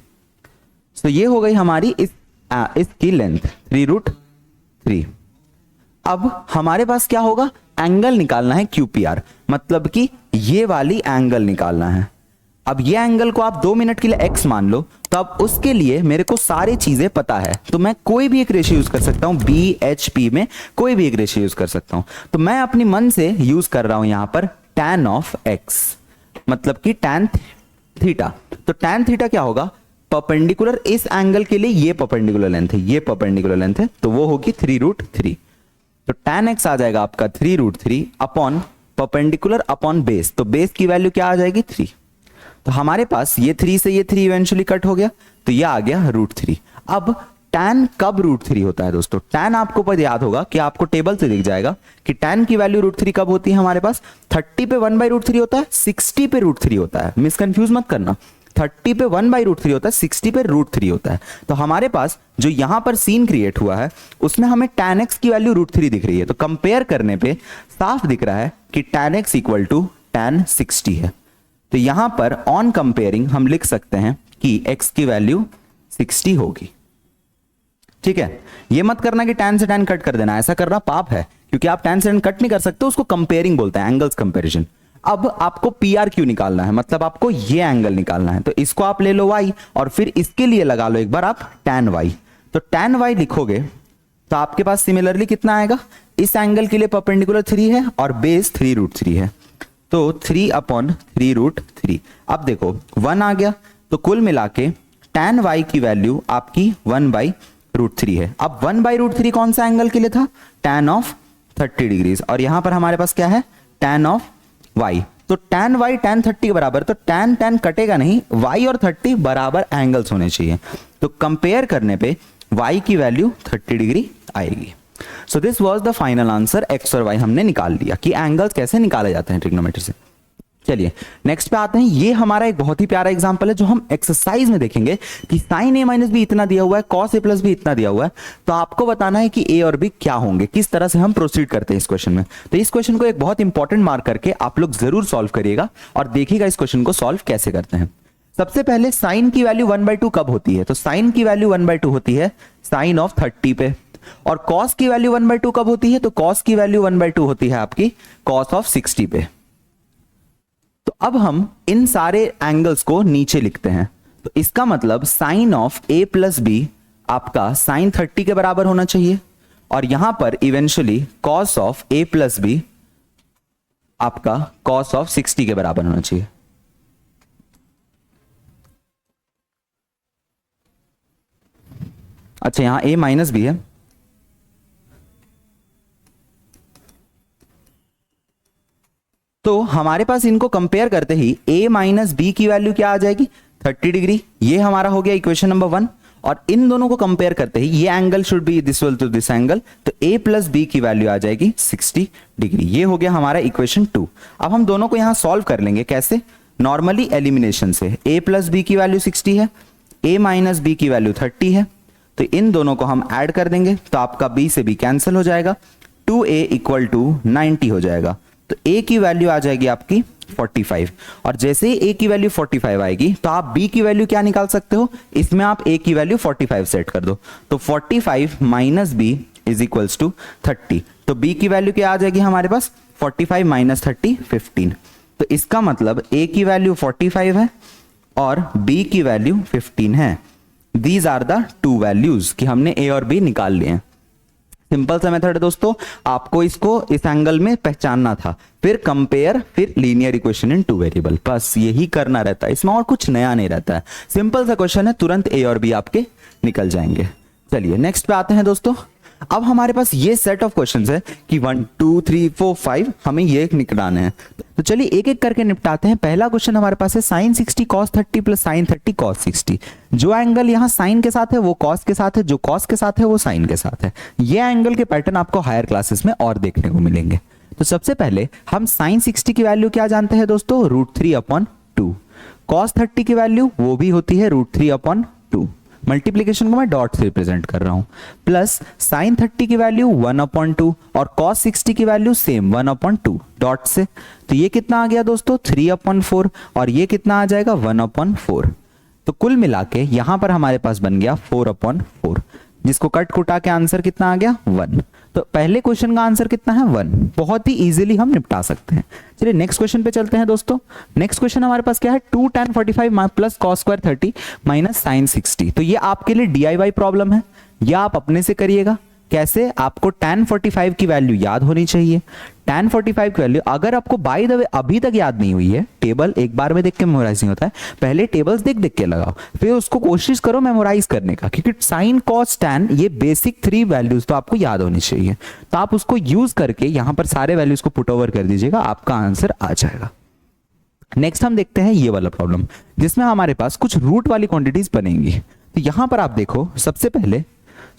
तो ये हो गई हमारी इसकी लेंथ 3√3। अब हमारे पास क्या होगा? एंगल निकालना है QPR, मतलब कि ये वाली एंगल निकालना है। अब ये एंगल को आप 2 मिनट के लिए x मान लो, तो अब उसके लिए मेरे को सारी चीजें पता है, तो मैं कोई भी एक रेशियो यूज कर सकता हूं, BHP में कोई भी एक रेशियो यूज कर सकता हूं। तो मैं अपनी मन से यूज कर रहा हूं यहां पर tan ऑफ x, मतलब कि tan थीटा। तो tan थीटा क्या होगा, परपेंडिकुलर इस एंगल के लिए ये परपेंडिकुलर लेंथ है, ये परपेंडिकुलर लेंथ है, तो वो होगी 3√3। तो tan x आ जाएगा आपका 3√3 अपॉन परपेंडिकुलर अपॉन बेस, तो बेस की वैल्यू क्या आ जाएगी 3। तो हमारे पास ये 3 से ये 3 इवेंचुअली कट हो गया, तो ये आ गया √3। अब tan कब √3 होता है दोस्तों, tan आपको पर याद होगा कि आपको टेबल से दिख जाएगा कि tan की वैल्यू √3 कब होती है हमारे पास, 30 पे 1/√3 होता है, 60 पे √3 होता है, मिस कंफ्यूज मत करना, 30 पे 1/√3 होता है, 60 पे √3 होता है। तो हमारे पास जो यहां पर सीन क्रिएट हुआ है उसमें हमें tan x की वैल्यू √3 दिख रही है, तो कंपेयर करने पे साफ दिख रहा है कि tan x equal to tan 60 है। तो यहां पर ऑन कंपेयरिंग हम लिख सकते हैं कि x की वैल्यू 60 होगी। ठीक है, ये मत करना कि tan से tan कट कर देना, ऐसा करना पाप है, क्योंकि आप tan से tan कट नहीं कर सकते, उसको कंपेयरिंग बोलते हैं, एंगल्स कंपैरिजन। अब आपको PRQ निकालना है, मतलब आपको ये एंगल निकालना है, तो इसको आप ले लो y और फिर इसके लिए लगा लो एक बार आप tan y। तो tan y लिखोगे तो आपके पास सिमिलरली कितना आएगा, इस एंगल के लिए परपेंडिकुलर 3 है और बेस 3√3 है, तो 3/3√3। अब देखो 1 आ गया, तो कुल मिला के tan y की वैल्यू आपकी 1/√3 है। अब 1/√3 कौन सा एंगल के लिए था, tan ऑफ 30 डिग्रीज, और यहां पर हमारे पास क्या है tan ऑफ y। तो tan y tan 30 के बराबर, तो tan कटेगा नहीं, y और 30 बराबर एंगल्स होने चाहिए, तो कंपेयर करने पे y की वैल्यू 30 डिग्री आएगी। So this was the final answer, x और y हमने निकाल लिया कि एंगल्स कैसे निकाले जाते हैं ट्रिग्नोमेट्री से। चलिए नेक्स्ट पे आते हैं, ये हमारा एक बहुत ही प्यारा एग्जांपल है जो हम एक्सरसाइज में देखेंगे कि sin a माइनस बी इतना दिया हुआ है, cos a प्लस बी इतना दिया हुआ है, तो आपको बताना है कि a और b क्या होंगे, किस तरह से हम प्रोसीड करते हैं इस क्वेश्चन में। तो इस क्वेश्चन को एक बहुत इंपॉर्टेंट मार्क करके आप लोग जरूर सॉल्व करिएगा और देखिएगा इस क्वेश्चन को सॉल्व कैसे करते हैं। सबसे पहले साइन की वैल्यू 1/2 कब होती है, तो साइन की वैल्यू 1/2 होती है साइन ऑफ 30 पे, और कॉस की वैल्यू 1/2 कब होती है, तो कॉस की वैल्यू 1/2 होती है आपकी कॉस ऑफ 60 पे। तो अब हम इन सारे एंगल्स को नीचे लिखते हैं, तो इसका मतलब sine of a plus b आपका साइन 30 के बराबर होना चाहिए, और यहां पर eventually cos of a plus b आपका कॉस ऑफ 60 के बराबर होना चाहिए। अच्छा, यहां a माइनस बी है, तो हमारे पास इनको कंपेयर करते ही a माइनस बी की वैल्यू क्या आ जाएगी 30 डिग्री, ये हमारा हो गया इक्वेशन नंबर 1। और इन दोनों को कंपेयर करते ही ये angle should be this equal to this angle, तो a प्लस बी की वैल्यू आ जाएगी 60 डिग्री, ये हो गया हमारा इक्वेशन 2। अब हम दोनों को यहां सॉल्व कर लेंगे, कैसे, नॉर्मली एलिमिनेशन से। a प्लस बी की वैल्यू 60 है, a माइनस बी की वैल्यू 30 है, तो इन दोनों को हम ऐड कर देंगे, तो आपका b से b कैंसिल हो जाएगा, 2a इक्वल टू 90 हो जाएगा, तो a की वैल्यू आ जाएगी आपकी 45, और जैसे ही a की वैल्यू 45 आएगी तो आप b की वैल्यू क्या निकाल सकते हो, इसमें आप a की वैल्यू 45 सेट कर दो, तो 45 minus b is equals to 30, तो b की वैल्यू क्या आ जाएगी हमारे पास 45 माइनस 30 15, तो इसका मतलब a की वैल्यू 45 है और b की वैल्यू 15 है। These are the two values कि हमने a और b निकाल लिए हैं। सिंपल सा मेथड है दोस्तों, आपको इसको इस एंगल में पहचानना था, फिर कंपेयर, फिर लीनियर इक्वेशन इन 2 वेरिएबल, बस यही करना रहता है, इसमें और कुछ नया नहीं रहता है। सिंपल सा क्वेश्चन है, तुरंत a और b आपके निकल जाएंगे। चलिए नेक्स्ट पे आते हैं दोस्तों। अब हमारे पास ये सेट ऑफ क्वेश्चंस है कि 1 2 3 4 5 हमें ये निकालने हैं, तो चलिए एक एक करके निपटाते हैं। पहला क्वेश्चन हमारे पास है sine 60 cos 30 plus sine 30 cos 60। जो एंगल यहाँ साइन के साथ है वो cos के साथ है, जो cos के साथ है वो साइन के साथ है। ये एंगल के पैटर्न आपको हायर क्लासेस में और देखने को मिलेंगे। तो सबसे पहले हम साइन 60 की वैल्यू क्या जानते हैं दोस्तों, √3/2। cos 30 की वैल्यू वो भी होती है √3/2, मल्टीप्लीकेशन को मैं डॉट से रिप्रेजेंट कर रहा हूं, प्लस साइन 30 की वैल्यू 1/2 और cos 60 की वैल्यू सेम 1/2 डॉट से, तो ये कितना आ गया दोस्तों 3/4, और ये कितना आ जाएगा 1/4। तो कुल मिला के यहां पर हमारे पास बन गया 4/4। जिसको कट कुटा के आंसर कितना आ गया 1। तो पहले क्वेश्चन का आंसर कितना है 1। बहुत ही इजीली हम निपटा सकते हैं। चलिए नेक्स्ट क्वेश्चन पे चलते हैं दोस्तों। नेक्स्ट क्वेश्चन हमारे पास क्या है, 2 tan 45 plus cos square 30 minus sin 60। तो ये आपके लिए DIY प्रॉब्लम है, या आप अपने से करिएगा। कैसे, आपको tan 45 की वैल्यू याद होनी चाहिए। tan 45 की वैल्यू अगर आपको बाय द वे अभी तक याद नहीं हुई है, टेबल एक बार में देख के मेमोराइज नहीं होता है, पहले टेबल्स देख देख के लगाओ, फिर उसको कोशिश करो मेमोराइज करने का, क्योंकि sin cos tan ये बेसिक 3 वैल्यूज तो आपको याद होनी चाहिए। तो आप उसको यूज करके यहां पर सारे वैल्यूज को पुट ओवर कर दीजिएगा, आपका आंसर आ जाएगा। नेक्स्ट हम देखते हैं ये वाला प्रॉब्लम, जिसमें हमारे पास कुछ रूट वाली क्वांटिटीज बनेंगी। तो यहां पर आप देखो, सबसे पहले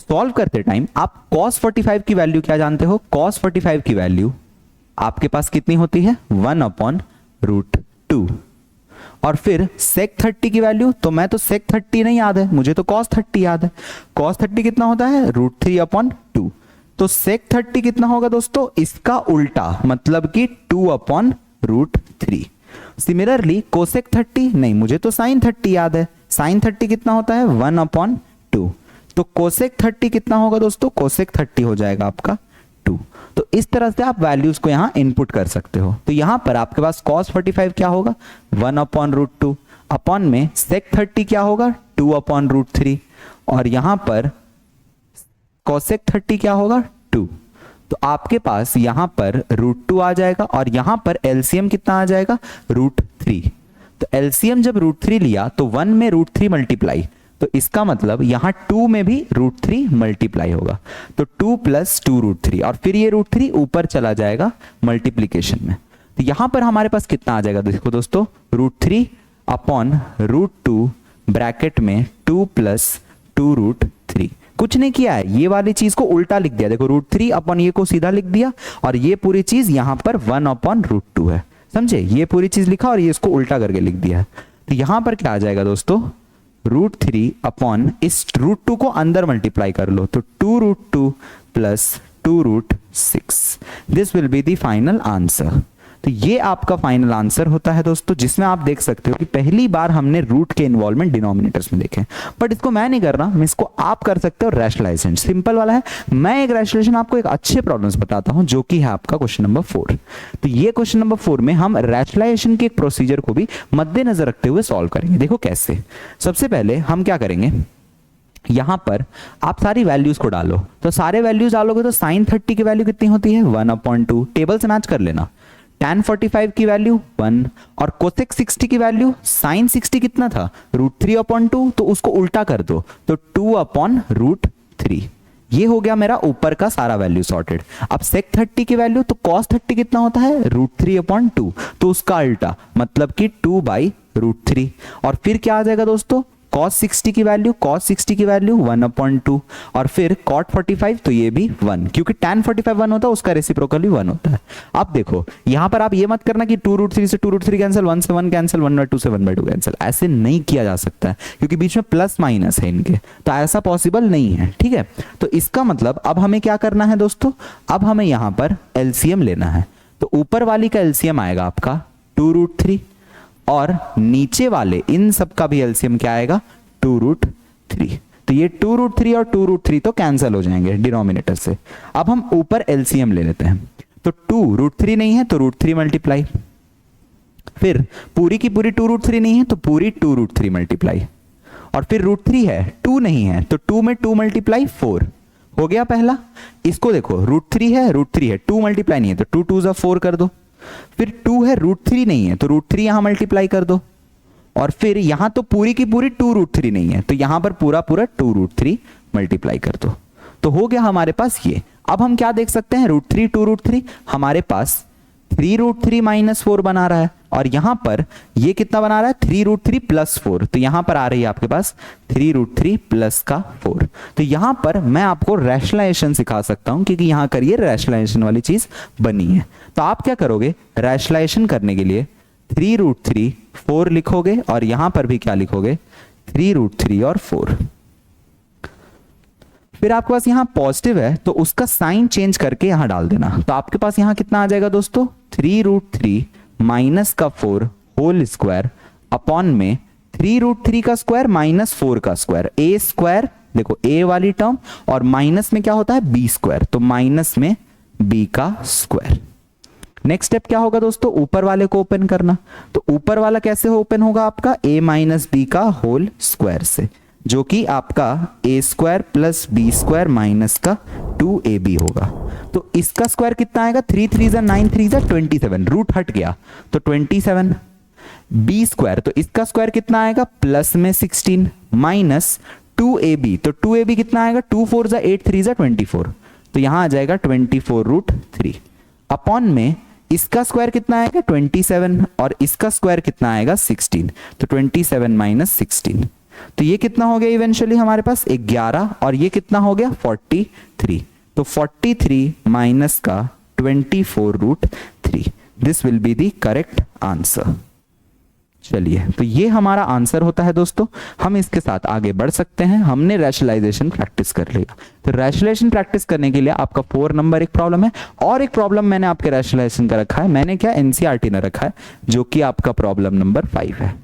सॉल्व करते टाइम आप cos 45 की वैल्यू क्या जानते हो, cos 45 की वैल्यू आपके पास कितनी होती है 1/√2। और फिर sec 30 की वैल्यू, तो मैं तो sec 30 नहीं याद है, मुझे तो cos 30 याद है। cos 30 कितना होता है √3/2। तो sec 30 कितना होगा दोस्तों, इसका उल्टा, मतलब कि 2/√3। सिमिलरली cosec 30, नहीं मुझे तो sin 30 याद है, sin 30 कितना होता है 1/2। तो cosec 30 कितना होगा दोस्तों, cosec 30 हो जाएगा आपका 2। तो इस तरह से आप वैल्यूज को यहां इनपुट कर सकते हो। तो यहां पर आपके पास cos 45 क्या होगा 1/√2, अपॉन में sec 30 क्या होगा 2/√3, और यहां पर cosec 30 क्या होगा 2। तो आपके पास यहां पर √2 आ जाएगा, और यहां पर एलसीएम कितना आ जाएगा √3। तो एलसीएम जब √3 लिया तो 1 में √3 मल्टीप्लाई, तो इसका मतलब यहां 2 में भी √3 मल्टीप्लाई होगा। तो 2 + 2√3, और फिर ये √3 ऊपर चला जाएगा मल्टीप्लीकेशन में। तो यहां पर हमारे पास कितना आ जाएगा, देखो दोस्तों, √3/√2 ब्रैकेट में 2 + 2√3। कुछ नहीं किया है, ये वाली चीज को उल्टा लिख दिया। देखो √3 अपॉन ये को सीधा लिख दिया, और ये पूरी चीज यहां पर 1/√2 है, समझे। ये पूरी चीज लिखा और ये इसको उल्टा करके लिख दिया है। तो यहां पर क्या आ जाएगा दोस्तों, √3 अपॉन इस √2 को अंदर मल्टीप्लाई कर लो, तो 2√2 + 2√6। This will be the final answer. तो ये आपका फाइनल आंसर होता है दोस्तों, जिसमें आप देख सकते हो कि पहली बार हमने रूट के इन्वॉल्वमेंट डिनोमिनेटर्स में देखे। बट इसको मैं नहीं कर रहा, मैं इसको आप कर सकते हो रैशनलाइजेशन, सिंपल वाला है। मैं एक रैशनलाइजेशन आपको एक अच्छे प्रॉब्लम्स बताता हूं, जो कि है आपका क्वेश्चन नंबर 4। तो ये क्वेश्चन नंबर 4 में हम रैशनलाइजेशन के एक प्रोसीजर को भी मद्देनजर रखते हुए सॉल्व करेंगे। देखो कैसे। सबसे पहले हम क्या करेंगे, यहां पर आप सारी वैल्यूज को डालो। तो सारे वैल्यूज डालोगे तो sin 30 की वैल्यू कितनी होती है 1/2। टेबल से मैच कर लेना। tan 45 की वैल्यू 1, और cosec 60 की वैल्यू, sin 60 कितना था √3/2, तो उसको उल्टा कर दो, तो 2/√3। ये हो गया मेरा ऊपर का सारा वैल्यू सॉर्टेड। अब sec 30 की वैल्यू, तो cos 30 कितना होता है √3/2, तो उसका उल्टा, मतलब कि 2/√3। और फिर क्या आ जाएगा दोस्तों, cos 60 की वैल्यू, cos 60 की वैल्यू 1/2, और फिर cot 45, तो ये भी 1, क्योंकि tan 45 1 होता है, उसका रेसिप्रोकल भी 1 होता है। अब देखो यहां पर आप ये मत करना कि 2√3 से 2√3 कैंसिल, 1 से 1 कैंसिल, 1/2 से 1/2 कैंसिल, ऐसे नहीं किया जा सकता है, क्योंकि बीच में प्लस माइनस है इनके, तो ऐसा पॉसिबल नहीं है, ठीक है। तो इसका मतलब अब हमें क्या करना है दोस्तों, अब हमें यहां पर एलसीएम लेना है। तो ऊपर वाली का एलसीएम आएगा आपका 2√3, और नीचे वाले इन सब का भी एलसीएम क्या आएगा 2√3। तो ये 2√3 और 2√3 तो कैंसिल हो जाएंगे डिनोमिनेटर से। अब हम ऊपर एलसीएम ले लेते हैं। तो 2√3 नहीं है तो √3 मल्टीप्लाई, फिर पूरी की पूरी 2√3 नहीं है तो पूरी 2√3 मल्टीप्लाई, और फिर √3 है, 2 नहीं है तो 2 में 2 मल्टीप्लाई 4 हो गया पहला। इसको देखो √3 है, √3 है, 2 मल्टीप्लाई नहीं है तो 2 2 जा 4 कर दो। फिर 2 है, √3 नहीं है तो √3 यहां मल्टीप्लाई कर दो, और फिर यहां तो पूरी की पूरी 2√3 नहीं है तो यहां पर पूरा पूरा 2√3 मल्टीप्लाई कर दो। तो हो गया हमारे पास ये। अब हम क्या देख सकते हैं, √3 2√3 हमारे पास 3√3 - 4 बना रहा है, और यहां पर ये कितना बना रहा है 3√3 + 4, तो यहां पर आ रही है आपके पास 3√3 + का 4। तो यहां पर मैं आपको रैशनलाइजेशन सिखा सकता हूं, क्योंकि यहां करिए रैशनलाइजेशन वाली चीज बनी है। तो आप क्या करोगे, रैशनलाइजेशन करने के लिए 3√3 4 लिखोगे, और यहां पर भी क्या लिखोगे 3√3 और 4। फिर आपके पास यहां पॉजिटिव है तो उसका साइन चेंज करके यहां डाल देना। तो आपके पास यहां कितना आ जाएगा दोस्तों 3√3 - का 4 होल स्क्वायर, अपॉन में 3√3 का स्क्वायर - 4 का स्क्वायर, a² देखो a वाली टर्म और माइनस में क्या होता है b स्क्वायर, तो माइनस में b का स्क्वायर। नेक्स्ट स्टेप क्या होगा दोस्तों, ऊपर वाले को ओपन करना। तो ऊपर वाला कैसे ओपन होगा आपका, a माइनस बी का होल स्क्वायर से, जो कि आपका a square plus B square minus का 2ab होगा। तो इसका स्क्वायर कितना आएगा, 3 3 9 3 27, रूट हट गया तो 27। बी स्क्वायर, तो इसका स्क्वायर कितना आएगा, प्लस में 16 माइनस 2ab, तो 2ab कितना आएगा, 2 4 8 3 24, तो यहां आ जाएगा 24 रूट 3 अपॉन में इसका स्क्वायर कितना आएगा 27 और इसका स्क्वायर कितना आएगा 16, तो 27 माइनस 16, तो ये कितना हो गया इवेंचुअली हमारे पास 11 और ये कितना हो गया 43, तो 43 माइनस का 24 root 3, this will be the correct answer. चलिए, तो ये हमारा आंसर होता है दोस्तों। हम इसके साथ आगे बढ़ सकते हैं। हमने रैशनलाइजेशन प्रैक्टिस कर लिया, तो रैशनलाइजेशन प्रैक्टिस करने के लिए आपका 4 नंबर एक प्रॉब्लम है और एक प्रॉब्लम मैंने आपके रैशनलाइजेशन का रखा है, मैंने क्या एनसीईआरटी ने रखा है, जो कि आपका प्रॉब्लम नंबर 5 है।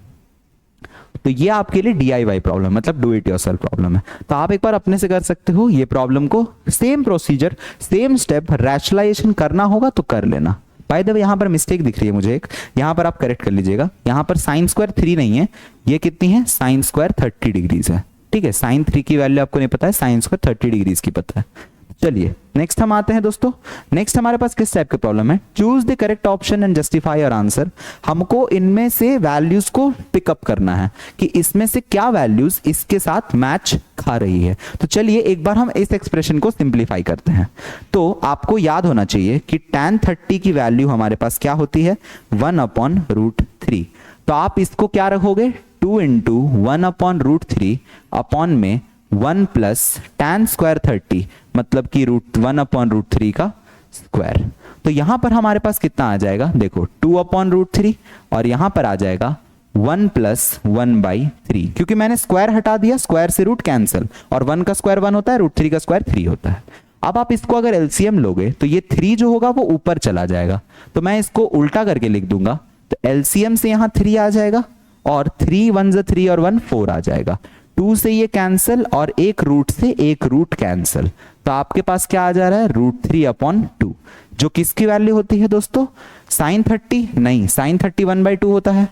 तो ये आपके लिए DIY प्रॉब्लम, मतलब डू इट योरसेल्फ प्रॉब्लम है। तो आप एक बार अपने से कर सकते हो ये प्रॉब्लम को, same procedure same step, rationalisation करना होगा तो कर लेना। बाय द वे यहां पर मिस्टेक दिख रही है मुझे एक, यहां पर आप करेक्ट कर लीजिएगा। यहां पर साइन स्क्वायर 3 नहीं है, ये कितनी है, साइन स्क्वायर 30 डिग्रीज है। ठीक है, साइन 3 की वैल्यू आपको नहीं पता है, साइन स्क्वायर 30 डिग्रीज की पता है। चलिए नेक्स्ट हम आते हैं दोस्तों। नेक्स्ट हमारे पास किस टाइप के प्रॉब्लम है, choose the correct option and justify your answer. हमको इनमें से वैल्यूज को पिकअप करना है कि इसमें से क्या वैल्यूज इसके साथ मैच खा रही है। तो चलिए एक बार हम इस एक्सप्रेशन को सिंप्लीफाई करते हैं। तो आपको याद होना चाहिए कि tan 30 की वैल्यू हमारे पास क्या होती है, 1/√3। तो आप इसको क्या रखोगे, 2 × 1/√3 अपॉन में 1 प्लस tan स्क्वायर 30, मतलब कि 1/√3 का स्क्वायर। तो यहां पर हमारे पास कितना आ जाएगा, देखो 2/√3 और यहां पर आ जाएगा 1 + 1/3, क्योंकि मैंने स्क्वायर हटा दिया, स्क्वायर से रूट कैंसिल, और 1 का स्क्वायर 1 होता है, √3 का स्क्वायर 3 होता है। अब आप इसको अगर एलसीएम लोगे तो ये 3 जो होगा वो ऊपर चला जाएगा, तो मैं इसको उल्टा करके लिख दूंगा। तो एलसीएम से यहां 3 आ जाएगा और 3 1 3 और 1 4 आ जाएगा। 2 से ये कैंसिल और एक रूट से एक रूट कैंसिल, तो आपके पास क्या आ जा रहा है, √3/2, जो किसकी वैल्यू होती है दोस्तों, साइन 30 नहीं, साइन 30 1/2 होता है,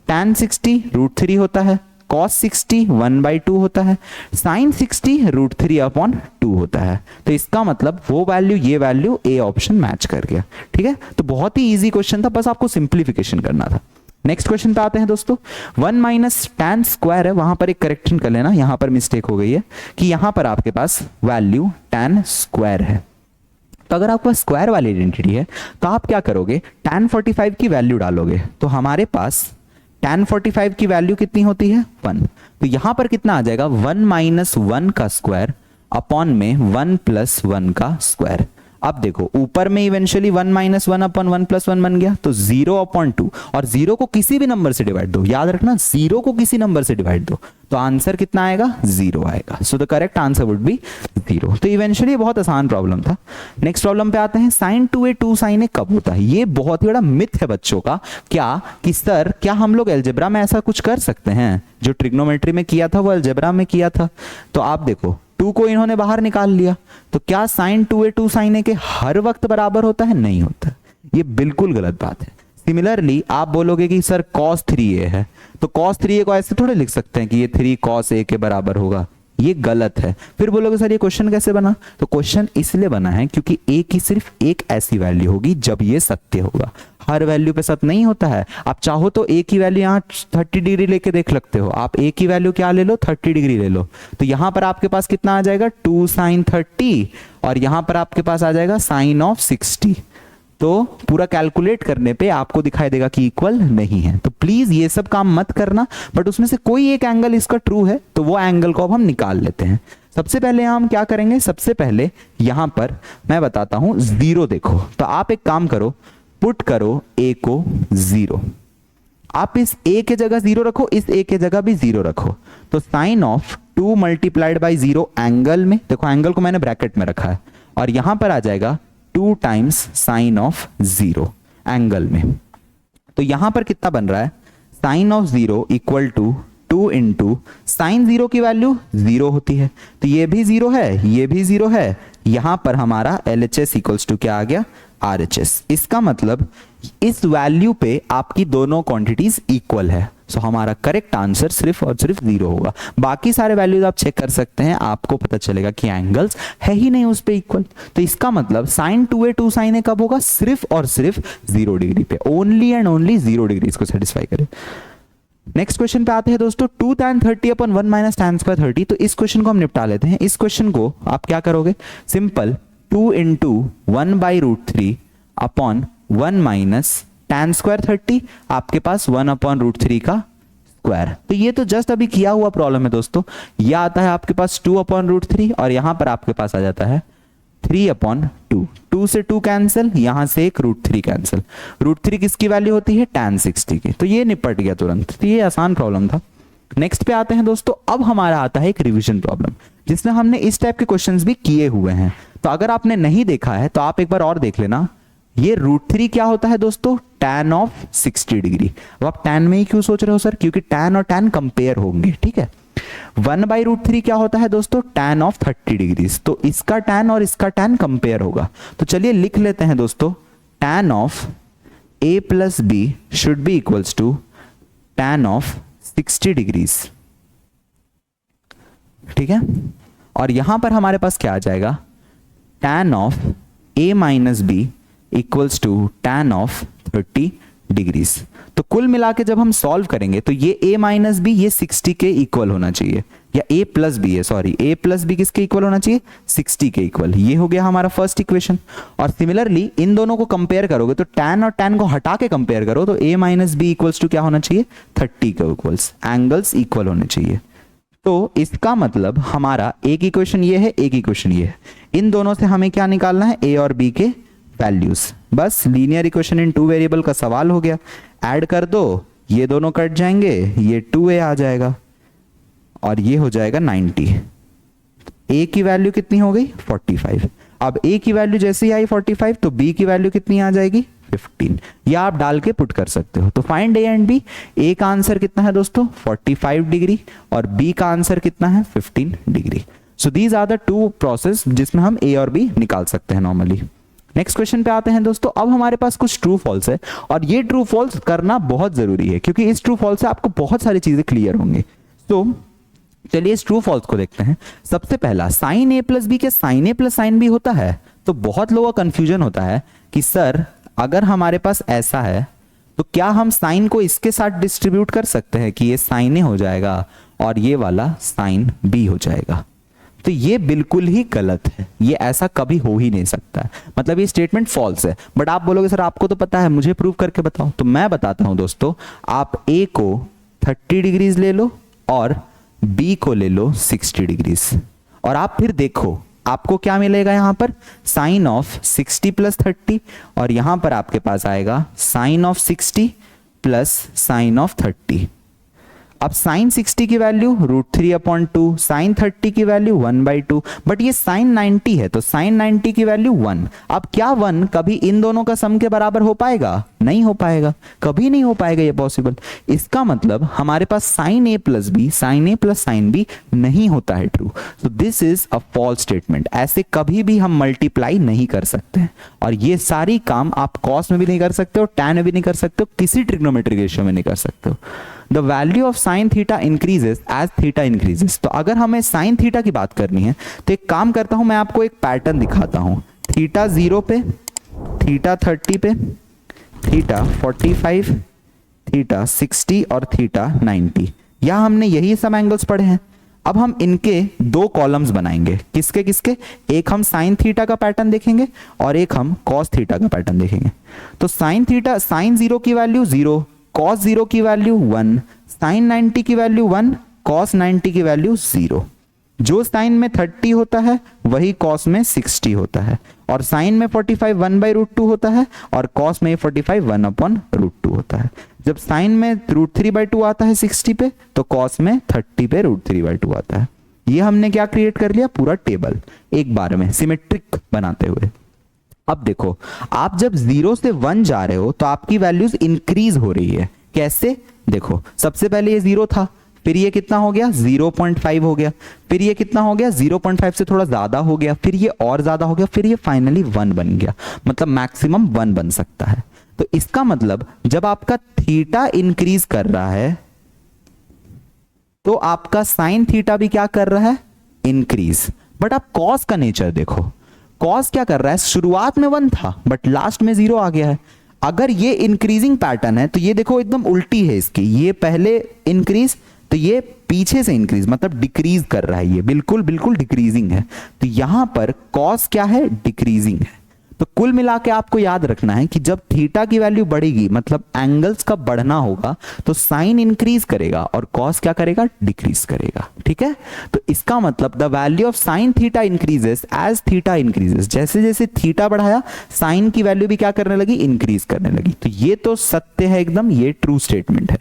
tan 60 √3 होता है, cos 60 1/2 होता है, sin 60 √3/2 होता है। तो इसका मतलब वो वैल्यू ये वैल्यू ए ऑप्शन मैच कर गया। ठीक है, तो बहुत ही इजी क्वेश्चन था, बस आपको सिंप्लीफिकेशन करना था। नेक्स्ट क्वेश्चन पे आते हैं दोस्तों। 1 - tan स्क्वायर है, वहां पर एक करेक्शन कर लेना, यहां पर मिस्टेक हो गई है कि यहां पर आपके पास वैल्यू tan स्क्वायर है। तो अगर आपके पास स्क्वायर वाली आइडेंटिटी है तो आप क्या करोगे, tan 45 की वैल्यू डालोगे, तो हमारे पास tan 45 की वैल्यू कितनी होती है, 1। तो यहां पर कितना आ जाएगा, 1 - 1 का स्क्वायर अपॉन में 1 + 1 का स्क्वायर। अब देखो ऊपर में इवेंचुअली 1 - 1 अपॉन 1 + 1 बन गया, तो 0/2, और 0 को किसी भी नंबर से डिवाइड दो, याद रखना 0 को किसी नंबर से डिवाइड दो, तो आंसर कितना आएगा, 0 आएगा। So the correct answer would be 0। तो इवेंचुअली बहुत आसान प्रॉब्लम था। नेक्स्ट प्रॉब्लम पे आते हैं। sin 2a 2 sin a कब होता है, ये बहुत ही बड़ा मिथ है बच्चों का, क्या कि सर क्या हम लोग अलजेब्रा में ऐसा कुछ कर सकते हैं, जो ट्रिग्नोमेट्री में किया था वो अलजेब्रा में किया था। तो आप देखो 2 को इन्होंने बाहर निकाल लिया, तो क्या sin 2a 2 sin a के हर वक्त बराबर होता है, नहीं होता, ये बिल्कुल गलत बात है। सिमिलरली आप बोलोगे कि सर cos 3a है, तो cos 3a को ऐसे थोड़े लिख सकते हैं कि ये 3 cos a के बराबर होगा, ये गलत है। फिर बोलोगे सर ये क्वेश्चन कैसे बना, तो क्वेश्चन इसलिए बना है क्योंकि a की सिर्फ एक ऐसी वैल्यू होगी जब ये सत्य होगा, हर वैल्यू पे सत्य नहीं होता है। आप चाहो तो a की वैल्यू यहाँ 30 डिग्री लेके देख सकते हो, आप a की वैल्यू क्या ले लो, 30 डिग्री ले लो, तो यहां पर आपके पास कितना आ जाएगा, 2 sin 30, और यहां पर आपके पास आ जाएगा sin of 60। तो पूरा कैलकुलेट करने पे आपको दिखाई देगा कि इक्वल नहीं है। तो प्लीज ये सब काम मत करना, बट उसमें से कोई एक एंगल इसका ट्रू है तो वो एंगल को अब हम निकाल लेते हैं। सबसे पहले हम क्या करेंगे, सबसे पहले यहां पर मैं बताता हूं 0 देखो, तो आप एक काम करो, पुट करो a को 0, आप इस a के जगह 0 रखो, इस a के जगह भी 0 रखो, तो साइन ऑफ 2 × 0 एंगल में, देखो एंगल को मैंने ब्रैकेट में रखा है, और यहां पर आ जाएगा 2 टाइम्स साइन ऑफ 0 एंगल में। तो यहां पर कितना बन रहा है, sine of 0 equal to 2 into sine 0 की वैल्यू 0 होती है, तो ये भी 0 है, ये भी 0 है, यहां पर हमारा LHS इक्वल्स टू क्या आ गया, RHS। इसका मतलब इस वैल्यू पे आपकी दोनों क्वांटिटीज इक्वल है, सो हमारा करेक्ट आंसर सिर्फ और सिर्फ 0 होगा। बाकी सारे वैल्यूज आप चेक कर सकते हैं, आपको पता चलेगा कि एंगल्स है ही नहीं उस पे इक्वल, तो इसका मतलब साइन 2a 2 साइन a कब होगा, सिर्फ और सिर्फ 0 डिग्री पे, ओनली एंड ओनली 0 डिग्री इसको सेटिस्फाई करे। नेक्स्ट क्वेश्चन पे आते हैं दोस्तों, 2 tan 30 upon 1 minus tan square 30। तो इस क्वेश्चन को हम निपटा लेते हैं। इस क्वेश्चन को आप क्या करोगे, simple 2 into 1 by root 3 upon 1 minus tan square 30, आपके पास 1 अपॉन रूट 3 का स्क्वायर। तो ये तो जस्ट अभी किया हुआ प्रॉब्लम है दोस्तों। यह आता है आपके पास 2 अपॉन रूट 3 और यहां पर आपके पास आ जाता है 3 अपॉन 2, 2 से 2 कैंसिल, यहां से एक रूट 3 कैंसिल। रूट 3 किसकी वैल्यू होती है, tan 60 की, तो ये निपट गया तुरंत। तो ये आसान प्रॉब्लम था। नेक्स्ट पे आते हैं दोस्तों, अब हमारा आता है एक रिवीजन प्रॉब्लम, जिसमें हमने इस टाइप के क्वेश्चंस भी किए हुए हैं। तो अगर आपने नहीं देखा है तो आप एक बार और देख लेना। ये रूट 3 क्या होता है दोस्तों, tan ऑफ 60 डिग्री। अब आप tan में ही क्यों सोच रहे हो सर, क्योंकि tan और tan कंपेयर होंगे, ठीक है। 1 बाई रूट 3 क्या होता है दोस्तों, tan ऑफ 30 डिग्री। तो इसका tan और इसका tan कंपेयर होगा। तो चलिए लिख लेते हैं दोस्तों, tan of a plus b should be equals to tan of 60 degrees, ठीक है। और यहां पर हमारे पास क्या आ जाएगा, tan of a minus B equals to tan of 30 degrees. तो कुल मिला के जब हम सॉल्व करेंगे तो ये a माइनस बी ये 60 के इक्वल होना चाहिए, या a प्लस बी है, सॉरी a प्लस बी किसके इक्वल होना चाहिए, 60 के इक्वल। ये हो गया हमारा फर्स्ट इक्वेशन। और सिमिलरली इन दोनों को कंपेयर करोगे तो tan और tan को हटा के कंपेयर करो तो a minus B equals to क्या होना चाहिए, 30 के इक्वल्स, एंगल्स इक्वल होने चाहिए। तो इसका मतलब हमारा एक इक्वेशन ये है, एक इक्वेशन ये है। इन दोनों से हमें क्या निकालना है, a और b के वैल्यूज। बस लीनियर इक्वेशन इन 2 वेरिएबल का सवाल हो गया। ऐड कर दो, ये दोनों कट जाएंगे, ये 2a आ जाएगा और ये हो जाएगा 90। a की वैल्यू कितनी हो गई, 45। अब a की वैल्यू जैसे ही आई 45 तो b की वैल्यू कितनी आ जाएगी, 15। या आप डाल के पुट कर सकते हो। तो find a and b। a का आंसर कितना है दोस्तों, 45 डिग्री, और b का आंसर कितना है, 15 degree. So these are the two process जिसमें हम a और b निकाल सकते हैं नॉर्मली। नेक्स्ट क्वेश्चन पे आते हैं दोस्तों। अब हमारे पास कुछ ट्रू फॉल्स है, और ये ट्रू फॉल्स करना बहुत जरूरी है, क्योंकि इस ट्रू फॉल्स से आपको बहुत सारी चीजें क्लियर होंगी। तो चलिए इस ट्रू फॉल्स को देखते हैं। सबसे पहला, साइन a प्लस बी के sine a plus sine B होता है। तो बहुत लोगों का कंफ्यूजन होता है कि सर अगर हमारे पास ऐसा है तो क्या हम साइन को इसके साथ डिस्ट्रीब्यूट कर सकते हैं कि ये साइन a हो जाएगा और ये वाला साइन b हो जाएगा। तो ये बिल्कुल ही गलत है, ये ऐसा कभी हो ही नहीं सकता है। मतलब ये स्टेटमेंट फॉल्स है। बट आप बोलोगे सर आपको तो पता है, मुझे प्रूव करके बताओ। तो मैं बताता हूं दोस्तों, आप a को 30 डिग्रीज ले लो और b को ले लो 60 डिग्रीज, और आप फिर देखो आपको क्या मिलेगा। यहां पर साइन ऑफ 60 प्लस 30, और यहां पर आपके पास आएगा sine of 60 plus sine of 30। अब साइन 60 की वैल्यू √3 अपॉन 2, साइन 30 की वैल्यू 1/2, बट ये साइन 90 है तो साइन 90 की वैल्यू 1। अब क्या 1 कभी इन दोनों का सम के बराबर हो पाएगा, नहीं हो पाएगा, कभी नहीं हो पाएगा ये पॉसिबल। इसका मतलब हमारे पास sine a plus B, sine a plus sine B नहीं होता है ट्रू। तो this is a false statement. ऐसे कभी भी हम मल्टीप्लाई नहीं कर सकते, और ये सारी काम आप कॉस में भी नहीं कर सकते हो, टैन में भी नहीं कर सकते हो, किसी ट्रिग्नोमेट्रिक रेशियो में नहीं कर सकते हो। The value of sine theta increases as theta increases. तो अगर हमें साइन थीटा की बात करनी है तो एक काम करता हूं, मैं आपको एक पैटर्न दिखाता हूं। थीटा 0 पे, थीटा 30 पे, थीटा 45, थीटा 60 और थीटा 90। यहां हमने यही सब एंगल्स पढ़े हैं। अब हम इनके दो कॉलम्स बनाएंगे। किसके किसके, एक हम साइन थीटा का पैटर्न देखेंगे और एक हम कॉस थीटा का पैटर्न देखेंगे। तो साइन थीटा, साइन 0 की वैल्यू 0, कॉस 0 की वैल्यू 1, साइन 90 की वैल्यू 1, कॉस 90 की वैल्यू 0। जो साइन में 30 होता है वही कॉस में 60 होता है, और साइन में 45 1/√2 होता है, और कॉस में 45 1/√2 होता है। जब साइन में √3/2 आता है 60 पे, तो कॉस में 30 पे √3/2 आता है। ये हमने क्या क्रिएट कर लिया, पूरा टेबल एक बार में सिमेट्रिक बनाते हुए। अब देखो, आप जब 0 से 1 जा रहे हो तो आपकी वैल्यूज इंक्रीज हो रही है। कैसे, देखो सबसे पहले ये 0 था, फिर ये कितना हो गया 0.5 हो गया, फिर ये कितना हो गया 0.5 से थोड़ा ज्यादा हो गया, फिर ये और ज्यादा हो गया, फिर ये फाइनली 1 बन गया, मतलब मैक्सिमम 1 बन सकता है। तो इसका मतलब जब आपका थीटा इंक्रीज कर रहा है तो आपका साइन थीटा भी क्या कर रहा है, इंक्रीज। बट आप कॉस का नेचर देखो, कॉस क्या कर रहा है, शुरुआत में 1 था बट लास्ट में 0 आ गया है। अगर ये इंक्रीजिंग पैटर्न है तो ये देखो एकदम उल्टी है इसकी, ये पहले इंक्रीज तो ये पीछे से इंक्रीज, मतलब डिक्रीज कर रहा है, ये बिल्कुल बिल्कुल डिक्रीजिंग है। तो यहां पर कॉस क्या है, डिक्रीजिंग है। तो कुल मिला के आपको याद रखना है कि जब थीटा की वैल्यू बढ़ेगी मतलब एंगल्स का बढ़ना होगा तो साइन इंक्रीज करेगा और कॉस क्या करेगा, डिक्रीज करेगा। ठीक है, तो इसका मतलब the value of sine theta increases as theta increases, जैसे जैसे थीटा बढ़ाया साइन की वैल्यू भी क्या करने लगी, इंक्रीज करने लगी। तो ये तो सत्य है एकदम, ये ट्रू स्टेटमेंट है।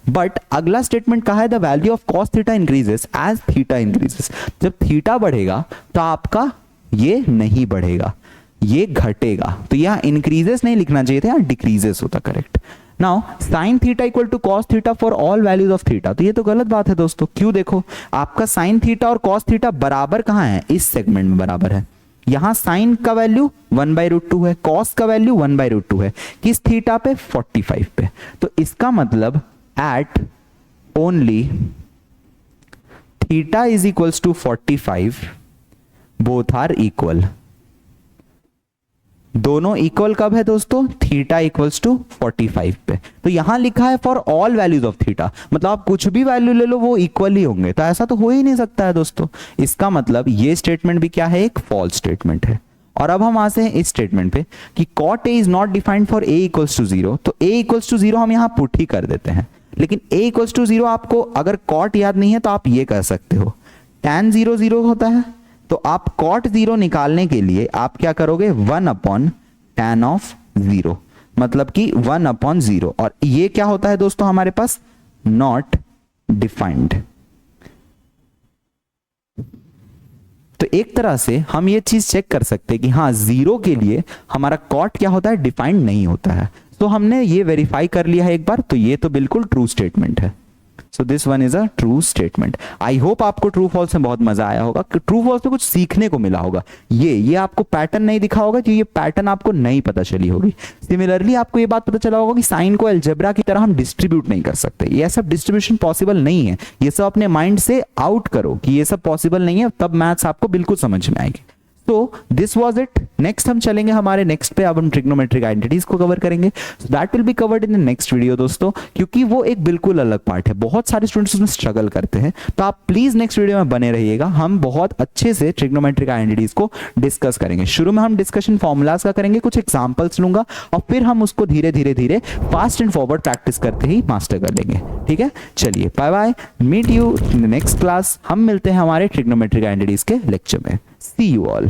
बट अगला स्टेटमेंट कहा है the value of cos theta increases as theta increases, जब थीटा बढ़ेगा तो आपका ये नहीं बढ़ेगा, ये घटेगा। तो यहां इंक्रीजेस नहीं लिखना चाहिए था, यहां डिक्रीजेस होता correct. Now sine theta equal to cos theta for all values of theta, तो ये तो गलत बात है दोस्तों। क्यों, देखो आपका साइन थीटा और कॉस थीटा बराबर कहां है, इस सेगमेंट में बराबर है। यहां साइन का वैल्यू 1/√2 है, कॉस का वैल्यू 1/√2 है, किस थीटा पे, 45 पे। तो इसका मतलब at only theta is equals to 45 both are equal. दोनों इक्वल कब है दोस्तों, थीटा इक्वल्स टू 45 पे। तो यहां लिखा है for all values of theta, मतलब आप कुछ भी वैल्यू ले लो वो इक्वल ही होंगे, तो ऐसा तो हो ही नहीं सकता है दोस्तों। इसका मतलब ये स्टेटमेंट भी क्या है, एक फॉल्स स्टेटमेंट है। और अब हम आते हैं इस स्टेटमेंट पे कि cot a is not defined for a equals to 0, तो a इक्वल्स टू 0 हम यहां पुट ही कर देते हैं। लेकिन a इक्वल्स टू 0 आपको अगर cot याद नहीं है तो आप ये कह सकते हो tan 0 0 होता है, तो आप cot 0 निकालने के लिए आप क्या करोगे, 1/tan ऑफ 0, मतलब कि 1/0। और ये क्या होता है दोस्तों हमारे पास, नॉट डिफाइंड। तो एक तरह से हम ये चीज चेक कर सकते हैं कि हाँ 0 के लिए हमारा cot क्या होता है, डिफाइंड नहीं होता है। तो हमने ये वेरीफाई कर लिया है एक बार, तो ये तो बिल्कुल ट्रू स्टेटमेंट है। So this one is a true statement. I hope आपको ट्रू फॉल्स में बहुत मजा आया होगा, ट्रू फॉल्स में कुछ सीखने को मिला होगा। ये आपको पैटर्न नहीं दिखा होगा कि ये पैटर्न आपको नहीं पता चली होगी। सिमिलरली आपको ये बात पता चला होगा कि साइन को अलजेब्रा की तरह हम डिस्ट्रीब्यूट नहीं कर सकते, ये सब डिस्ट्रीब्यूशन पॉसिबल नहीं है। ये सब अपने माइंड से आउट करो कि ये सब पॉसिबल नहीं है, तब मैथ्स आपको बिल्कुल समझ में आएगी। तो दिस वाज इट। नेक्स्ट हम चलेंगे हमारे नेक्स्ट पे, अब हम ट्रिग्नोमेट्रिक आइडेंटिटीज को कवर करेंगे। That will be covered in the next video दोस्तों, क्योंकि वो एक बिल्कुल अलग पार्ट है, बहुत सारे स्टूडेंट्स उसमें स्ट्रगल करते हैं। तो आप प्लीज नेक्स्ट वीडियो में बने रहिएगा, हम बहुत अच्छे से ट्रिग्नोमेट्रिक आइडेंटिटीज को डिस्कस करेंगे। शुरू में हम डिस्कशन फॉर्मूलाज का करेंगे, कुछ एग्जांपल्स लूंगा और फिर हम उसको धीरे धीरे धीरे फास्ट एंड फॉरवर्ड प्रैक्टिस करते ही मास्टर कर लेंगे। ठीक है, चलिए bye bye, meet you in the next class. हम मिलते हैं हमारे ट्रिग्नोमेट्रिक आइडेंटिटीज के लेक्चर में। See you all.